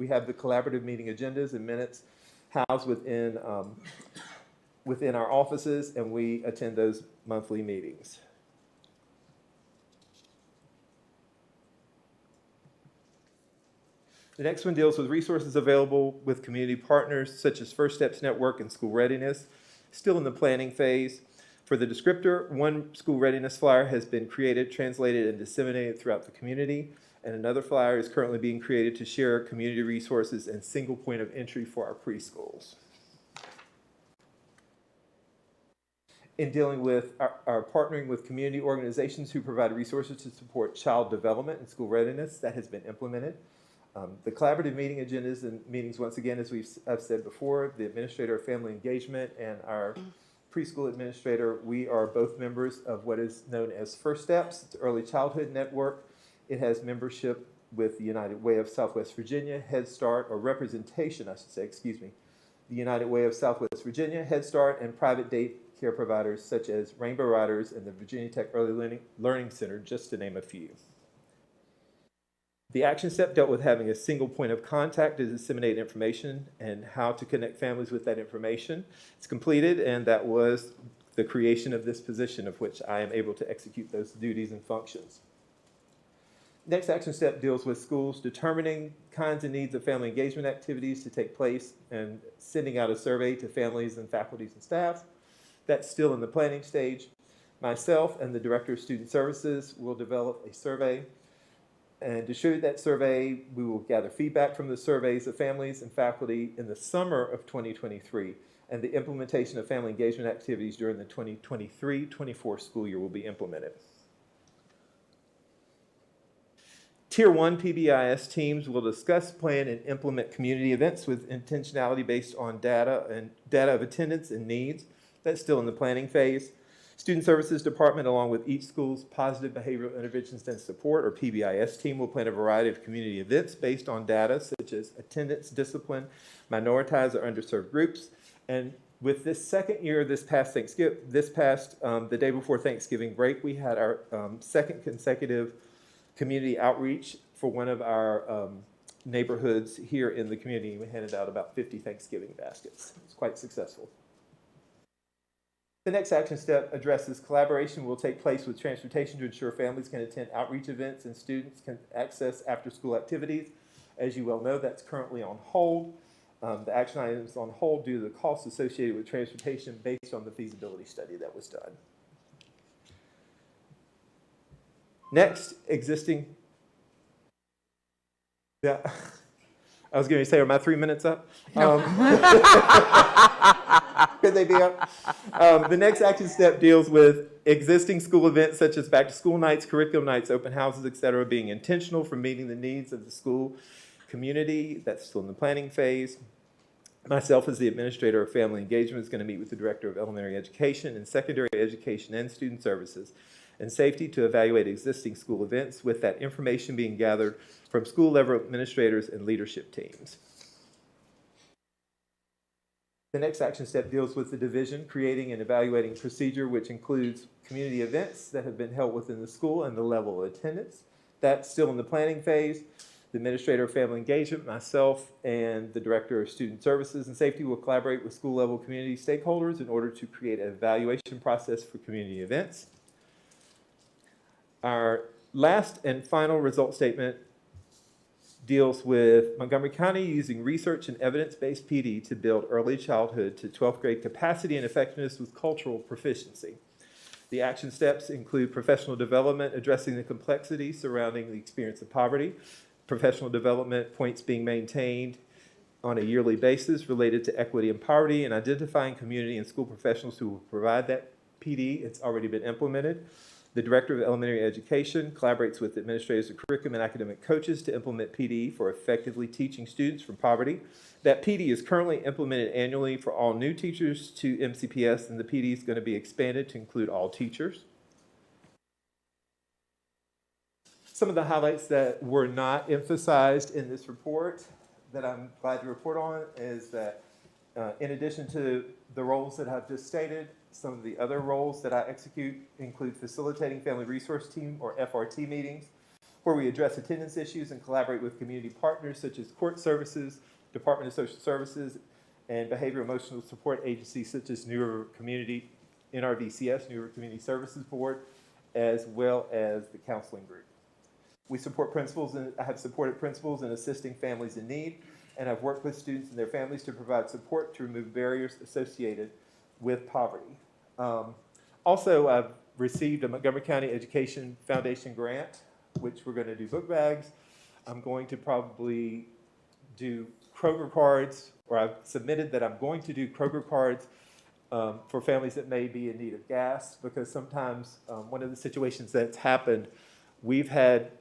have the collaborative meeting agendas and minutes housed within our offices, and we attend those monthly meetings. The next one deals with resources available with community partners such as First Steps Network and School Readiness, still in the planning phase. For the descriptor, one school readiness flyer has been created, translated, and disseminated throughout the community, and another flyer is currently being created to share community resources and single point of entry for our preschools. In dealing with our partnering with community organizations who provide resources to support child development and school readiness, that has been implemented. The collaborative meeting agendas and meetings, once again, as I've said before, the administrator of family engagement and our preschool administrator, we are both members of what is known as First Steps, it's Early Childhood Network. It has membership with the United Way of Southwest Virginia, Head Start, or representation, I should say, excuse me, the United Way of Southwest Virginia, Head Start, and private daycare providers such as Rainbow Riders and the Virginia Tech Early Learning Center, just to name a few. The action step dealt with having a single point of contact to disseminate information and how to connect families with that information. It's completed, and that was the creation of this position, of which I am able to execute those duties and functions. Next action step deals with schools determining kinds and needs of family engagement activities to take place and sending out a survey to families and faculties and staff. That's still in the planning stage. Myself and the Director of Student Services will develop a survey and distribute that survey. We will gather feedback from the surveys of families and faculty in the summer of 2023, and the implementation of family engagement activities during the 2023-24 school year will be implemented. Tier 1 PBIS teams will discuss, plan, and implement community events with intentionality based on data of attendance and needs. That's still in the planning phase. Student Services Department, along with each school's Positive Behavioral Interventions and Support, or PBIS team, will plan a variety of community events based on data such as attendance, discipline, minoritized or underserved groups. And with this second year, the day before Thanksgiving break, we had our second consecutive community outreach for one of our neighborhoods here in the community. We handed out about 50 Thanksgiving baskets. It's quite successful. The next action step addresses collaboration will take place with transportation to ensure families can attend outreach events and students can access after-school activities. As you well know, that's currently on hold. The action item is on hold due to the costs associated with transportation based on the feasibility study that was done. Next, existing. Yeah, I was going to say, are my 3 minutes up? No. Could they be up? The next action step deals with existing school events such as back-to-school nights, curriculum nights, open houses, etc., being intentional for meeting the needs of the school community. That's still in the planning phase. Myself, as the administrator of family engagement, is going to meet with the director of elementary education and secondary education and student services and safety to evaluate existing school events, with that information being gathered from school-level administrators and leadership teams. The next action step deals with the division creating and evaluating procedure, which includes community events that have been held within the school and the level of attendance. That's still in the planning phase. The administrator of family engagement, myself, and the director of student services and safety will collaborate with school-level community stakeholders in order to create an evaluation process for community events. Our last and final result statement deals with Montgomery County using research and evidence-based PD to build early childhood to 12th grade capacity and effectiveness with cultural proficiency. The action steps include professional development, addressing the complexity surrounding the experience of poverty, professional development points being maintained on a yearly basis related to equity and poverty, and identifying community and school professionals who will provide that PD. It's already been implemented. The Director of Elementary Education collaborates with administrators of curriculum and academic coaches to implement PD for effectively teaching students from poverty. That PD is currently implemented annually for all new teachers to MCPS, and the PD is going to be expanded to include all teachers. Some of the highlights that were not emphasized in this report that I'm glad to report on is that in addition to the roles that I've just stated, some of the other roles that I execute include facilitating family resource team or FRT meetings, where we address attendance issues and collaborate with community partners such as court services, Department of Social Services, and behavioral emotional support agencies such as New River Community, NRVCS, New River Community Services Board, as well as the counseling group. We support principals, and I have supported principals in assisting families in need, and I've worked with students and their families to provide support to remove barriers associated with poverty. Also, I've received a Montgomery County Education Foundation grant, which we're going to do book bags. I'm going to probably do Kroger cards, or I've submitted that I'm going to do Kroger cards for families that may be in need of gas, because sometimes one of the situations that's happened, we've had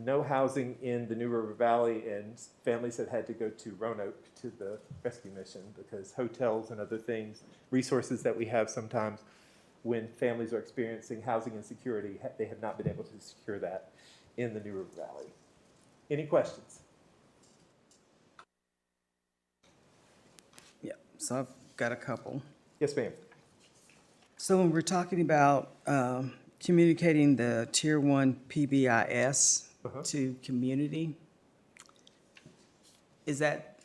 no housing in the New River Valley, and families have had to go to Roanoke to the rescue mission because hotels and other things, resources that we have sometimes when families are experiencing housing insecurity, they have not been able to secure that in the New River Valley. Any questions? Yeah, so I've got a couple. Yes, ma'am. So when we're talking about communicating the Tier 1 PBIS to community, is that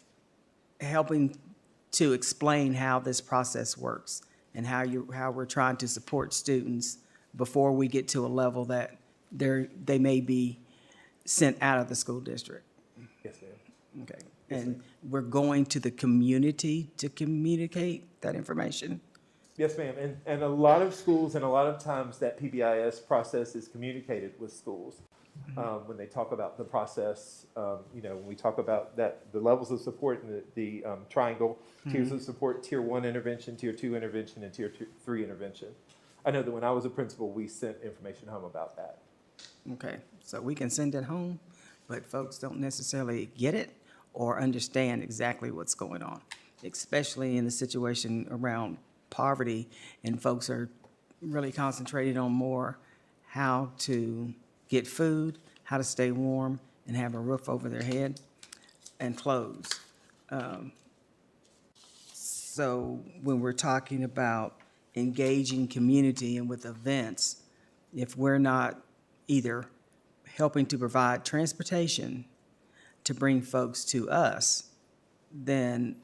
helping to explain how this process works and how we're trying to support students before we get to a level that they may be sent out of the school district? Yes, ma'am. Okay. And we're going to the community to communicate that information? Yes, ma'am. And a lot of schools and a lot of times that PBIS process is communicated with schools. When they talk about the process, when we talk about that, the levels of support and the triangle, tiers of support, Tier 1 intervention, Tier 2 intervention, and Tier 3 intervention. I know that when I was a principal, we sent information home about that. Okay, so we can send it home, but folks don't necessarily get it or understand exactly what's going on, especially in the situation around poverty, and folks are really concentrated on more how to get food, how to stay warm, and have a roof over their head, and clothes. So when we're talking about engaging community and with events, if we're not either helping to provide transportation to bring folks to us, then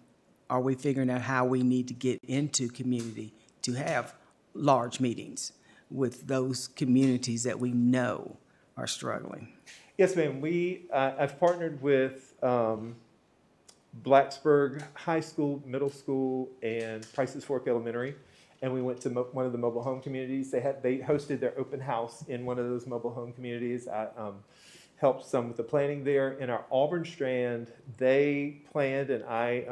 are we figuring out how we need to get into community to have large meetings with those communities that we know are struggling? Yes, ma'am. I've partnered with Blacksburg High School, Middle School, and Price's Fork Elementary, and we went to one of the mobile home communities. They hosted their open house in one of those mobile home communities. I helped some with the planning there. In our Auburn Strand, they planned, and I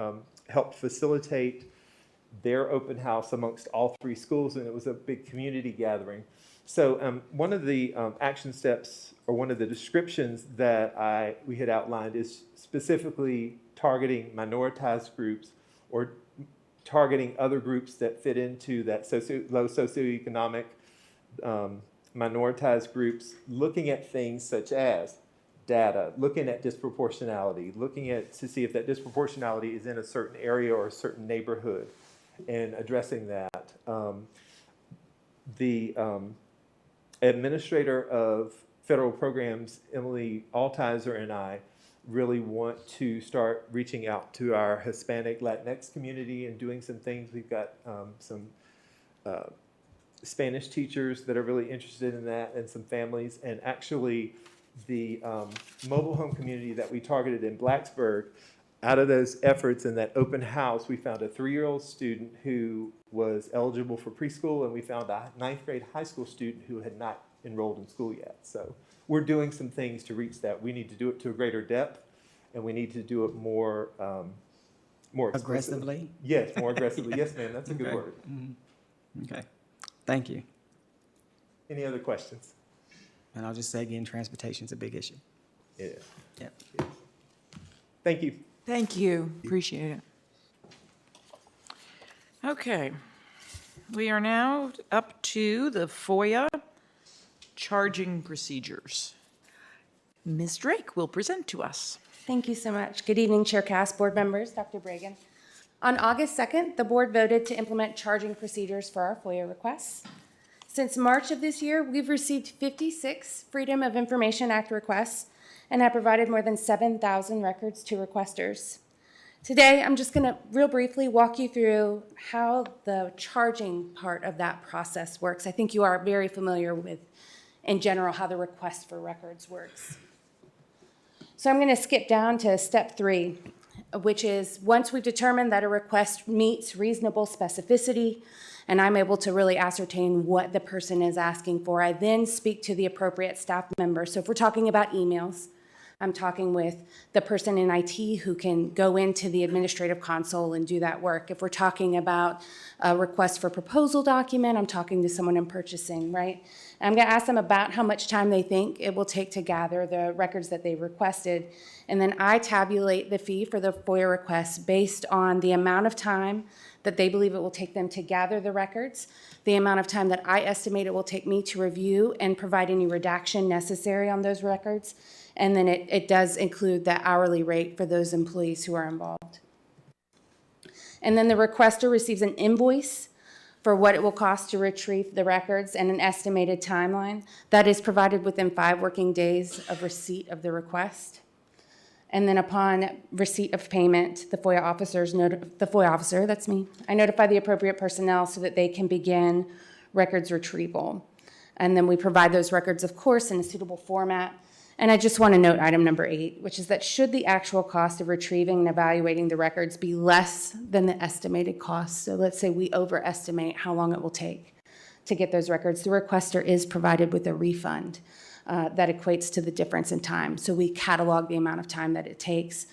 helped facilitate their open house amongst all 3 schools, and it was a big community gathering. So one of the action steps, or one of the descriptions that we had outlined, is specifically targeting minoritized groups or targeting other groups that fit into that low socioeconomic minoritized groups, looking at things such as data, looking at disproportionality, looking at to see if that disproportionality is in a certain area or a certain neighborhood, and addressing that. The administrator of federal programs, Emily Altizer, and I really want to start reaching out to our Hispanic Latinx community and doing some things. We've got some Spanish teachers that are really interested in that, and some families, and actually the mobile home community that we targeted in Blacksburg. Out of those efforts in that open house, we found a 3-year-old student who was eligible for preschool, and we found a 9th grade high school student who had not enrolled in school yet. So we're doing some things to reach that. We need to do it to a greater depth, and we need to do it more Aggressively? Yes, more aggressively. Yes, ma'am, that's a good Okay. word. Okay, thank you. Any other questions? And I'll just say again, transportation's a big issue. It is. Yep. Thank you. Thank you. Appreciate it. Okay. We are now up to the FOIA charging procedures. Ms. Drake will present to us. Thank you so much. Good evening, Chair Cass, board members, Dr. Bragan. On August 2nd, the board voted to implement charging procedures for our FOIA requests. Since March of this year, we've received 56 Freedom of Information Act requests and have provided more than 7,000 records to requesters. Today, I'm just going to real briefly walk you through how the charging part of that process works. I think you are very familiar with, in general, how the request for records works. So I'm going to skip down to step 3, which is once we've determined that a request meets reasonable specificity, and I'm able to really ascertain what the person is asking for, I then speak to the appropriate staff member. So if we're talking about emails, I'm talking with the person in IT who can go into the administrative console and do that work. If we're talking about a request for proposal document, I'm talking to someone in purchasing, right? And I'm going to ask them about how much time they think it will take to gather the records that they requested. And then I tabulate the fee for the FOIA request based on the amount of time that they believe it will take them to gather the records, the amount of time that I estimate it will take me to review and provide any redaction necessary on those records. And then it does include the hourly rate for those employees who are involved. And then the requester receives an invoice for what it will cost to retrieve the records and an estimated timeline. That is provided within 5 working days of receipt of the request. And then upon receipt of payment, the FOIA officer, that's me, I notify the appropriate personnel so that they can begin records retrieval. And then we provide those records, of course, in a suitable format. And I just want to note item number 8, which is that should the actual cost of retrieving and evaluating the records be less than the estimated cost, so let's say we overestimate how long it will take to get those records, the requester is provided with a refund that equates to the difference in time. So we catalog the amount of time that it takes.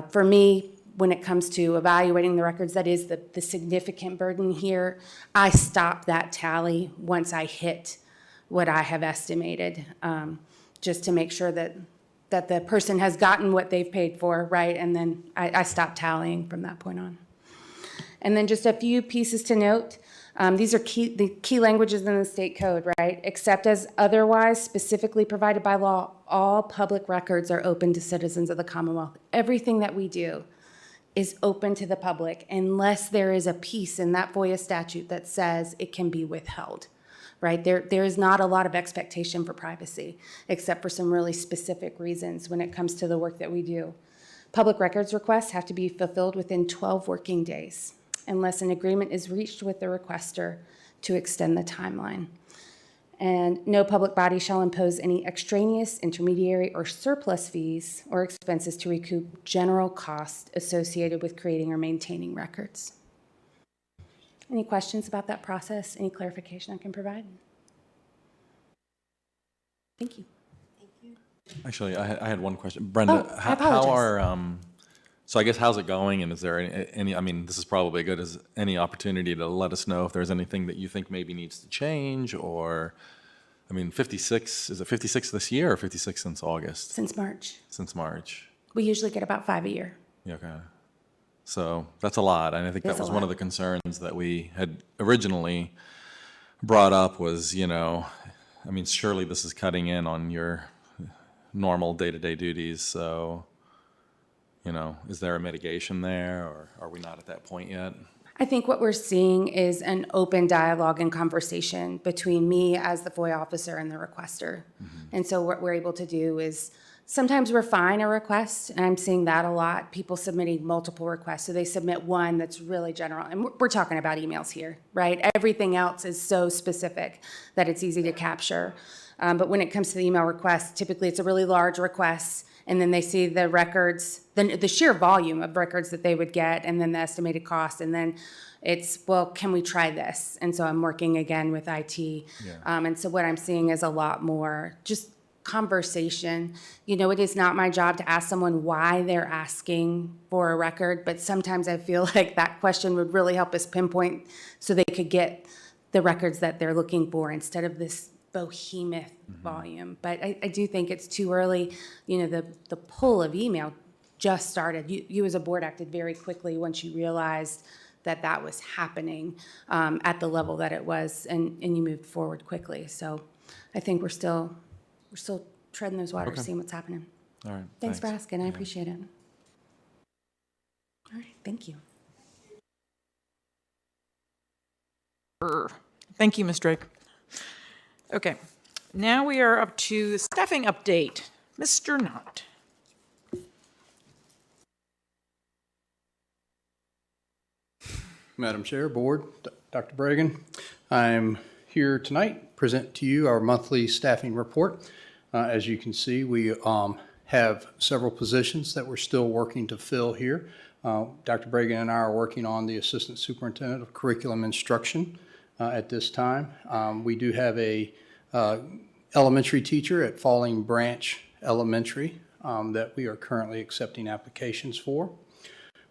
For me, when it comes to evaluating the records, that is the significant burden here. I stop that tally once I hit what I have estimated. Just to make sure that the person has gotten what they've paid for, right? And then I stop tallying from that point on. And then just a few pieces to note. These are the key languages in the state code, right? Except as otherwise specifically provided by law, all public records are open to citizens of the Commonwealth. Everything that we do is open to the public unless there is a piece in that FOIA statute that says it can be withheld. Right? There is not a lot of expectation for privacy, except for some really specific reasons when it comes to the work that we do. Public records requests have to be fulfilled within 12 working days, unless an agreement is reached with the requester to extend the timeline. And no public body shall impose any extraneous, intermediary, or surplus fees or expenses to recoup general costs associated with creating or maintaining records. Any questions about that process? Any clarification I can provide? Thank you. Actually, I had one question. Brenda, Oh, I how apologize. are, so I guess how's it going? And is there any, I mean, this is probably good as any opportunity to let us know if there's anything that you think maybe needs to change or, I mean, 56, is it 56 this year or 56 since August? Since March. Since March. We usually get about 5 a year. Yeah, okay. So that's a lot. And I think that It's a was one lot. of the concerns that we had originally brought up was, you know, I mean, surely this is cutting in on your normal day-to-day duties. So, you know, is there a mitigation there or are we not at that point yet? I think what we're seeing is an open dialogue and conversation between me as the FOIA officer and the requester. And so what we're able to do is sometimes refine a request, and I'm seeing that a lot, people submitting multiple requests. So they submit one that's really general, and we're talking about emails here, right? Everything else is so specific that it's easy to capture. But when it comes to the email request, typically it's a really large request, and then they see the records, the sheer volume of records that they would get, and then the estimated cost, and then it's, well, can we try this? And so I'm working again with IT. And so what I'm seeing is a lot more just conversation. You know, it is not my job to ask someone why they're asking for a record, but sometimes I feel like that question would really help us pinpoint so they could get the records that they're looking for instead of this behemoth volume. But I do think it's too early. You know, the pull of email just started. You as a board acted very quickly once you realized that was happening at the level that it was, and you moved forward quickly. So I think we're still treading those waters, seeing what's happening. All right. Thanks for asking. I appreciate it. All right, thank you. Thank you, Ms. Drake. Okay, now we are up to the staffing update. Mr. Knott. Madam Chair, Board, Dr. Bragan, I'm here tonight to present to you our monthly staffing report. As you can see, we have several positions that we're still working to fill here. Dr. Bragan and I are working on the Assistant Superintendent of Curriculum Instruction at this time. We do have a elementary teacher at Falling Branch Elementary that we are currently accepting applications for.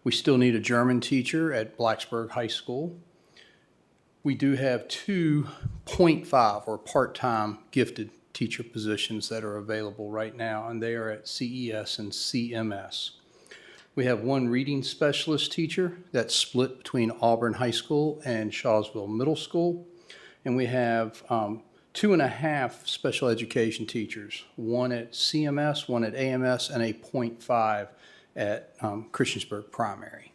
We still need a German teacher at Blacksburg High School. We do have 2 .5 or part-time gifted teacher positions that are available right now, and they are at CES and CMS. We have 1 reading specialist teacher that's split between Auburn High School and Shawsville Middle School. And we have 2.5 special education teachers, 1 at CMS, 1 at AMS, and a .5 at Christiansburg Primary.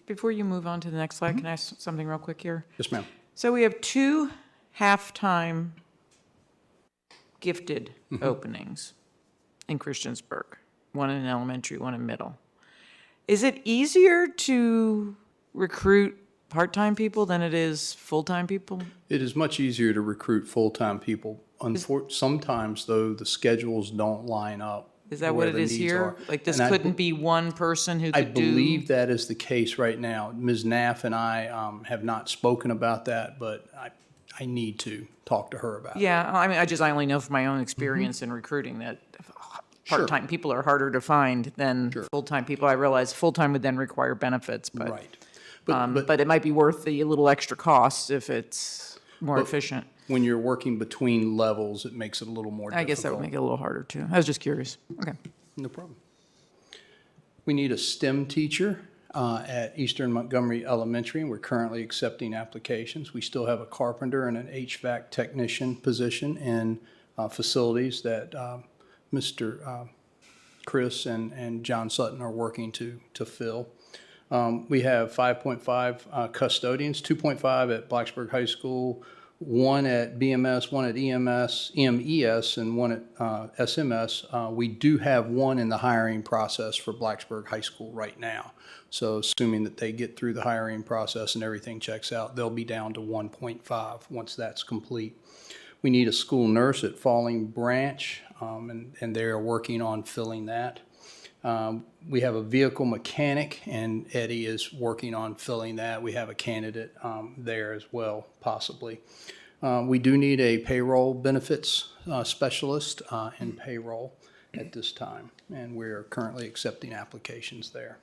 Before you move on to the next slide, can I ask something real quick here? Yes, ma'am. So we have 2 half-time gifted openings in Christiansburg, 1 in elementary, 1 in middle. Is it easier to recruit part-time people than it is full-time people? It is much easier to recruit full-time people. Sometimes, though, the schedules don't line up. Is that what it is here? Like this couldn't be one person who could do? I believe that is the case right now. Ms. Naff and I have not spoken about that, but I need to talk to her about it. Yeah, I mean, I only know from my own experience in recruiting that part-time people are harder to find than full-time people. I realize full-time would then require benefits, but. Right. But it might be worth the little extra cost if it's more efficient. When you're working between levels, it makes it a little more difficult. I guess that would make it a little harder too. I was just curious. Okay. No problem. We need a STEM teacher at Eastern Montgomery Elementary, and we're currently accepting applications. We still have a carpenter and an HVAC technician position in facilities that Mr. Chris and John Sutton are working to fill. We have 5.5 custodians, 2.5 at Blacksburg High School, 1 at BMS, 1 at EMES, and 1 at SMS. We do have 1 in the hiring process for Blacksburg High School right now. So assuming that they get through the hiring process and everything checks out, they'll be down to 1.5 once that's complete. We need a school nurse at Falling Branch, and they are working on filling that. We have a vehicle mechanic, and Eddie is working on filling that. We have a candidate there as well, possibly. We do need a payroll benefits specialist in payroll at this time, and we are currently accepting applications there.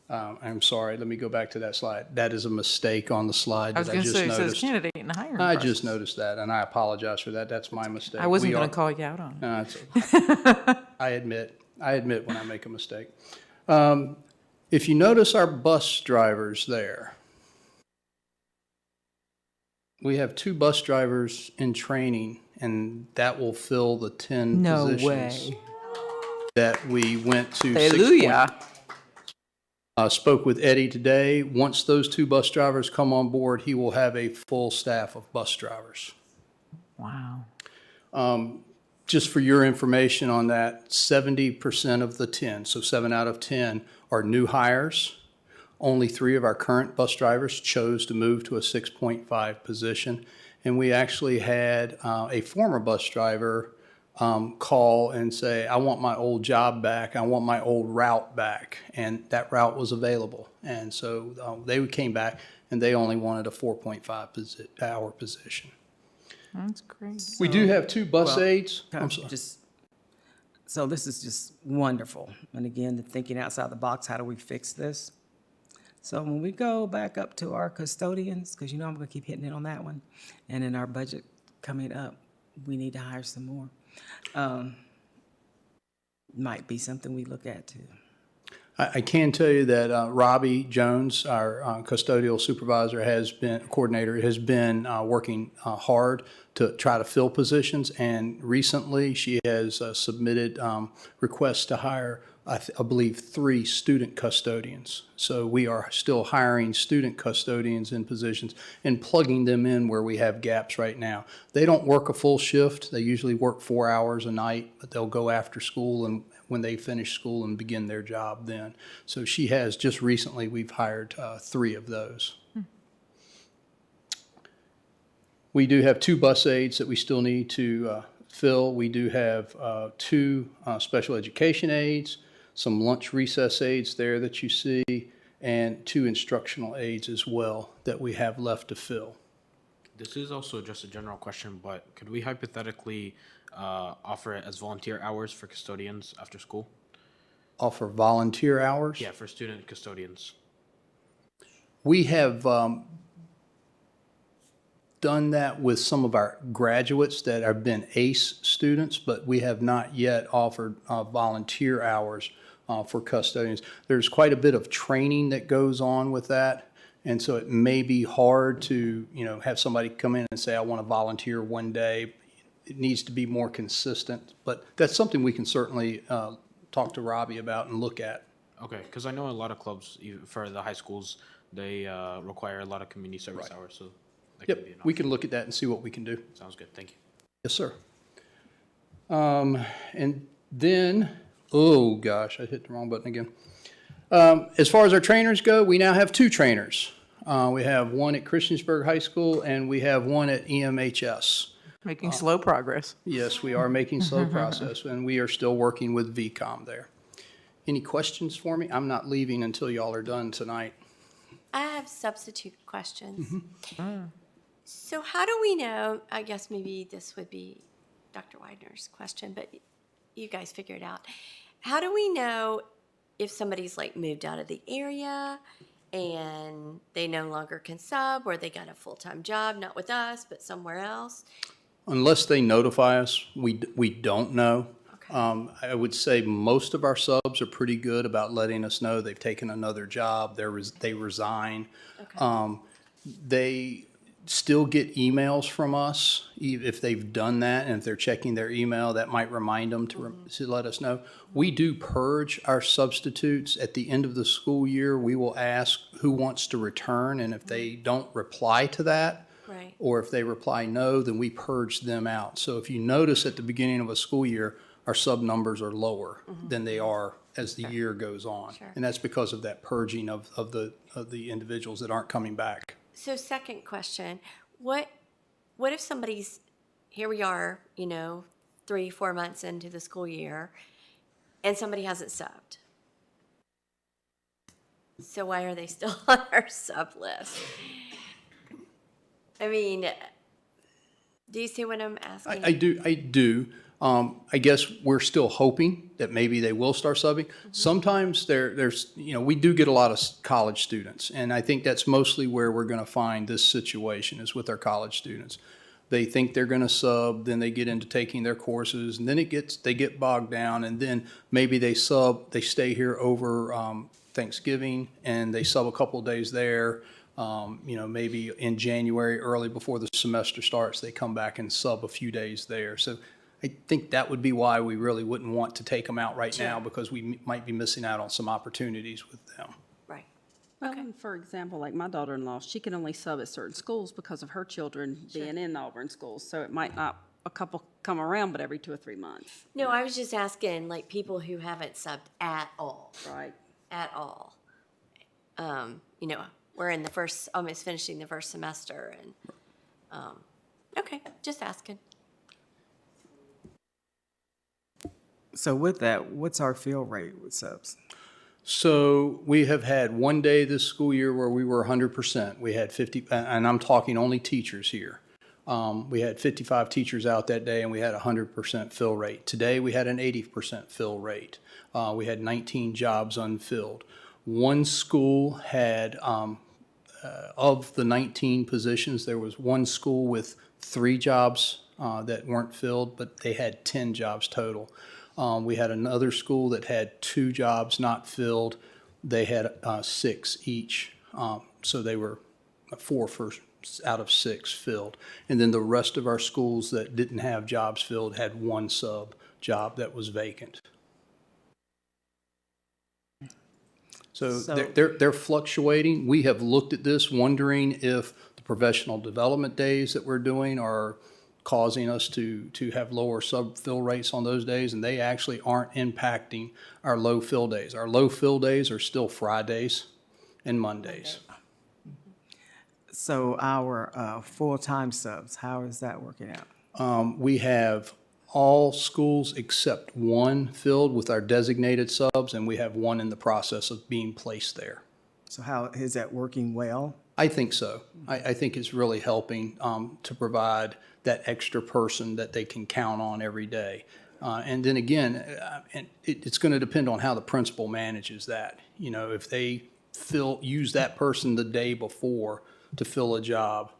I'm sorry, let me go back to that slide. That is a mistake on the slide I was that going to just say, it says noticed. candidate in the hiring I process. just noticed that, and I apologize for that. That's my mistake. I wasn't We going are- to call you out on it. No, it's okay. I admit when I make a mistake. If you notice our bus drivers there, we have 2 bus drivers in training, and that will fill the 10 No positions way. that we went to. Hallelujah. Spoke with Eddie today. Once those 2 bus drivers come on board, he will have a full staff of bus drivers. Wow. Just for your information on that, 70% of the 10, so 7 out of 10, are new hires. Only 3 of our current bus drivers chose to move to a 6.5 position, And we actually had a former bus driver call and say, I want my old job back, I want my old route back, and that route was available. And so they came back, and they only wanted a 4.5 hour position. That's great. We do have 2 bus Well, aides. I'm sorry. So this is just wonderful. And again, the thinking outside the box, how do we fix this? So when we go back up to our custodians, because you know I'm going to keep hitting it on that one, and in our budget coming up, we need to hire some more. Might be something we look at too. I can tell you that Robbie Jones, our custodial supervisor, coordinator, has been working hard to try to fill positions. And recently, she has submitted requests to hire, I believe, 3 student custodians. So we are still hiring student custodians in positions and plugging them in where we have gaps right now. They don't work a full shift. They usually work 4 hours a night, but they'll go after school and when they finish school and begin their job then. So she has, just recently, we've hired 3 of those. We do have 2 bus aides that we still need to fill. We do have 2 special education aides, some lunch recess aides there that you see, and 2 instructional aides as well that we have left to fill. This is also just a general question, but could we hypothetically offer it as volunteer hours for custodians after school? Offer volunteer hours? Yeah, for student custodians. We have done that with some of our graduates that have been ACE students, but we have not yet offered volunteer hours for custodians. There's quite a bit of training that goes on with that, and so it may be hard to, have somebody come in and say, I want to volunteer one day. It needs to be more consistent, but that's something we can certainly talk to Robbie about and look at. Okay, because I know a lot of clubs, even for the high schools, they require a lot of community service hours, so that could be an option. We can look at that and see what we can do. Sounds good, thank you. Yes, sir. And then, oh gosh, I hit the wrong button again. As far as our trainers go, we now have 2 trainers. We have one at Christiansburg High School and we have one at EMHS. Making slow progress. Yes, we are making slow process, and we are still working with VCOM there. Any questions for me? I'm not leaving until y'all are done tonight. I have substitute questions. So how do we know, I guess maybe this would be Dr. Widener's question, but you guys figure it out. How do we know if somebody's like moved out of the area and they no longer can sub, or they got a full-time job, not with us, but somewhere else? Unless they notify us, we don't know. I would say most of our subs are pretty good about letting us know they've taken another job, they resign. They still get emails from us if they've done that, and if they're checking their email, that might remind them to let us know. We do purge our substitutes at the end of the school year. We will ask who wants to return, and if they don't reply to that, or if they reply no, then we purge them out. So if you notice at the beginning of a school year, our sub numbers are lower than they are as the year goes on. And that's because of that purging of the individuals that aren't coming back. So second question, what if somebody's, here we are, 3-4 months into the school year, and somebody hasn't subbed? So why are they still on our sub list? I mean, do you see what I'm asking? I do. I guess we're still hoping that maybe they will start subbing. Sometimes there's, we do get a lot of college students, and I think that's mostly where we're going to find this situation is with our college students. They think they're going to sub, then they get into taking their courses, and then they get bogged down, and then maybe they stay here over Thanksgiving, and they sub a couple of days there. Maybe in January, early before the semester starts, they come back and sub a few days there. So I think that would be why we really wouldn't want to take them out right now, because we might be missing out on some opportunities with them. Right. Well, and for example, like my daughter-in-law, she can only sub at certain schools because of her children being in Auburn schools. So it might not a couple come around, but every 2 or 3 months. No, I was just asking, like, people who haven't subbed at all. Right. At all. We're in almost finishing the first semester, and Okay, just asking. So with that, what's our fill rate with subs? So we have had one day this school year where we were 100%. We had 50, and I'm talking only teachers here. We had 55 teachers out that day and we had a 100% fill rate. Today we had an 80% fill rate. We had 19 jobs unfilled. One school had, of the 19 positions, there was one school with 3 jobs that weren't filled, but they had 10 jobs total. We had another school that had 2 jobs not filled. They had 6 each. So they were 4 out of 6 filled. And then the rest of our schools that didn't have jobs filled had 1 sub job that was vacant. So they're fluctuating. We have looked at this wondering if the professional development days that we're doing are causing us to have lower sub-fill rates on those days, and they actually aren't impacting our low fill days. Our low fill days are still Fridays and Mondays. So our full-time subs, how is that working out? We have all schools except 1 filled with our designated subs, and we have 1 in the process of being placed there. So how is that working well? I think so. I think it's really helping to provide that extra person that they can count on every day. And then again, it's going to depend on how the principal manages that. You know, if they use that person the day before to fill a job,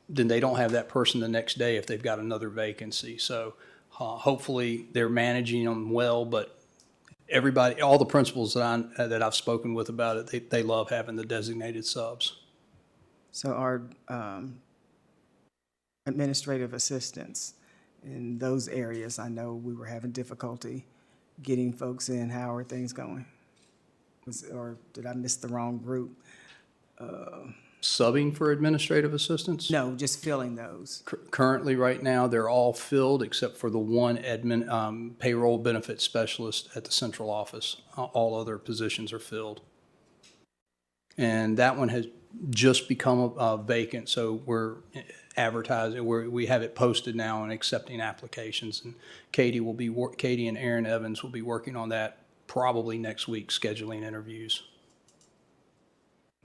then they don't have that person the next day if they've got another vacancy. So hopefully they're managing them well, but everybody, all the principals that I've spoken with about it, they love having the designated subs. So our administrative assistants in those areas, I know we were having difficulty getting folks in. How are things going? Or did I miss the wrong group? Subbing for administrative assistants? No, just filling those. Currently, right now, they're all filled except for the 1 admin, payroll benefit specialist at the central office. All other positions are filled. And that one has just become vacant, so we're advertising, we have it posted now and accepting applications. And Katie and Aaron Evans will be working on that probably next week, scheduling interviews.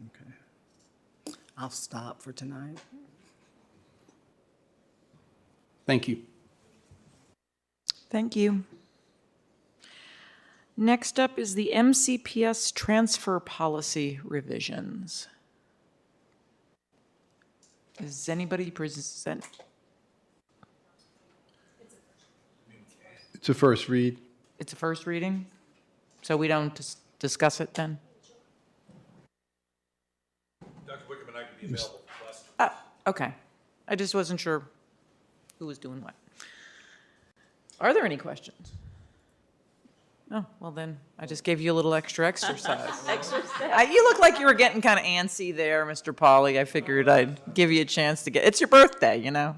Okay. I'll stop for tonight. Thank you. Thank you. Next up is the MCPS transfer policy revisions. Does anybody present? It's a first read. It's a first reading, so we don't discuss it then? Dr. Wickham and I can be available for questions. Okay. I just wasn't sure who was doing what. Are there any questions? Oh, well then, I just gave you a little extra exercise. You look like you were getting kind of antsy there, Mr. Pauly. I figured I'd give you a chance to get, it's your birthday, you know?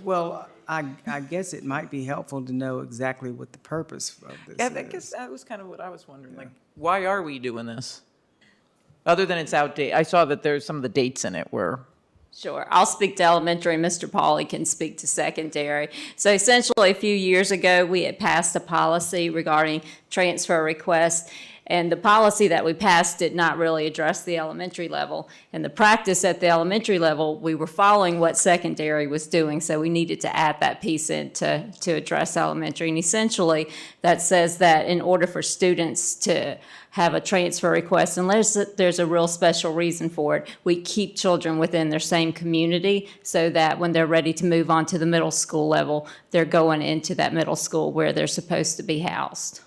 Well, I guess it might be helpful to know exactly what the purpose of this I is. guess that was kind of what I was wondering, like, why are we doing this? Other than it's outdated, I saw that there's some of the dates in it were. Sure. I'll speak to elementary. Mr. Pauly can speak to secondary. So essentially, a few years ago, we had passed a policy regarding transfer requests. And the policy that we passed did not really address the elementary level. And the practice at the elementary level, we were following what secondary was doing. So we needed to add that piece in to address elementary. And essentially, that says that in order for students to have a transfer request, unless there's a real special reason for it, we keep children within their same community so that when they're ready to move on to the middle school level, they're going into that middle school where they're supposed to be housed.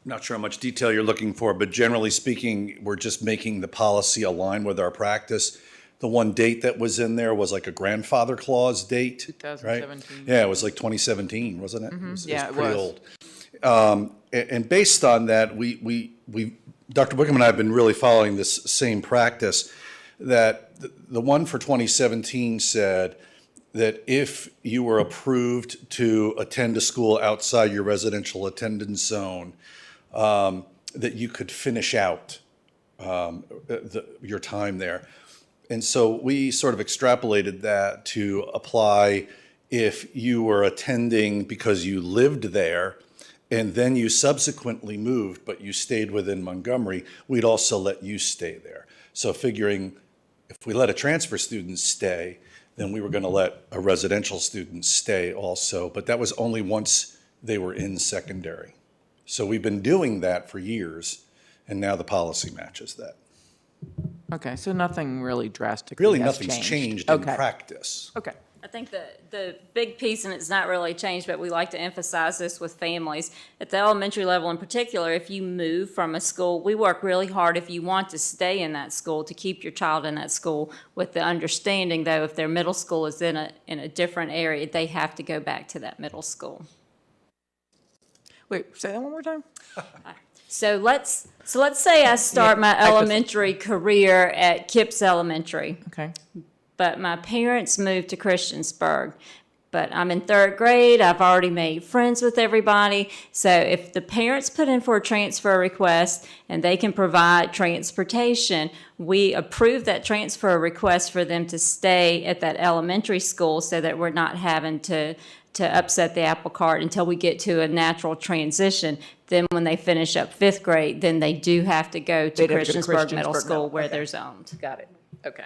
Not sure how much detail you're looking for, but generally speaking, we're just making the policy align with our practice. The one date that was in there was like a grandfather clause date, 2017. right? Yeah, it was like 2017, wasn't it? Mm-hmm. It was was. pretty old. And based on that, we Dr. Wickham and I have been really following this same practice, that the one for 2017 said that if you were approved to attend a school outside your residential attendance zone, that you could finish out your time there. And so we sort of extrapolated that to apply if you were attending because you lived there and then you subsequently moved, but you stayed within Montgomery, we'd also let you stay there. So figuring if we let a transfer student stay, then we were going to let a residential student stay also, but that was only once they were in secondary. So we've been doing that for years, and now the policy matches that. Okay, so nothing really drastically Really, has nothing's changed in practice. Okay. I think the big piece, and it's not really changed, but we like to emphasize this with families, at the elementary level in particular, if you move from a school, we work really hard if you want to stay in that school, to keep your child in that school, with the understanding, though, if their middle school is in a different area, they have to go back to that middle school. Wait, say that one more time? So let's say I start my elementary career at Kipps Elementary. Okay. But my parents moved to Christiansburg. But I'm in 3rd grade, I've already made friends with everybody. So if the parents put in for a transfer request and they can provide transportation, we approve that transfer request for them to stay at that elementary school so that we're not having to upset the apple cart until we get to a natural transition. Then when they finish up 5th grade, then they do have to go to Christiansburg Middle School where they're zoned. Got it. Okay.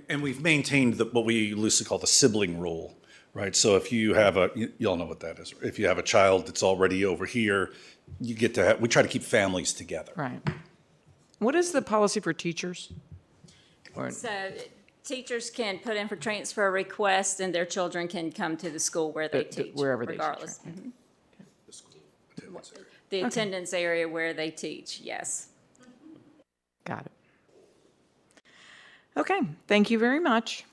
And we've maintained what we loosely call the sibling rule, right? So if you have you all know what that is. If you have a child that's already over here, you get to we try to keep families together. Right. What is the policy for teachers? So teachers can put in for transfer requests and their children can come to the school where they teach, wherever they teach, regardless. right. Mhm. The attendance area where they teach, yes. Got it. Okay, thank you very much.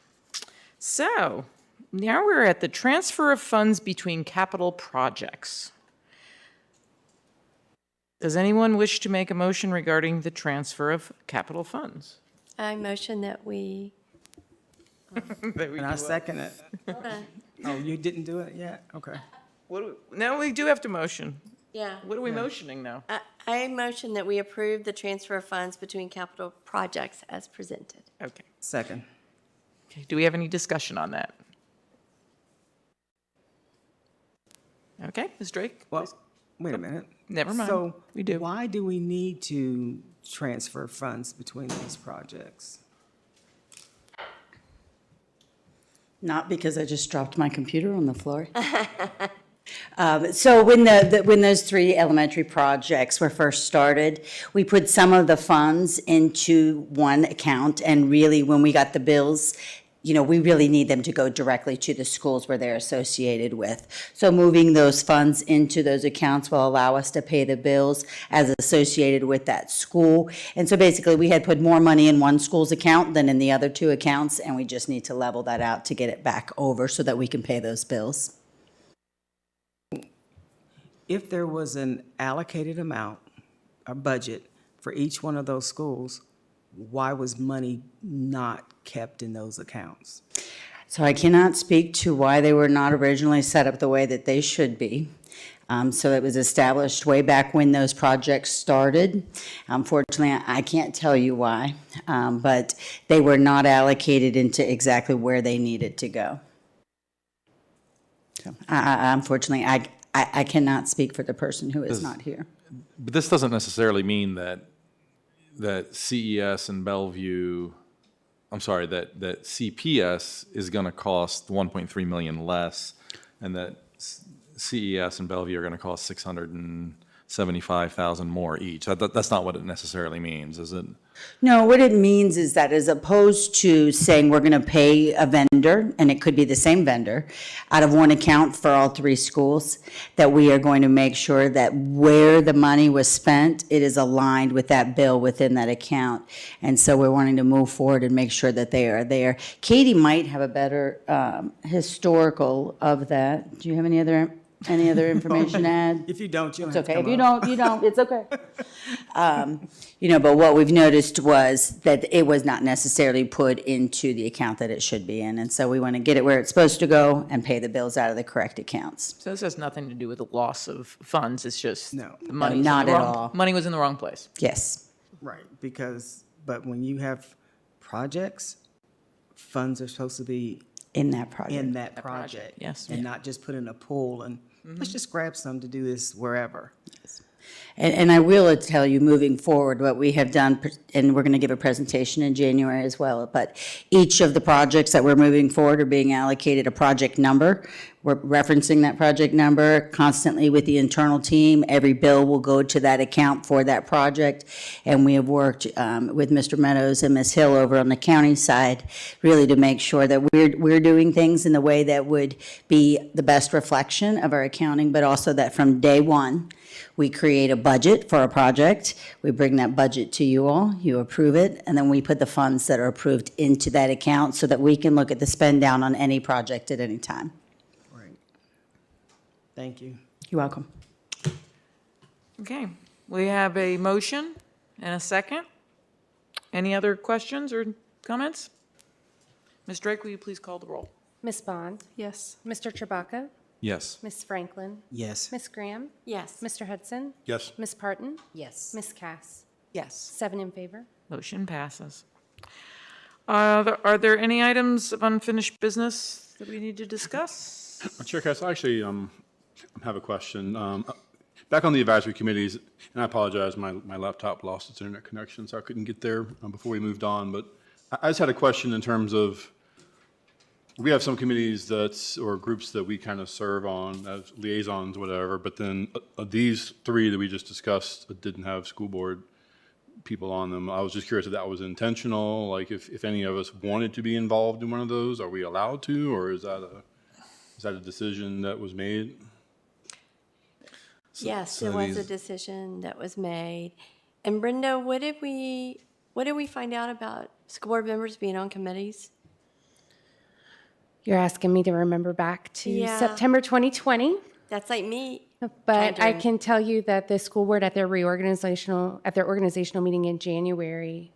So now we're at the transfer of funds between capital projects. Does anyone wish to make a motion regarding the transfer of capital funds? I motion that we. And I second it. Hold on. Oh, you didn't do it yet? Okay. No, we do have to motion. Yeah. What are we motioning now? I motion that we approve the transfer of funds between capital projects as presented. Okay. Second. Okay. Do we have any discussion on that? Okay, Ms. Drake? Well, wait a minute. Never mind. So We do. why do we need to transfer funds between these projects? Not because I just dropped my computer on the floor. So when when those 3 elementary projects were first started, we put some of the funds into one account, and really, when we got the bills, we really need them to go directly to the schools where they're associated with. So moving those funds into those accounts will allow us to pay the bills as associated with that school. And so basically, we had put more money in one school's account than in the other 2 accounts, and we just need to level that out to get it back over so that we can pay those bills. If there was an allocated amount, a budget for each one of those schools, why was money not kept in those accounts? So I cannot speak to why they were not originally set up the way that they should be. So it was established way back when those projects started. Unfortunately, I can't tell you why, but they were not allocated into exactly where they needed to go. So, unfortunately, I cannot speak for the person who is not here. But this doesn't necessarily mean that CES and Bellevue, that CPS is going to cost 1.3 million less, and that CES and Bellevue are going to cost 675,000 more each. That's not what it necessarily means, is it? No, what it means is that as opposed to saying we're going to pay a vendor, and it could be the same vendor, out of one account for all 3 schools, that we are going to make sure that where the money was spent, it is aligned with that bill within that account. And so we're wanting to move forward and make sure that they are there. Katie might have a better historical of that. Do you have any other information to add? If you don't, you don't It's have to okay. If come you up. don't, you don't. It's okay. But what we've noticed was that it was not necessarily put into the account that it should be in. And so we want to get it where it's supposed to go and pay the bills out of the correct accounts. So this has nothing to do with the loss of funds, it's just No. the money not at all. money was in the wrong place. Yes. Right, but when you have projects, funds are supposed to be In that project. in that project. yes. And not just put in a pool and, let's just grab some to do this wherever. And I will tell you, moving forward, what we have done, and we're going to give a presentation in January as well, but each of the projects that we're moving forward are being allocated a project number. We're referencing that project number constantly with the internal team. Every bill will go to that account for that project. And we have worked with Mr. Meadows and Ms. Hill over on the county side, really to make sure that we're doing things in the way that would be the best reflection of our accounting, but also that from day one, we create a budget for a project. We bring that budget to you all, you approve it, and then we put the funds that are approved into that account so that we can look at the spend down on any project at any time. Right. Thank you. You're welcome. Okay, we have a motion and a second. Any other questions or comments? Ms. Drake, will you please call the roll? Ms. Bond? Yes. Mr. Chewbacca? Yes. Ms. Franklin? Yes. Ms. Graham? Yes. Mr. Hudson? Yes. Ms. Parton? Yes. Ms. Cass? Yes. 7 in favor. Motion passes. Are there any items of unfinished business that we need to discuss? Chair Cass, I actually have a question. Back on the advisory committees, and I apologize, my laptop lost its internet connection, so I couldn't get there before we moved on, but I just had a question in terms of, we have some committees or groups that we kind of serve on as liaisons, whatever, but then these three that we just discussed didn't have school board people on them. I was just curious if that was intentional, like if any of us wanted to be involved in one of those, are we allowed to, or is that a decision that was made? Yes, so there was a these- decision that was made. And Brenda, what did we find out about school board members being on committees? You're asking me to remember back to Yeah. September 2020, That's like me. but I trying to- can tell you that the school board at their organizational meeting in January,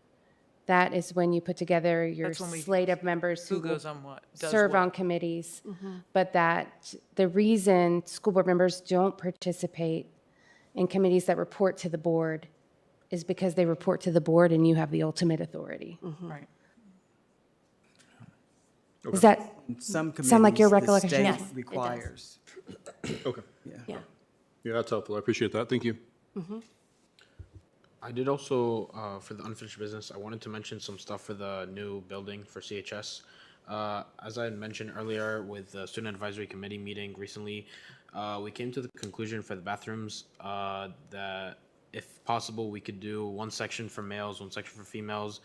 that is when you put together your That's when we- slate of members Who who will goes on what? Does serve what? on committees. But that the reason school board members don't participate in committees that report to the board is because they report to the board and you have the ultimate authority. Right. Does that Some sound like your committees, the recollection? state Yes, it does. requires. Okay. Yeah. Yeah, that's helpful. I appreciate that. Thank you. I did also, for the unfinished business, I wanted to mention some stuff for the new building for CHS. As I had mentioned earlier with the Student Advisory Committee meeting recently, we came to the conclusion for the bathrooms that if possible, we could do one section for males, one section for females,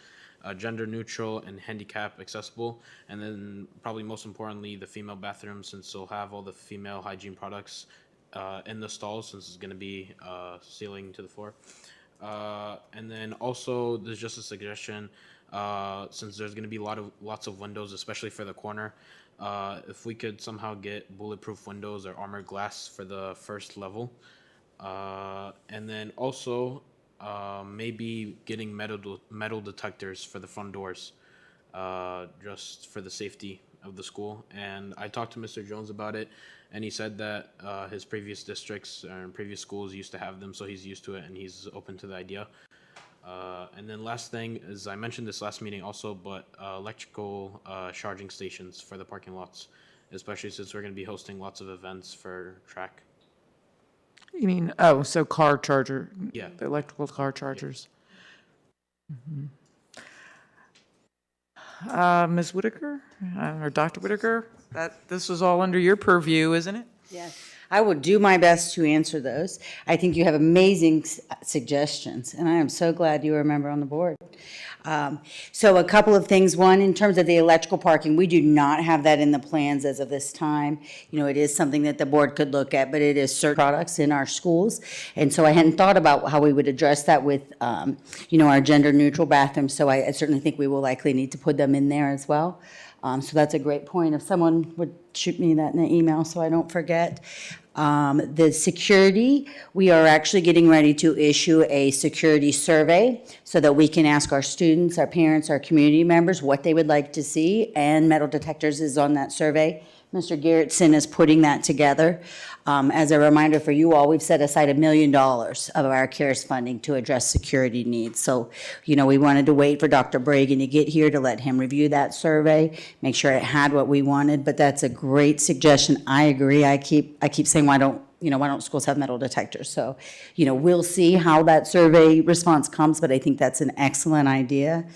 gender neutral and handicap accessible. And then probably most importantly, the female bathroom, since they'll have all the female hygiene products in the stalls, since it's going to be ceiling to the floor. And then also, there's just a suggestion, since there's going to be lots of windows, especially for the corner, if we could somehow get bulletproof windows or armored glass for the first level. And then also, maybe getting metal detectors for the front doors, just for the safety of the school. And I talked to Mr. Jones about it, and he said that his previous districts and previous schools used to have them, so he's used to it and he's open to the idea. And then last thing is, I mentioned this last meeting also, but electrical charging stations for the parking lots, especially since we're going to be hosting lots of events for track. You mean, so car charger? Yeah. The electrical car chargers. Ms. Whitaker, or Dr. Whitaker, this was all under your purview, isn't it? Yes, I will do my best to answer those. I think you have amazing suggestions, and I am so glad you were a member on the board. So a couple of things. One, in terms of the electrical parking, we do not have that in the plans as of this time. You know, it is something that the board could look at, but it is certain products in our schools. And so I hadn't thought about how we would address that with, our gender-neutral bathrooms. So I certainly think we will likely need to put them in there as well. So that's a great point. If someone would shoot me that in an email so I don't forget. The security, we are actually getting ready to issue a security survey so that we can ask our students, our parents, our community members what they would like to see, and metal detectors is on that survey Mr. Garrettson is putting that together. As a reminder for you all, we've set aside $1 million of our CARES funding to address security needs. So, we wanted to wait for Dr. Bragan to get here to let him review that survey, make sure it had what we wanted, but that's a great suggestion. I agree. I keep saying, why don't schools have metal detectors? So, we'll see how that survey response comes, but I think that's an excellent idea.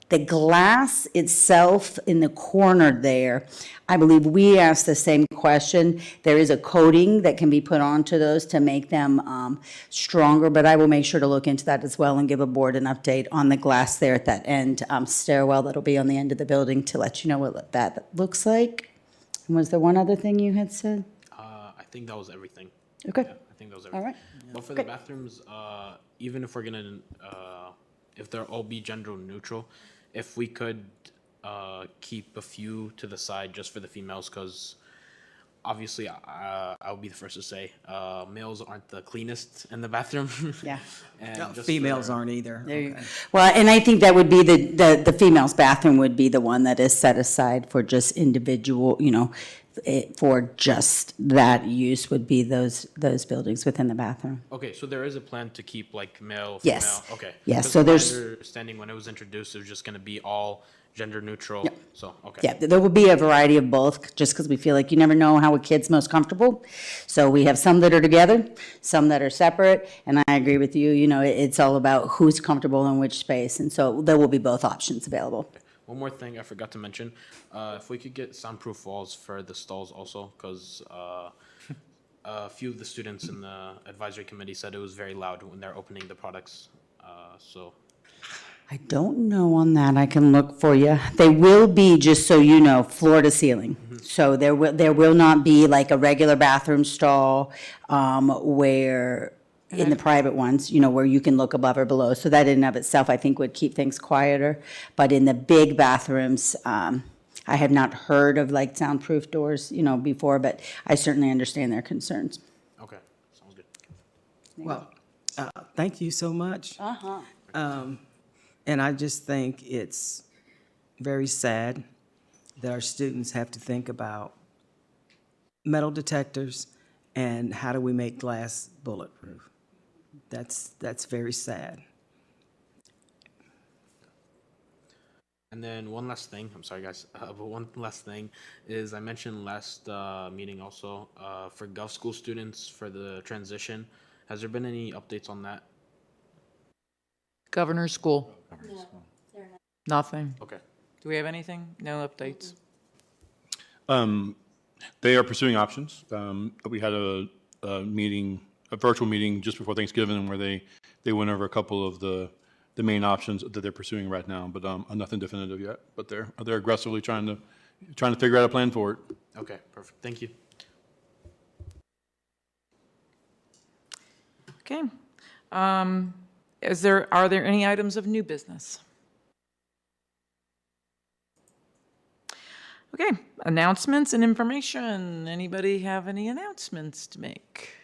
The glass itself in the corner there, I believe we asked the same question. There is a coating that can be put onto those to make them stronger, but I will make sure to look into that as well and give a board an update on the glass there at that end stairwell that'll be on the end of the building to let you know what that looks like. And was there one other thing you had said? I think that was everything. Okay. Yeah, I think that was everything. All right. But for the bathrooms, even if we're gonna, if they'll all be gender neutral, if we could keep a few to the side just for the females, because obviously I'll be the first to say males aren't the cleanest in the bathroom. Yeah. And No, just females for- aren't either. There you Okay. Well, and I think that would be the female's bathroom would be the one that is set aside for just individual, for just that use would be those buildings within the bathroom. Okay, so there is a plan to keep like male, female? Yes. Okay. Yes, 'Cause so my there's- understanding when it was introduced, it was just gonna be all gender neutral, Yep. so, okay. Yeah, there will be a variety of both, just because we feel like you never know how a kid's most comfortable. So we have some that are together, some that are separate, and I agree with you, it's all about who's comfortable in which space, and so there will be both options available. One more thing I forgot to mention, if we could get soundproof walls for the stalls also, because a few of the students in the advisory committee said it was very loud when they're opening the products, so. I don't know on that, I can look for you. They will be, just so you know, floor to ceiling. So there will not be like a regular bathroom stall where, in the private ones, where you can look above or below. So that in and of itself, I think, would keep things quieter. But in the big bathrooms, I have not heard of like soundproof doors, before, but I certainly understand their concerns. Okay, sounds good. Well, thank you so much. And I just think it's very sad that our students have to think about metal detectors and how do we make glass bulletproof. That's very sad. And then one last thing, I'm sorry guys, but one last thing is I mentioned last meeting also, for Gov School students for the transition, has there been any updates on that? Governor's School. Nothing. Okay. Do we have anything? No updates? They are pursuing options. We had a virtual meeting just before Thanksgiving where they went over a couple of the main options that they're pursuing right now, but nothing definitive yet. But they're aggressively trying to figure out a plan for it. Okay, perfect. Thank you. Okay. Are there any items of new business? Okay, announcements and information. Anybody have any announcements to make?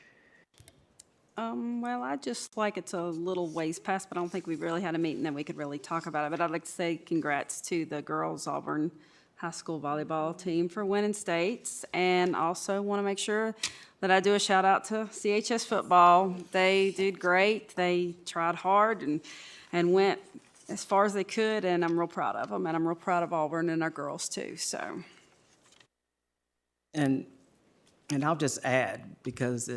Well, I just like it's a little ways past, but I don't think we've really had a meeting that we could really talk about it. But I'd like to say congrats to the girls Auburn High School volleyball team for winning states, and also want to make sure that I do a shout out to CHS football. They did great. They tried hard and went as far as they could, and I'm real proud of them, and I'm real proud of Auburn and our girls too. So. And I'll just add, because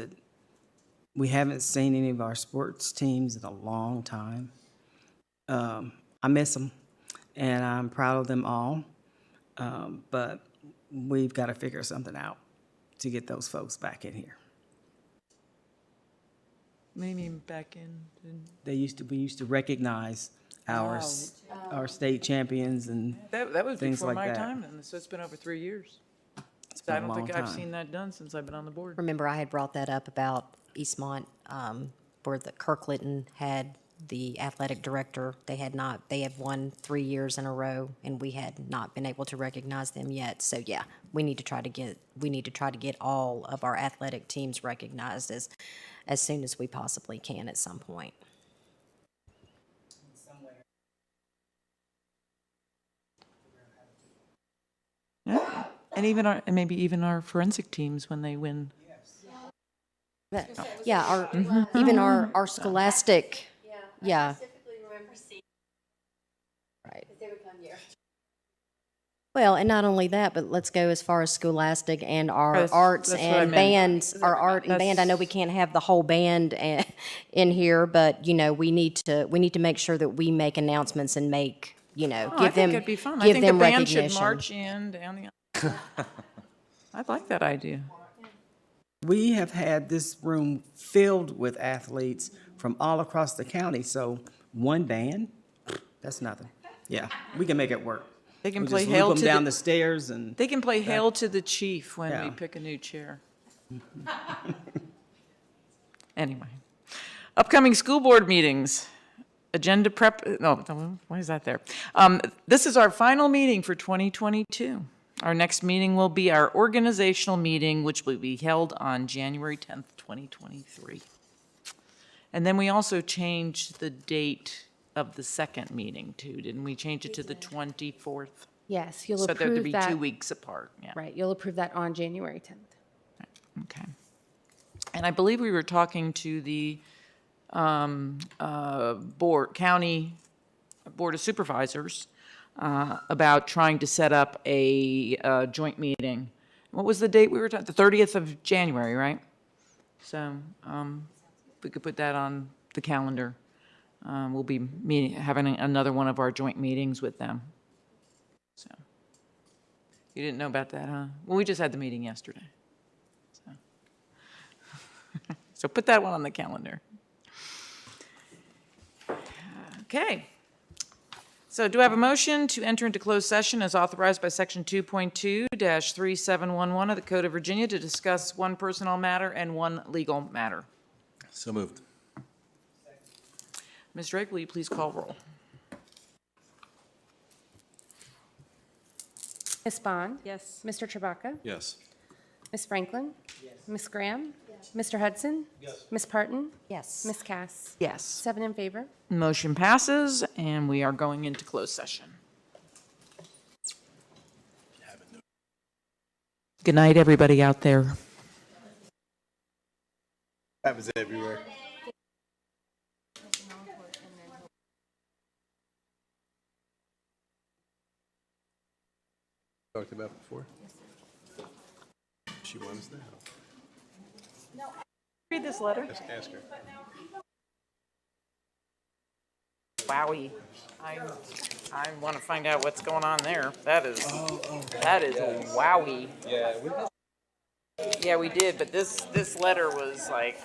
we haven't seen any of our sports teams in a long time. I miss them, and I'm proud of them all. But we've got to figure something out to get those folks back in here. What do you mean back in? We used to recognize our state champions and That was things before like my that. time, then, so it's been over 3 years. been I a don't think long I've time. seen that done since I've been on the board. Remember, I had brought that up about Eastmont, where the Kirk Litton had the athletic director. They have won 3 years in a row, and we had not been able to recognize them yet. So yeah, we need to try to get all of our athletic teams recognized as soon as we possibly can at some point. And and maybe even our forensic teams when they win. Yeah, even our scholastic, yeah. Specifically remember seeing. Right. They would come here. Well, and not only that, but let's go as far as scholastic and our That's- arts that's what I and meant. bands, our art and band. I know we can't have the whole band in here, but, we need to make sure that we make announcements and make, Oh, I give think them, it'd be fun. I give think the them band should recognition. march in down the. I'd like that idea. We have had this room filled with athletes from all across the county, so one band, that's nothing. Yeah, we can make it work. They can We play just Hail loop to them down the- the stairs and. They can play Hail to the Chief when we Yeah. pick a new chair. Anyway, upcoming school board meetings, agenda prep, no, why is that there? This is our final meeting for 2022. Our next meeting will be our organizational meeting, which will be held on January 10th, 2023. And then we also changed the date of the second meeting too, didn't we? Change it to the 24th? Yes, you'll So there'd approve be that. 2 weeks apart, yeah. Right, you'll approve that on January 10th. Okay. And I believe we were talking to the county board of supervisors about trying to set up a joint meeting. What was the date we were talking? The 30th of January, right? So we could put that on the calendar. We'll be having another one of our joint meetings with them. So you didn't know about that, huh? Well, we just had the meeting yesterday. So put that one on the calendar. Okay. So do I have a motion to enter into closed session as authorized by Section 2.2-3711 of the Code of Virginia to discuss one personnel matter and one legal matter? So moved. Ms. Drake, will you please call roll? Ms. Bond? Yes. Mr. Chewbacca? Yes. Ms. Franklin? Yes. Ms. Graham? Yes. Mr. Hudson? Yes. Ms. Parton? Yes. Ms. Cass? Yes. 7 in favor. Motion passes, and we are going into closed session. Good night, everybody out there. Happens everywhere. Talked about before. She wants that. Read this letter. Just ask her. Wowie. I want to find out what's going on there. That is wowie. Yeah, we did, but this letter was like